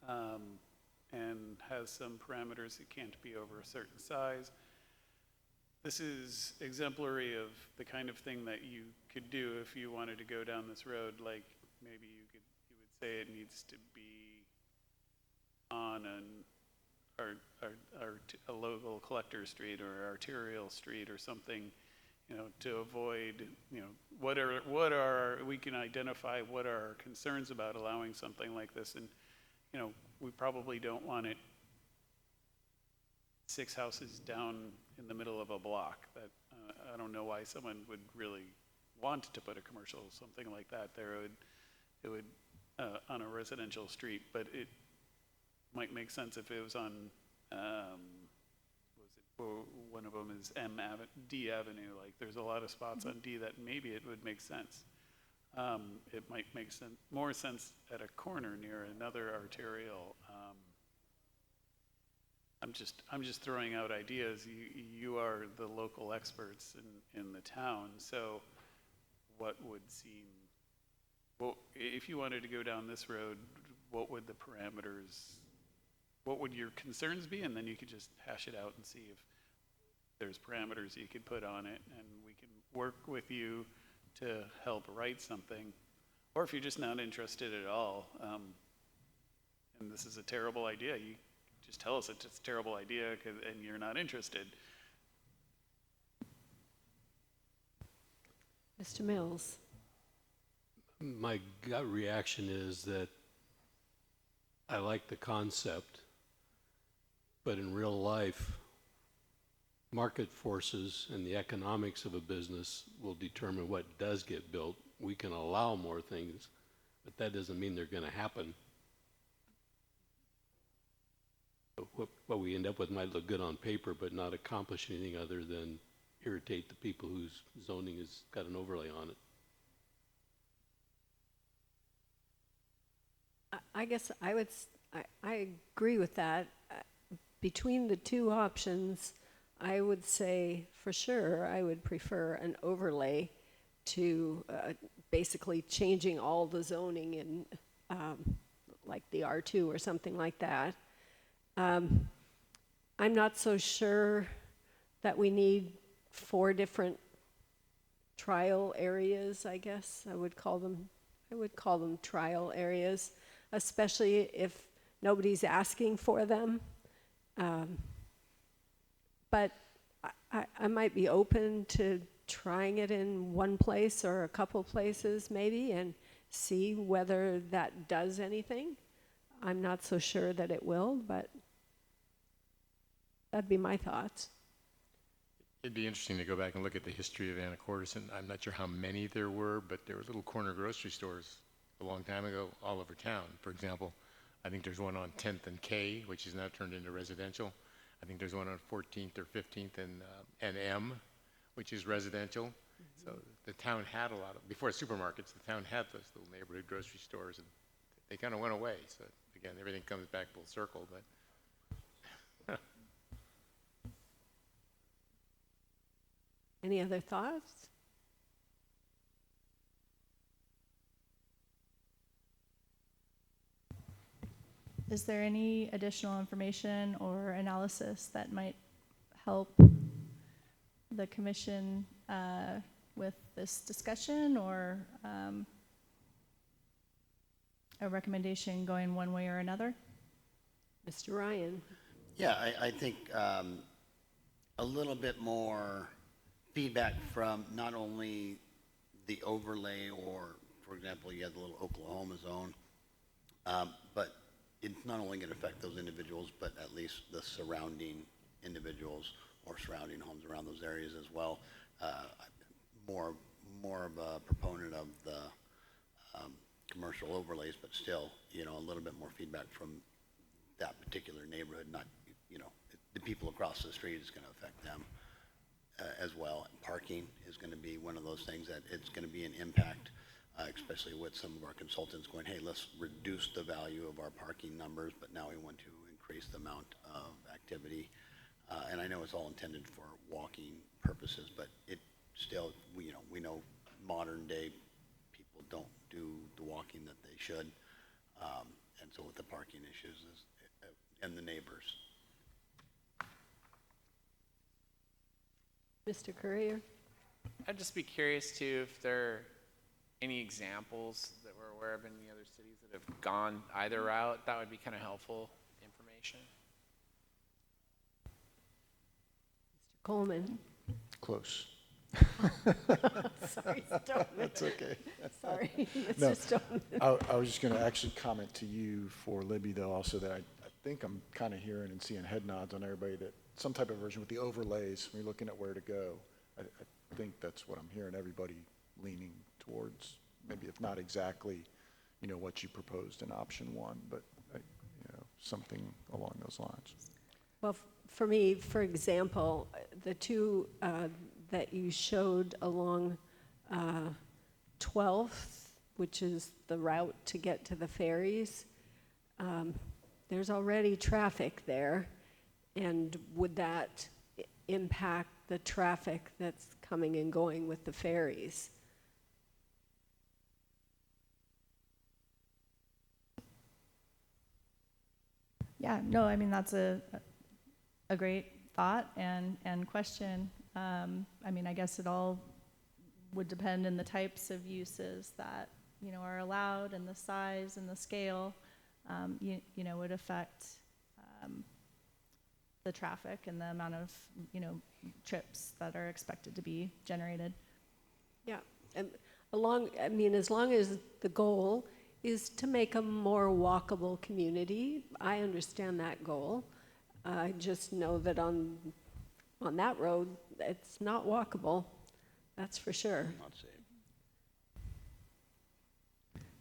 and has some parameters. It can't be over a certain size. This is exemplary of the kind of thing that you could do if you wanted to go down this road. Like maybe you would say it needs to be on a local collector street or arterial street or something, to avoid, we can identify what are our concerns about allowing something like this. And, we probably don't want it 6 houses down in the middle of a block. That I don't know why someone would really want to put a commercial, something like that there. It would on a residential street, but it might make sense if it was on, one of them is D Avenue. Like there's a lot of spots on D that maybe it would make sense. It might make more sense at a corner near another arterial. I'm just throwing out ideas. You are the local experts in the town. So what would seem, well, if you wanted to go down this road, what would the parameters, what would your concerns be? And then you could just hash it out and see if there's parameters you could put on it, and we can work with you to help write something. Or if you're just not interested at all, and this is a terrible idea, you just tell us it's a terrible idea and you're not interested. Mr. Mills. My gut reaction is that I like the concept, but in real life, market forces and the economics of a business will determine what does get built. We can allow more things, but that doesn't mean they're going to happen. What we end up with might look good on paper, but not accomplish anything other than irritate the people whose zoning has got an overlay on it. I guess I agree with that. Between the two options, I would say for sure I would prefer an overlay to basically changing all the zoning in like the R2 or something like that. I'm not so sure that we need 4 different trial areas, I guess. I would call them trial areas, especially if nobody's asking for them. But I might be open to trying it in one place or a couple places maybe and see whether that does anything. I'm not so sure that it will, but that'd be my thoughts. It'd be interesting to go back and look at the history of Anacortes, and I'm not sure how many there were, but there were little corner grocery stores a long time ago all over town. For example, I think there's one on 10th and K, which is now turned into residential. I think there's one on 14th or 15th and M, which is residential. Mm-hmm. So the town had a lot of, before supermarkets, the town had those little neighborhood grocery stores, and they kind of went away. So again, everything comes back full circle, but. Any other thoughts? Is there any additional information or analysis that might help the commission with this discussion, or a recommendation going one way or another? Mr. Ryan. Yeah, I think a little bit more feedback from not only the overlay, or, for example, you have the little Oklahoma zone, but it's not only going to affect those individuals, but at least the surrounding individuals or surrounding homes around those areas as well. More of a proponent of the commercial overlays, but still, you know, a little bit more feedback from that particular neighborhood, not, you know, the people across the street is going to affect them as well. Parking is going to be one of those things that it's going to be an impact, especially with some of our consultants going, hey, let's reduce the value of our parking numbers, but now we want to increase the amount of activity. And I know it's all intended for walking purposes, but it still, we know modern day people don't do the walking that they should. And so with the parking issues and the neighbors. Mr. Courier? I'd just be curious too if there are any examples that we're aware of in the other cities that have gone either route. That would be kind of helpful information. Mr. Coleman? Close. Sorry, Stoneman. That's okay. Sorry, Mr. No, Stoneman. I was just going to actually comment to you for Libby, though, also that I think I'm kind of hearing and seeing head nods on everybody that some type of version with the overlays, when you're looking at where to go. I think that's what I'm hearing everybody leaning towards, maybe if not exactly, you know, what you proposed in option one, but, you know, something along those lines. Well, for me, for example, the two that you showed along 12th, which is the route to get to the ferries, there's already traffic there. And would that impact the traffic that's coming and going with the ferries? Yeah, no, I mean, that's a great thought and question. I mean, I guess it all would depend on the types of uses that, you know, are allowed and the size and the scale, you know, would affect the traffic and the amount of, you know, trips that are expected to be generated. Yeah, and as long as the goal is to make a more walkable community, I understand that goal. I just know that on that road, it's not walkable, that's for sure. Not safe.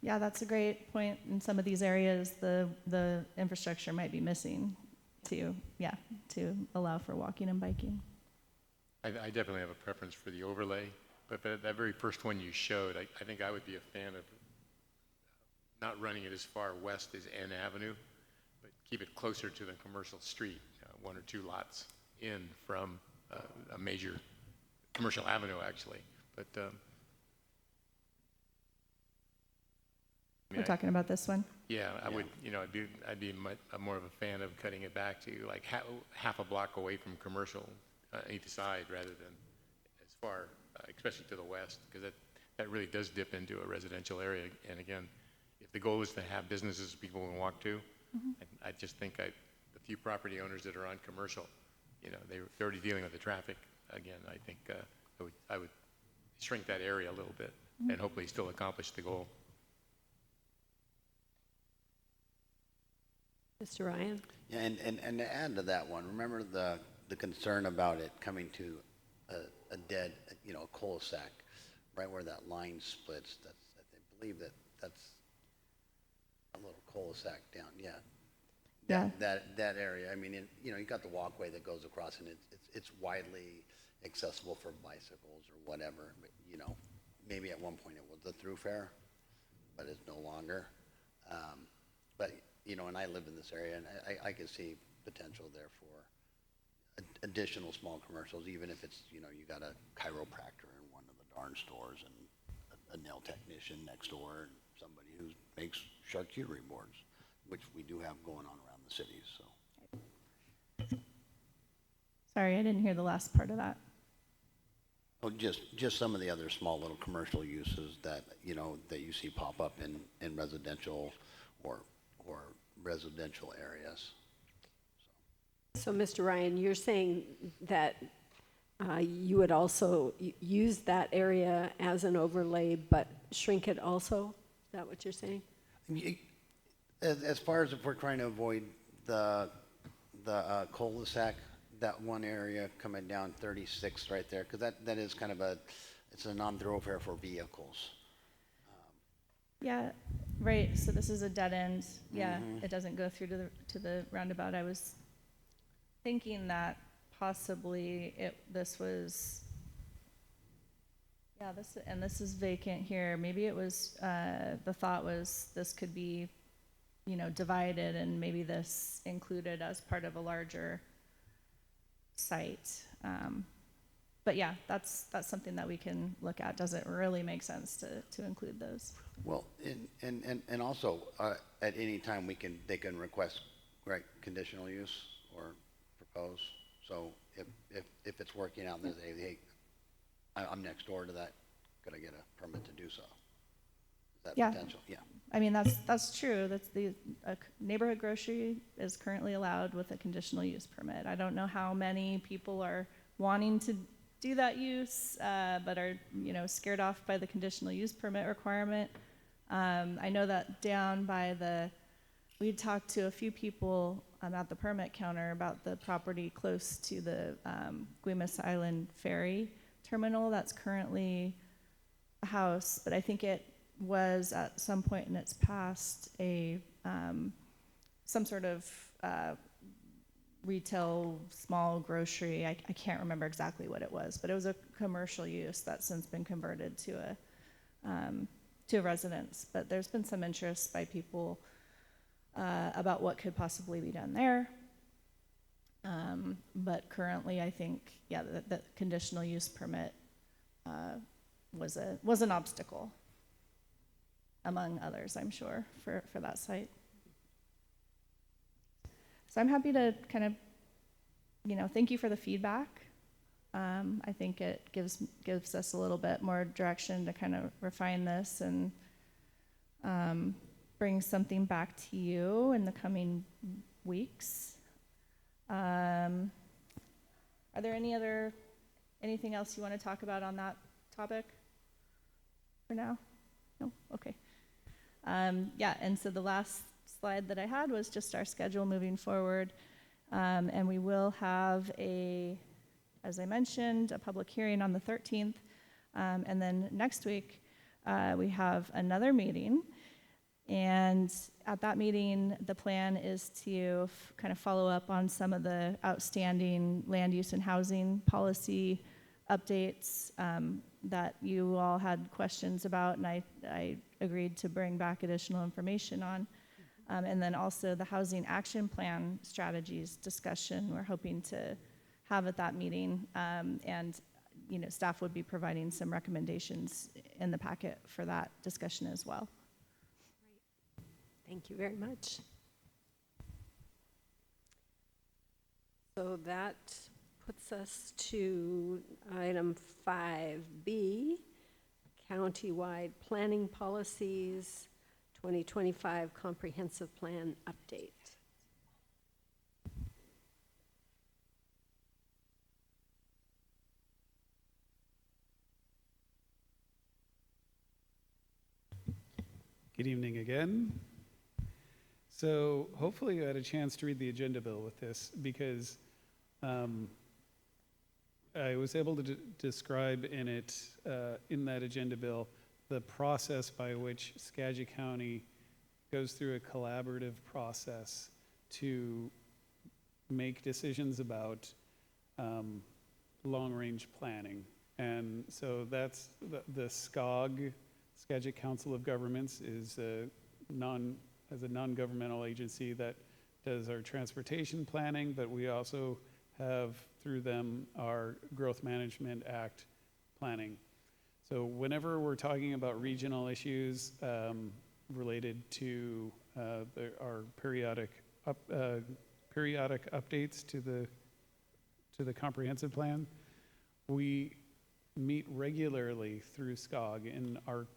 Yeah, that's a great point. In some of these areas, the infrastructure might be missing to allow for walking and biking. I definitely have a preference for the overlay, but that very first one you showed, I think I would be a fan of not running it as far west as N Avenue, but keep it closer to the commercial street, one or two lots in from a major commercial avenue, actually. But We're talking about this one? Yeah, I would, you know, I'd be more of a fan of cutting it back to like half a block away from commercial either side rather than as far, especially to the west, because that really does dip into a residential area. And again, if the goal is to have businesses people can walk to, I just think the few property owners that are on commercial, you know, they're already dealing with the traffic. Again, I think I would shrink that area a little bit and hopefully still accomplish the goal. Mr. Ryan? Yeah, and to add to that one, remember the concern about it coming to a dead, you know, a cul-de-sac, right where that line splits. I believe that's a little cul-de-sac down. Yeah. Yeah. That area. I mean, you know, you got the walkway that goes across, and it's widely accessible for bicycles or whatever. But you know, maybe at one point it was a thoroughfare, but it's no longer. But you know, and I live in this area, and I can see potential there for additional small commercials, even if it's, you know, you got a chiropractor in one of the darn stores and a nail technician next door and somebody who makes charcuterie boards, which we do have going on around the city, so. Sorry, I didn't hear the last part of that. Oh, just some of the other small little commercial uses that, you know, that you see pop up in residential or residential areas. So, Mr. Ryan, you're saying that you would also use that area as an overlay, but shrink it also? Is that what you're saying? As far as if we're trying to avoid the cul-de-sac that one area coming down 36 right there, because that is kind of it's a non-thoroughfare for vehicles. Yeah, right, so this is a dead end. Yeah, Mhm. it doesn't go through to the roundabout. I was thinking that possibly this was, yeah, this is vacant here. Maybe it was, the thought was this could be, divided and maybe this included as part of a larger site. But yeah, that's something that we can look at. Does it really make sense to include those? Well, and also, at any time they can request, right, conditional use or propose. So if it's working out and they say, hey, I'm next door to that, could I get a permit to do so? Is that Yeah. potential? Yeah. I mean, that's true. That's neighborhood grocery is currently allowed with a conditional use permit. I don't know how many people are wanting to do that use, but are, scared off by the conditional use permit requirement. I know that down by we talked to a few people at the permit counter about the property close to the Guimas Island ferry terminal that's currently a house, but I think it was at some point in its past some sort of retail small grocery. I can't remember exactly what it was, but it was a commercial use that's since been converted to a residence. But there's been some interest by people about what could possibly be done there. But currently, I think, yeah, the conditional use permit was an obstacle, among others, I'm sure, for that site. So I'm happy to kind of, thank you for the feedback. I think it gives us a little bit more direction to kind of refine this and bring something back to you in the coming weeks. Are there anything else you want to talk about on that topic for now? No? Okay. Yeah, and so the last slide that I had was just our schedule moving forward. And we will have as I mentioned, a public hearing on the 13th. And then next week, we have another meeting. And at that meeting, the plan is to kind of follow up on some of the outstanding land use and housing policy updates that you all had questions about, and I agreed to bring back additional information on. And then also the housing action plan strategies discussion we're hoping to have at that meeting. And staff would be providing some recommendations in the packet for that discussion as well. Thank you very much. So that puts us to item 5B, countywide planning policies, 2025 comprehensive plan update. Good evening again. So hopefully you had a chance to read the agenda bill with this, because I was able to describe in it, in that agenda bill, the process by which Skagit County goes through a collaborative process to make decisions about long-range planning. And so that's the SCOG, Skagit Council of Governments, is a non-governmental agency that does our transportation planning, but we also have through them our Growth Management Act planning. So whenever we're talking about regional issues related to our periodic updates to the comprehensive plan, we meet regularly through SCOG in our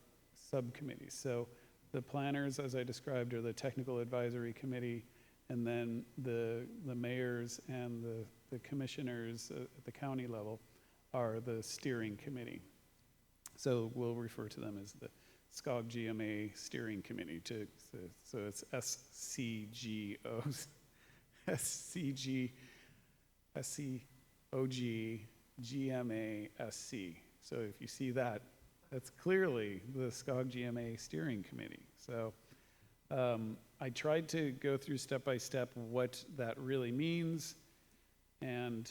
subcommittees. So the planners, as I described, are the technical advisory committee, and then the mayors and the commissioners at the county level are the steering committee. So we'll refer to them as the SCOG GMA steering committee. So it's SCGO, SCG SCOG GMA SC. So if you see that, that's clearly the SCOG GMA steering committee. So I tried to go through step by step what that really means and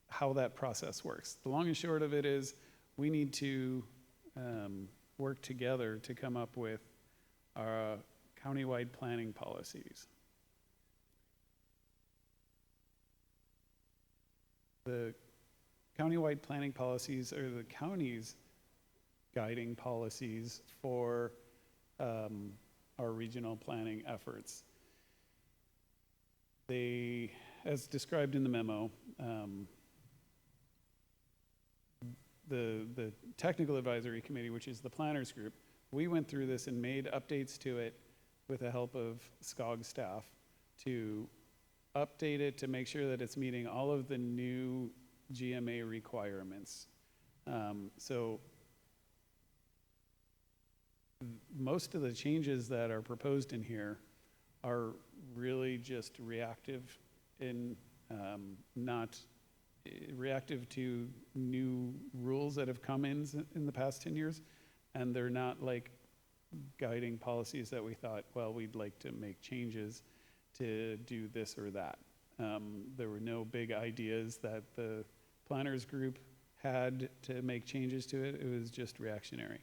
how that process works. The long and short of it is we need to work together to come up with our countywide planning policies. The countywide planning policies are the county's guiding policies for our regional planning efforts. They, as described in the memo, the technical advisory committee, which is the planners group, we went through this and made updates to it with the help of SCOG staff to update it to make sure that it's meeting all of the new GMA requirements. So most of the changes that are proposed in here are really just reactive in not reactive to new rules that have come in the past 10 years, and they're not like guiding policies that we thought, well, we'd like to make changes to do this or that. There were no big ideas that the planners group had to make changes to it. It was just reactionary.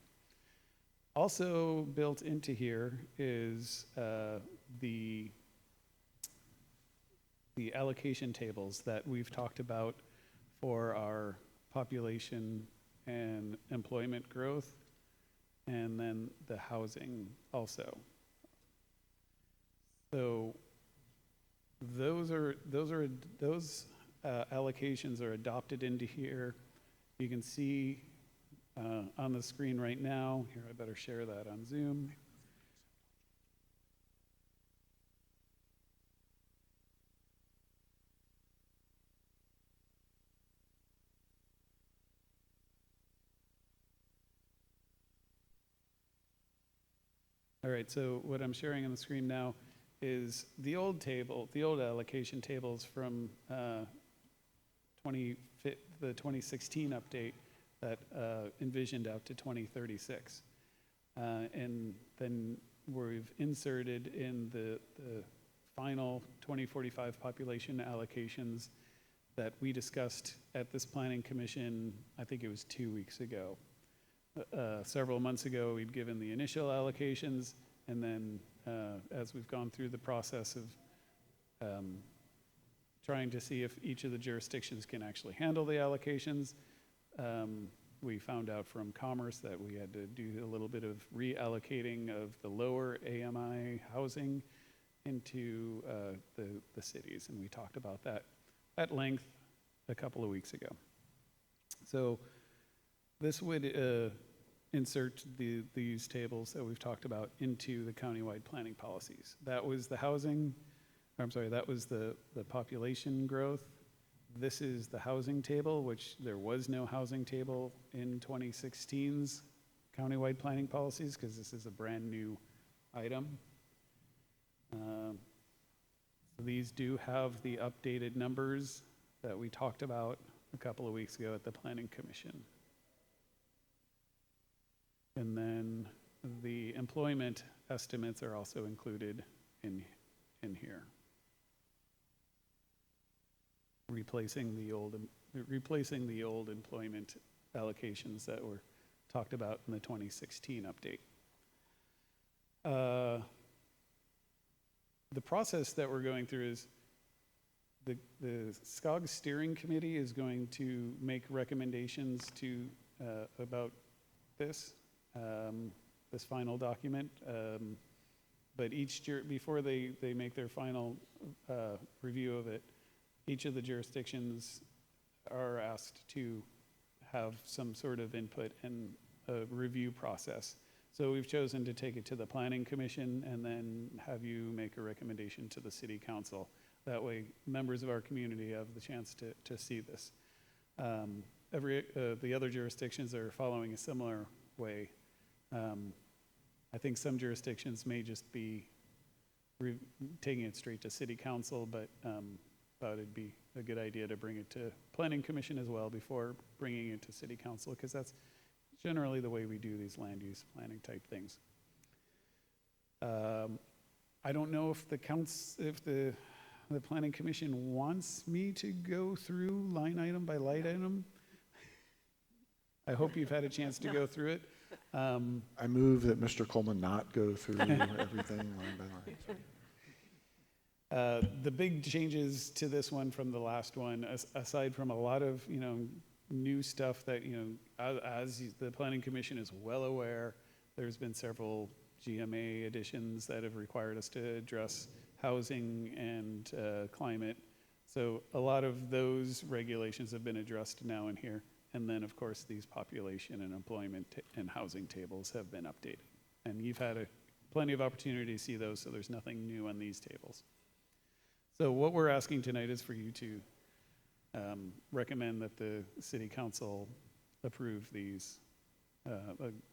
Also built into here is the allocation tables that we've talked about for our population and employment growth, and then the housing also. So those allocations are adopted into here. You can see on the screen right now. Here, I better share that on Zoom. All right, so what I'm sharing on the screen now is the old table, the old allocation tables from the 2016 update that envisioned out to 2036. And then we've inserted in the final 2045 population allocations that we discussed at this planning commission, I think it was 2 weeks ago. Several months ago, we'd given the initial allocations, and then as we've gone through the process of trying to see if each of the jurisdictions can actually handle the allocations, we found out from Commerce that we had to do a little bit of reallocating of the lower AMI housing into the cities, and we talked about that at length a couple of weeks ago. So this would insert these tables that we've talked about into the countywide planning policies. That was the housing, that was the population growth. This is the housing table, which there was no housing table in 2016's countywide planning policies because this is a brand new item. So these do have the updated numbers that we talked about a couple of weeks ago at the Planning Commission. And then the employment estimates are also included in here. Replacing the old employment allocations that were talked about in the 2016 update. The process that we're going through is the SCOG steering committee is going to make recommendations to about this final document. But before they make their final review of it, each of the jurisdictions are asked to have some sort of input and a review process. So we've chosen to take it to the Planning Commission and then have you make a recommendation to the City Council. That way, members of our community have the chance to see this. The other jurisdictions are following a similar way. I think some jurisdictions may just be taking it straight to city council, but thought it'd be a good idea to bring it to planning commission as well before bringing it to city council, because that's generally the way we do these land use planning type things. I don't know if the planning commission wants me to go through line item by line item. I hope you've had a chance to go through it. I move that Mr. Coleman not go through everything line by line. The big changes to this one from the last one, aside from a lot of, new stuff that, as the planning commission is well aware, there's been several GMA additions that have required us to address housing and climate. So a lot of those regulations have been addressed now in here. And then, of course, these population and employment and housing tables have been updated. And you've had plenty of opportunity to see those, so there's nothing new on these tables. So what we're asking tonight is for you to recommend that the city council approve these.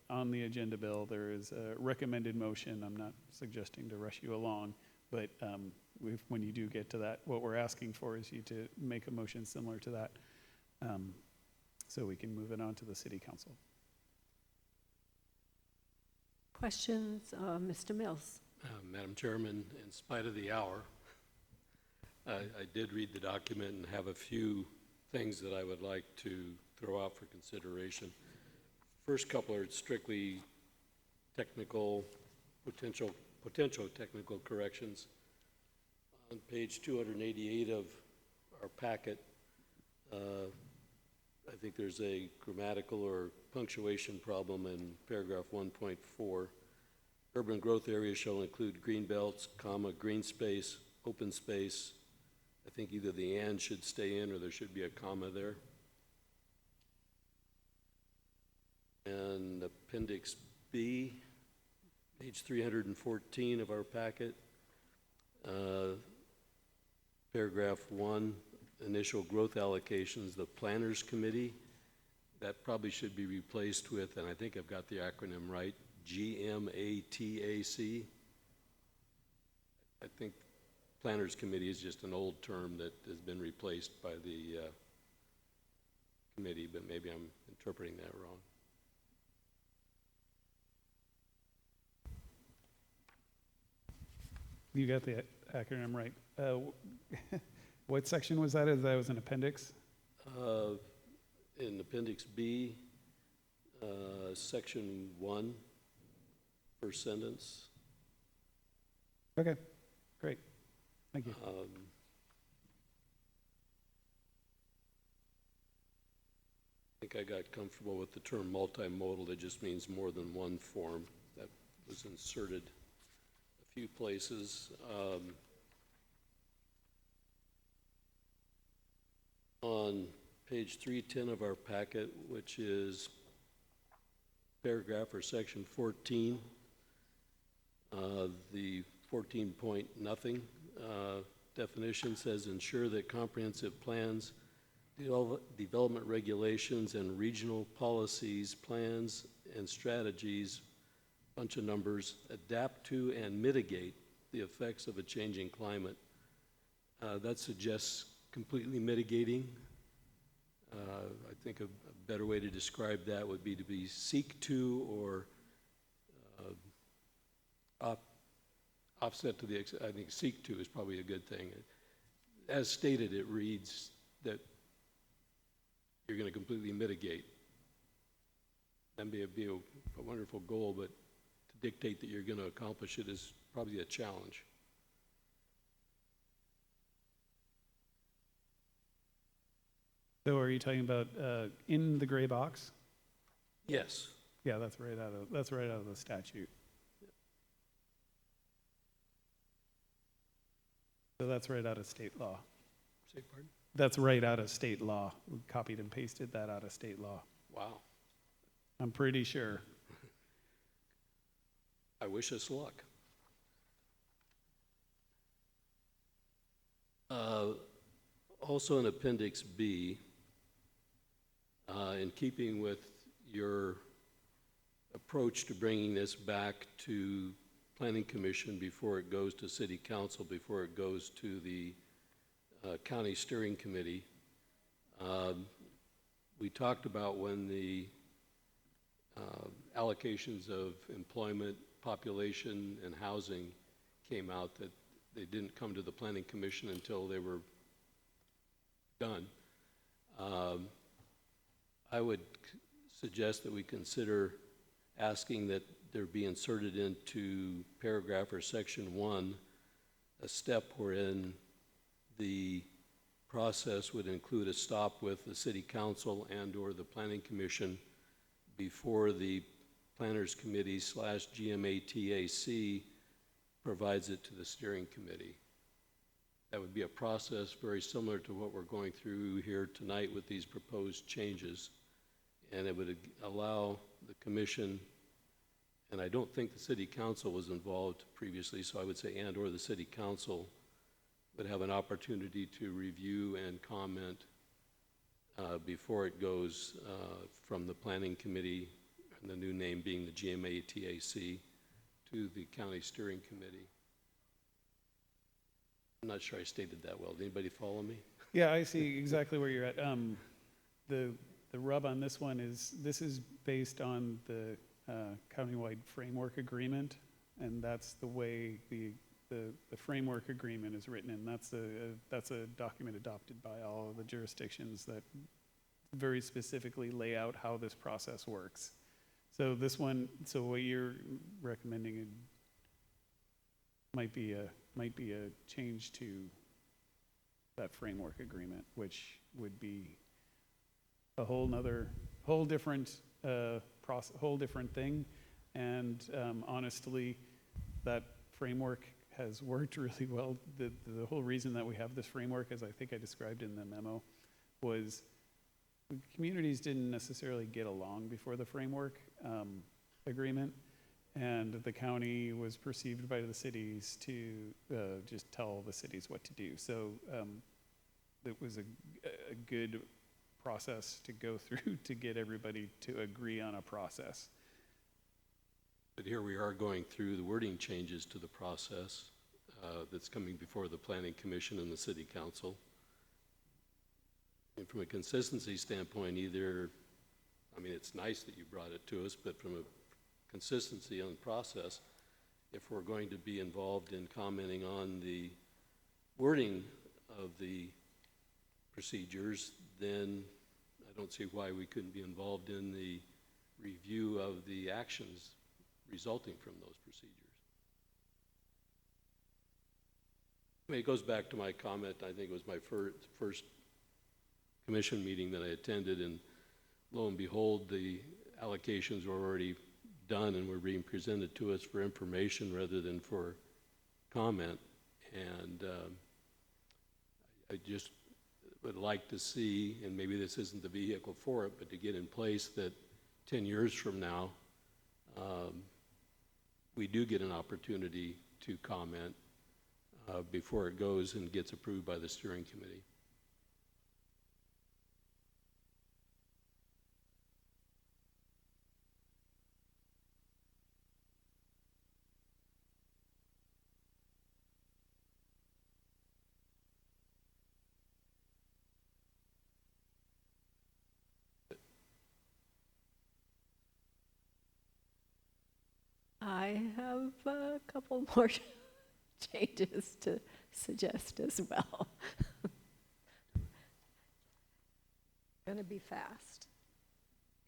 On the agenda bill, there is a recommended motion. I'm not suggesting to rush you along, but when you do get to that, what we're asking for is you to make a motion similar to that, so we can move it on to the city council. Questions, Mr. Mills? Madam Chairman, in spite of the hour, I did read the document and have a few things that I would like to throw out for consideration. First couple are strictly technical, potential technical corrections. On page 288 of our packet, I think there's a grammatical or punctuation problem in paragraph 1.4. Urban growth areas shall include green belts, comma, green space, open space. I think either the and should stay in or there should be a comma there. And Appendix B, page 314 of our packet, paragraph 1, initial growth allocations, the Planners Committee, that probably should be replaced with, and I think I've got the acronym right, GMATAC. I think Planners Committee is just an old term that has been replaced by the committee, but maybe I'm interpreting that wrong. You got the acronym right. What section was that? That was an appendix? In Appendix B, Section 1, first sentence. Okay, great. Thank you. I think I got comfortable with the term multimodal. It just means more than one form. That was inserted a few places. On page 310 of our packet, which is paragraph or section 14, the 14 point nothing definition says ensure that comprehensive plans, development regulations, and regional policies, plans, and strategies, bunch of numbers, adapt to and mitigate the effects of a changing climate. That suggests completely mitigating. I think a better way to describe that would be seek to or offset to the, I think seek to is probably a good thing. As stated, it reads that you're going to completely mitigate. That'd be a wonderful goal, but to dictate that you're going to accomplish it is probably a challenge. So are you talking about in the gray box? Yes. Yeah, that's right out of the statute. So that's right out of state law. Say pardon? That's right out of state law. We copied and pasted that out of state law. Wow. I'm pretty sure. I wish us luck. Also in Appendix B, in keeping with your approach to bringing this back to planning commission before it goes to city council, before it goes to the county steering committee. We talked about when the allocations of employment, population, and housing came out that they didn't come to the planning commission until they were done. I would suggest that we consider asking that there be inserted into paragraph or section 1 a step wherein the process would include a stop with the city council and or the planning commission before the planners committee / GMATAC provides it to the steering committee. That would be a process very similar to what we're going through here tonight with these proposed changes. And it would allow the commission, and I don't think the city council was involved previously, so I would say and or the city council would have an opportunity to review and comment before it goes from the planning committee, and the new name being the GMATAC, to the county steering committee. I'm not sure I stated that well. Did anybody follow me? Yeah, I see exactly where you're at. The rub on this one is this is based on the countywide framework agreement, and that's the way the framework agreement is written, and that's a document adopted by all of the jurisdictions that very specifically lay out how this process works. So this one, so what you're recommending might be a change to that framework agreement, which would be a whole different thing. And honestly, that framework has worked really well. The whole reason that we have this framework, as I think I described in the memo, was communities didn't necessarily get along before the framework agreement, and the county was perceived by the cities to just tell the cities what to do. So it was a good process to go through to get everybody to agree on a process. But here we are going through the wording changes to the process that's coming before the Planning Commission and the City Council. And from a consistency standpoint, it's nice that you brought it to us, but from a consistency on the process, if we're going to be involved in commenting on the wording of the procedures, then I don't see why we couldn't be involved in the review of the actions resulting from those procedures. It goes back to my comment. I think it was my first commission meeting that I attended, and lo and behold, the allocations were already done and were being presented to us for information rather than for comment. And I just would like to see, and maybe this isn't the vehicle for it, but to get in place that 10 years from now, we do get an opportunity to comment before it goes and gets approved by the steering committee. I have a couple more changes to suggest as well. Going to be fast,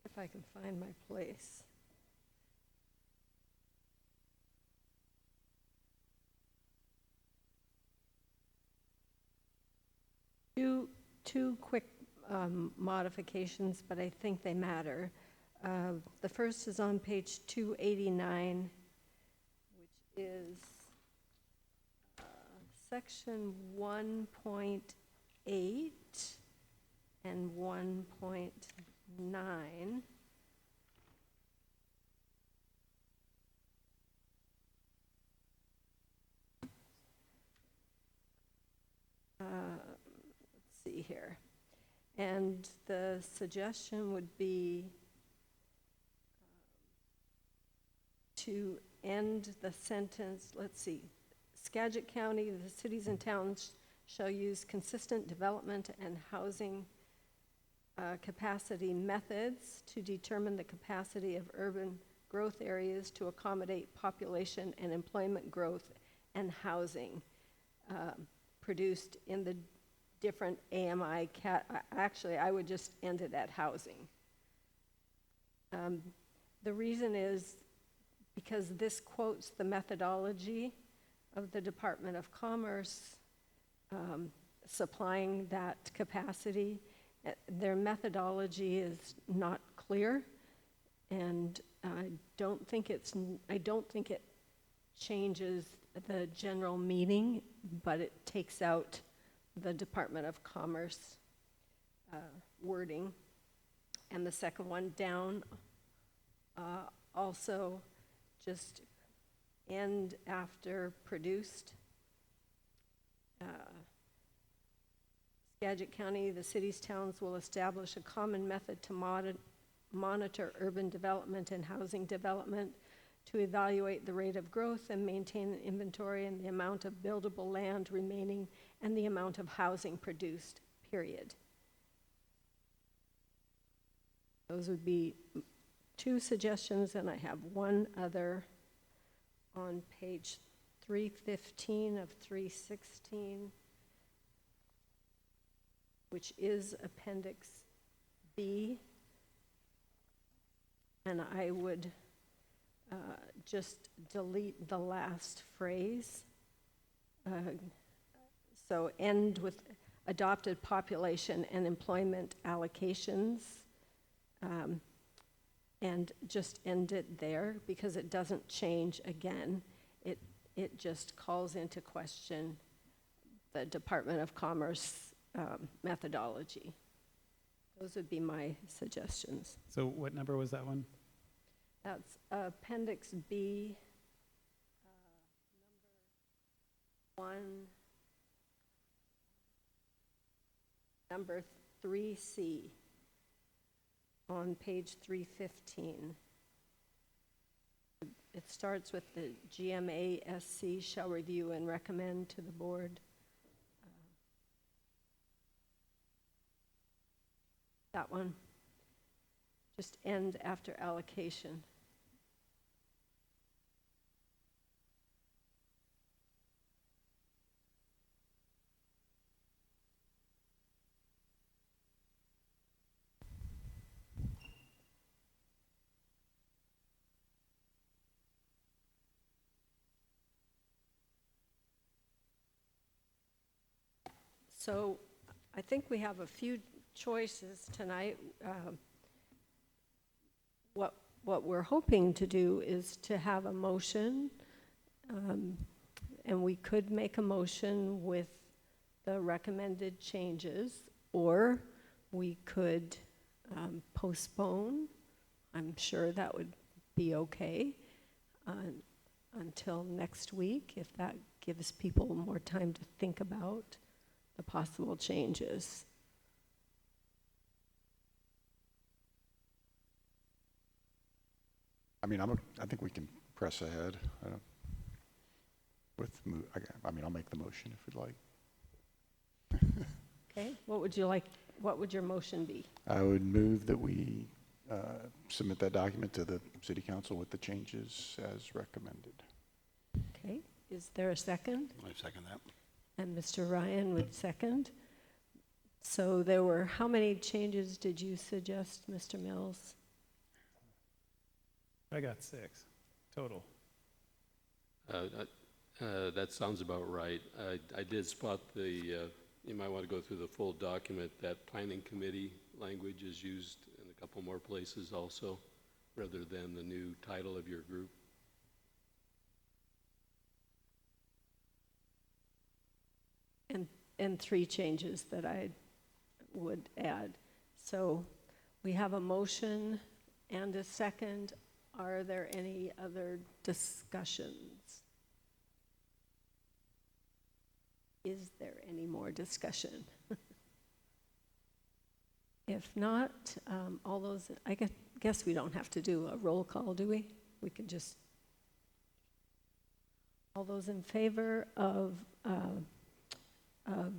if I can find my place. Two quick modifications, but I think they matter. The first is on page 289, which is section 1.8 and 1.9. Let's see here. And the suggestion would be to end the sentence, let's see. Skagit County, the cities and towns shall use consistent development and housing capacity methods to determine the capacity of urban growth areas to accommodate population and employment growth and housing produced in the different AMI actually, I would just end it at housing. The reason is because this quotes the methodology of the Department of Commerce supplying that capacity. Their methodology is not clear, and I don't think it changes the general meaning, but it takes out the Department of Commerce wording. And the second one down, also just end after produced. Skagit County, the cities, towns will establish a common method to monitor urban development and housing development, to evaluate the rate of growth and maintain an inventory and the amount of buildable land remaining and the amount of housing produced, period. Those would be two suggestions, and I have one other on page 315 of 316, which is Appendix B, and I would just delete the last phrase. So end with adopted population and employment allocations, and just end it there because it doesn't change again. It just calls into question the Department of Commerce methodology. Those would be my suggestions. So what number was that one? That's Appendix B, number 1, number 3C on page 315. It starts with the GMASC shall review and recommend to the board. That one. Just end after allocation. So I think we have a few choices tonight. What we're hoping to do is to have a motion, and we could make a motion with the recommended changes, or we could postpone. I'm sure that would be okay until next week, if that gives people more time to think about the possible changes. I mean, I think we can press ahead. I'll make the motion if you'd like. Okay, what would you like? What would your motion be? I would move that we submit that document to the City Council with the changes as recommended. Okay, is there a second? I second that. And Mr. Ryan would second. So there were, how many changes did you suggest, Mr. Mills? I got 6 total. That sounds about right. I did spot you might want to go through the full document. That planning committee language is used in a couple more places also, rather than the new title of your group. And 3 changes that I would add. So we have a motion and a second. Are there any other discussions? Is there any more discussion? If not, all those, I guess we don't have to do a roll call, do we? We can just, All those in favor of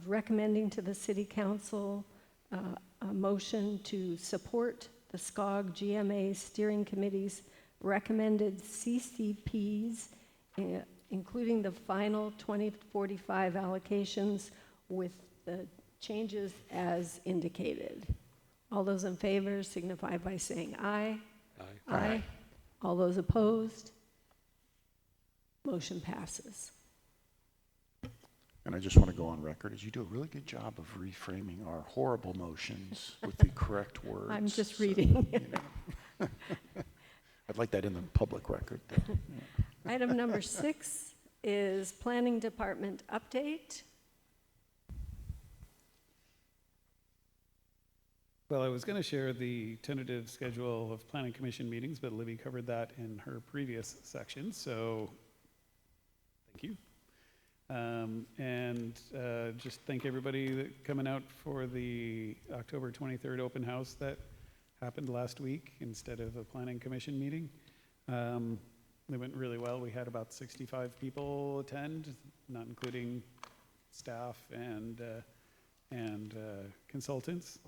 recommending to the City Council a motion to support the SCOG GMA Steering Committee's recommended CCPs, including the final 2045 allocations with the changes as indicated. All those in favor signify by saying aye. Aye. Aye. All those opposed? Motion passes. And I just want to go on record as you do a really good job of reframing our horrible motions with the correct words. I'm just reading. I'd like that in the public record. Item number 6 is Planning Department update. Well, I was going to share the tentative schedule of Planning Commission meetings, but Libby covered that in her previous section, so thank you. Just thank everybody that coming out for the October 23rd open house that happened last week instead of a Planning Commission meeting. It went really well. We had about 65 people attend, not including staff and consultants.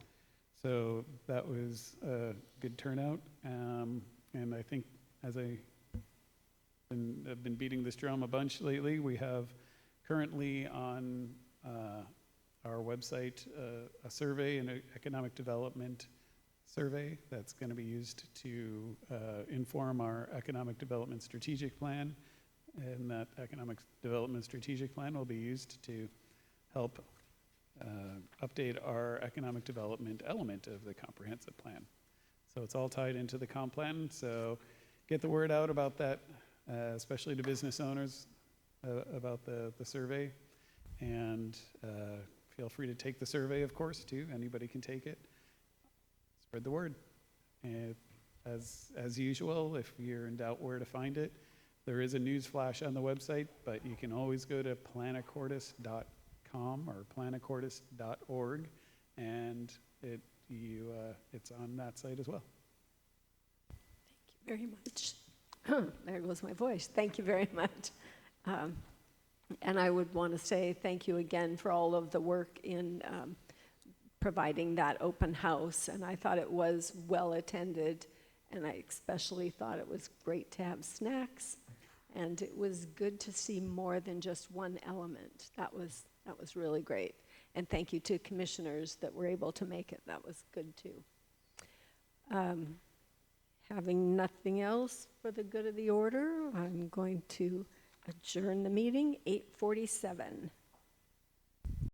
So that was a good turnout. And I think as I've been beating this drum a bunch lately, we have currently on our website a survey, an economic development survey that's going to be used to inform our economic development strategic plan. And that economic development strategic plan will be used to help update our economic development element of the comprehensive plan. So it's all tied into the comp plan. So get the word out about that, especially to business owners about the survey. And feel free to take the survey, of course, too. Anybody can take it. Spread the word. And as usual, if you're in doubt where to find it, there is a news flash on the website, but you can always go to Anacortes.com or Anacortes.org, and it's on that site as well. Thank you very much. There goes my voice. Thank you very much. And I would want to say thank you again for all of the work in providing that open house. And I thought it was well attended, and I especially thought it was great to have snacks. And it was good to see more than just one element. That was really great. And thank you to commissioners that were able to make it. That was good too. Having nothing else for the good of the order, I'm going to adjourn the meeting, 8:47.